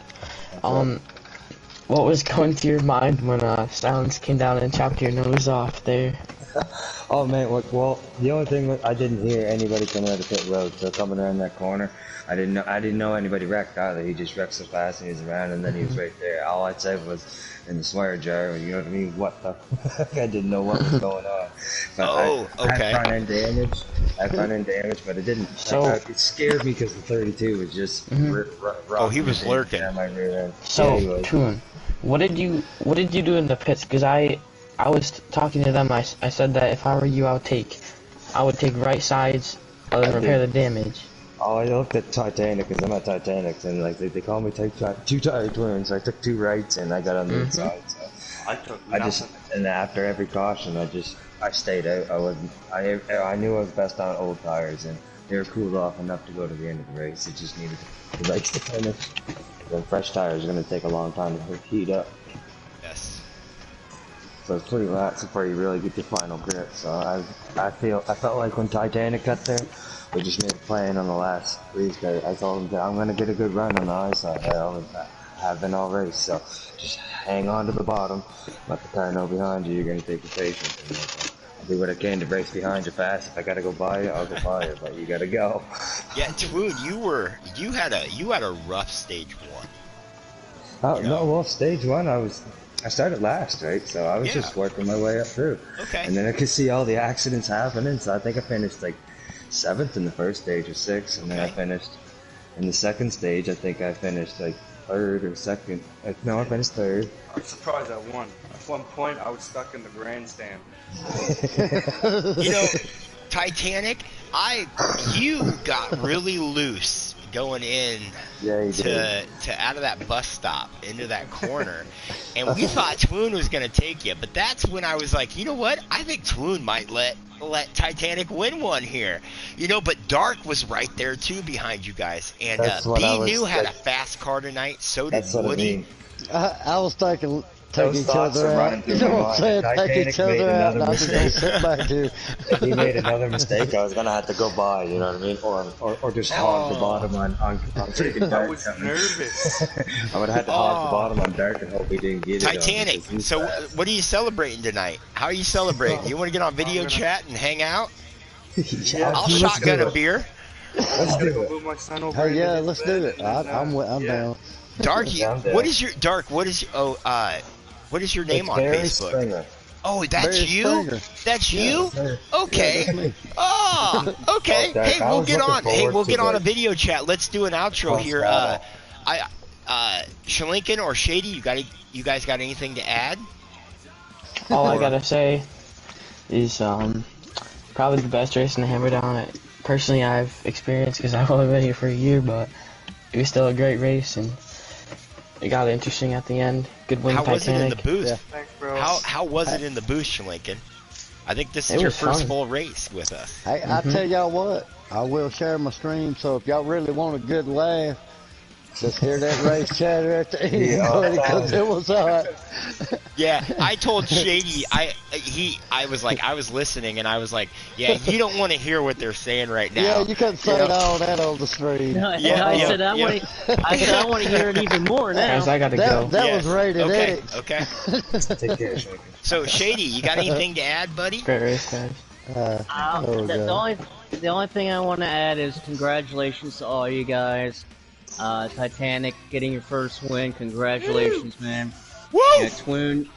what was going through your mind when Silence came down and chopped your nose off there? Oh man, well, the only thing was I didn't hear anybody coming out of pit road, so coming around that corner, I didn't know anybody wrecked either. He just wrecked so fast and he was around, and then he was right there. All I'd say was in the swear jar, you know what I mean? What the? I didn't know what was going on. But Okay. I had front end damage, but it didn't. So it scared me because the 32 was just. Oh, he was lurking. My rear end. So Yeah, Toon, what did you do in the pits? Because I was talking to them. I said that if I were you, I would take right sides and repair the damage. Oh, I looked at Titanic because I'm at Titanic, and like they call me two tire twins. So I took two rights and I got on the inside. So I took nothing. and after every caution, I stayed out. I knew I was best on old tires, and they were cooled off enough to go to the end of the race. It just needed the rights to finish. Then fresh tires are going to take a long time to heat up. Yes. So it's pretty lax before you really get your final grip. So I felt like when Titanic got there, we just made a plan on the last restart. I told him that I'm gonna get a good run on the high side. I have been all race, so just hang on to the bottom, let the car know behind you. You're gonna take your patience. And I'll do what I can to race behind you fast. If I gotta go by you, I'll go by you. But you gotta go. Yeah, Twoon, you had a rough stage one. Oh no, well, stage one I started last, right? So I was just working my way up through. Okay. And then I could see all the accidents happening, so I think I finished like 7th in the first stage or 6th, and then I finished in the second stage. I think I finished like 3rd or 2nd. No, I finished 3rd. I'm surprised I won. At one point, I was stuck in the grandstand. Titanic, you got really loose going in to out of that bus stop into that corner, and we thought Twoon was going to take you, but that's when I was like, you know what? I think Twoon might let Titanic win one here, But Dark was right there too behind you guys, and B New had a fast car tonight. So did Woody. I was taking each other out. You know what I'm saying? Take each other out. I was gonna sit back here. If he made another mistake, I was gonna have to go by. You know what I mean? Or just hog the bottom on freaking Dark. I was nervous. I would have had to hog the bottom on Dark and hope he didn't get it. Titanic. So what are you celebrating tonight? How are you celebrating? You want to get on video chat and hang out? I'll shotgun a beer. Let's do it. Move my son over Oh into yeah, his let's bed. do it. I'm down. Dark, what is your name on Barry Facebook? Springer. Oh, that's Barry you? Springer. That's you? Sir. Okay. that's me. Oh, okay. Dark, Hey, I we'll was get looking on. Hey, forward we'll to get on the a video chat. Let's do an outro cross here. battle. Shalinkin or Shady, you guys got anything to add? All I gotta say is probably the best race in the Hammerdown personally I've experienced, because I've only been here for a year, but it was still a great race and it got interesting at the end. Good win, How was it in the Titanic. booth? Yeah. Thanks, bro. How was it in the booth, Shalinkin? I think this is It your was first fun. full race with us. Hey, I tell y'all what, I will share my stream. So if y'all really want a good laugh, Just hear that race chatter at the end, Yeah, buddy, because it was hot. Yeah, I told Shady, I was listening, and I was like, yeah, you don't want to hear what they're saying right now. Yeah, you couldn't say all that on the stream. No, Yeah, I yeah, said I yeah. want to. I said I want to hear it even more now. Guys, I gotta go. That Yes. was rated okay, X. Okay. Take care, Shaker. So Shady, you got anything to add, buddy? Great race, guys. Oh, God. The only thing I want to add is congratulations to all you guys. Titanic getting your first win. Congratulations, man. Woo! Yeah, Twoon,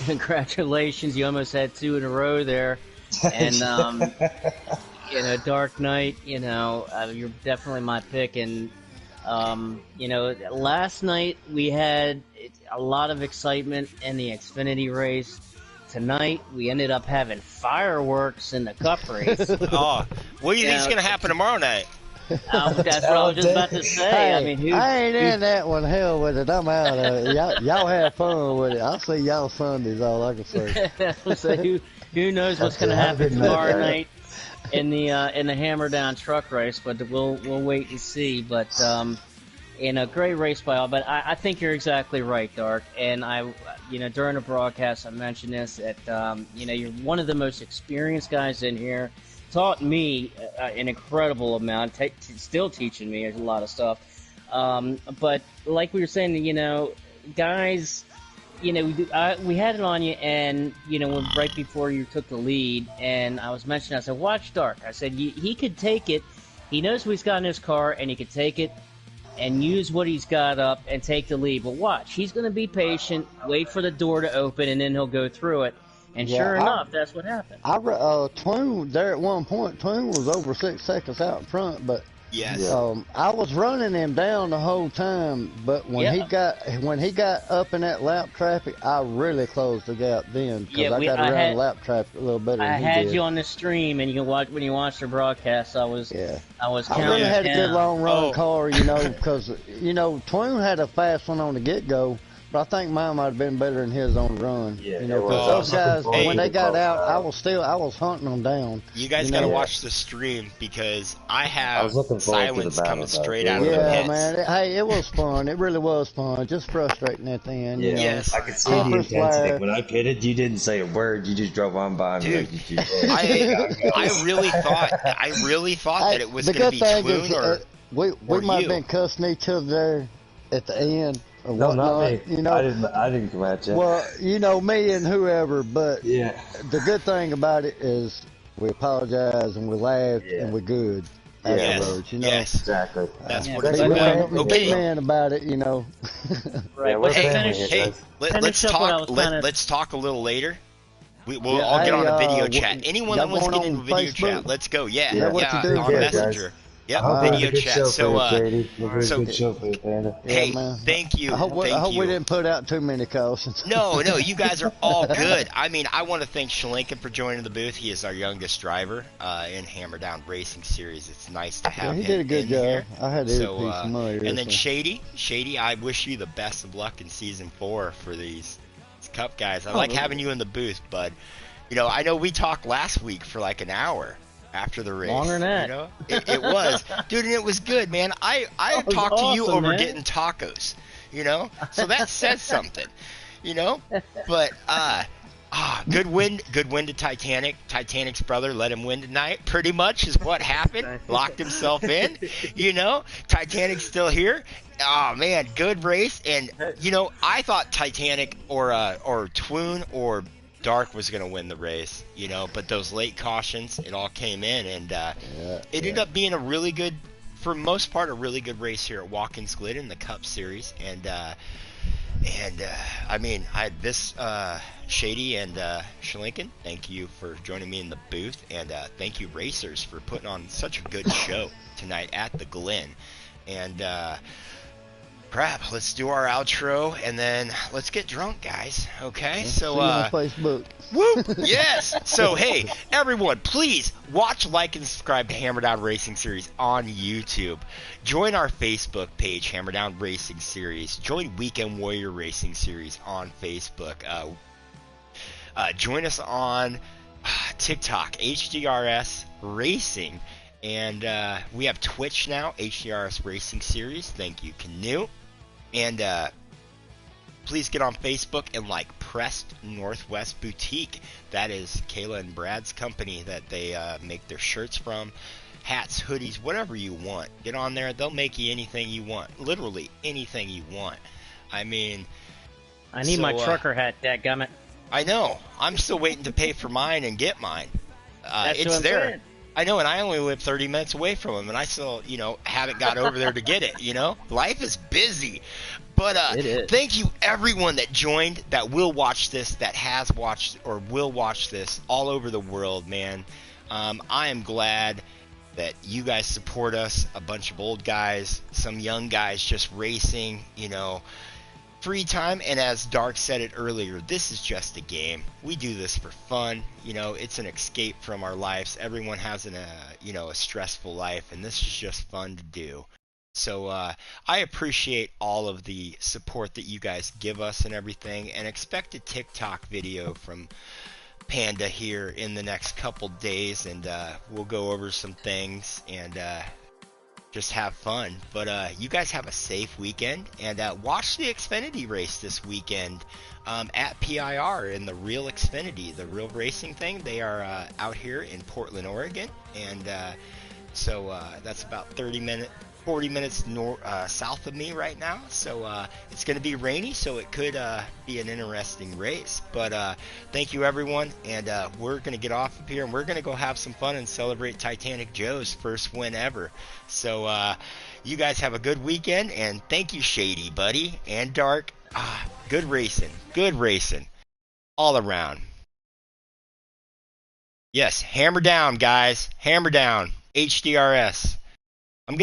congratulations. You almost had 2 in a row there. And, Dark Knight, you're definitely my pick. And, last night we had a lot of excitement in the Xfinity race. Tonight we ended up having fireworks in the Cup race. Oh, what do you think's gonna happen tomorrow night? That's what I was just about to say. Hey, I mean, I ain't in that one. Hell with it. I'm out of it. Y'all have fun with it. I'll see y'all Sundays, all I can say. so who knows what's going to happen tomorrow night in the Hammerdown truck race? But we'll wait and see. But great race by all. But I think you're exactly right, Dark. And during the broadcast, I mentioned this that you're one of the most experienced guys in here. Taught me an incredible amount, still teaching me a lot of stuff. But like we were saying, guys, we had it on you, and right before you took the lead, and I was mentioning, I said, watch Dark. I said he could take it. He knows what he's got in his car, and he could take it and use what he's got up and take the lead. But watch, he's going to be patient, wait for the door to open, and then he'll go through it. And sure enough, that's what happened. Twoon, there at one point, Twoon was over 6 seconds out in front, but Yes. I was running him down the whole time, but when he got up in that lap traffic, I really closed the gap then because I got around lap traffic a little better than he did. I had you on the stream, and when you watched the broadcast, I was counting. I really had a good long run car, because Twoon had a fast one on the get go. But I think mine might have been better than his on the run. Yeah, because those guys, when they got out, I was hunting them down. You guys got to watch the stream because I have silence coming straight out of the pits. Yeah, man. It was fun. It really was fun. Just frustrating at the end. Yes. I could see the intensity. When I pitted, you didn't say a word. You just drove on by me. Dude, I really thought that it was going to be Twoon or we might have been cussing each other there at the end. No, not me. I didn't come at you. Well, me and whoever, but the good thing about it is we apologize and we laughed and we're good afterwards. Yes, exactly. That's what it's about. Big man about it, Right. Let's talk a little later. We'll all get on a video chat. Anyone that wants to get into a video chat, let's go. On Messenger. Yep, video chat. Good show for you, Panda. Hey, thank you. I hope we didn't put out too many cautions. No, you guys are all good. I mean, I want to thank Shalinkin for joining the booth. He is our youngest driver in Hammerdown Racing Series. It's nice to have him. He did a good job. Here. I had every piece of money. And then Shady, I wish you the best of luck in Season 4 for these Cup guys. I like having you in the booth, but, I know we talked last week for like an hour after the race. Longer than that. It was. Dude, and it was good, man. I talked to you over getting tacos, so that says something, but good win to Titanic. Titanic's brother let him win tonight, pretty much is what happened. Locked himself in, Titanic's still here. Oh man, good race. And I thought Titanic or Twoon or Dark was going to win the race, but those late cautions, it all came in, and it ended up being a really good, for most part, a really good race here at Watkins Glen in the Cup Series, and I mean, Shady and Shalinkin, thank you for joining me in the booth, and thank you racers for putting on such a good show tonight at the Glen, and crap, let's do our outro and then let's get drunk, guys. Okay, so see you on Facebook. Whoop, yes. So hey, everyone, please watch, like, and subscribe to Hammerdown Racing Series on YouTube. Join our Facebook page, Hammerdown Racing Series. Join Weekend Warrior Racing Series on Facebook. Join us on TikTok, HDRS Racing. And we have Twitch now, HDRS Racing Series. Thank you, Canoe. And please get on Facebook and like Pressed Northwest Boutique. That is Kayla and Brad's company that they make their shirts from. Hats, hoodies, whatever you want. Get on there. They'll make you anything you want. Literally anything you want. I mean... I need my trucker hat, dadgummit. I know. I'm still waiting to pay for mine and get mine. That's It's what I'm there. saying. I know, and I only live 30 minutes away from them, and I still, haven't got over there to get it, Life is busy. But It is. thank you, everyone that joined, that will watch this, that has watched or will watch this all over the world, man. I am glad that you guys support us, a bunch of old guys, some young guys just racing, free time. And as Dark said it earlier, this is just a game. We do this for fun. It's an escape from our lives. Everyone has a stressful life, and this is just fun to do. So I appreciate all of the support that you guys give us and everything, and expect a TikTok video from Panda here in the next couple days, and we'll go over some things and just have fun. But you guys have a safe weekend, and watch the Xfinity race this weekend at PIR in the Real Xfinity, the Real Racing thing. They are out here in Portland, Oregon, and so that's about 40 minutes south of me right now. So it's going to be rainy, so it could be an interesting race. But thank you, everyone, and we're going to get off of here, and we're going to go have some fun and celebrate Titanic Joe's first win ever. So you guys have a good weekend, and thank you, Shady, buddy, and Dark. Good racing all around. Yes, hammer down, guys, hammer down. HDRS.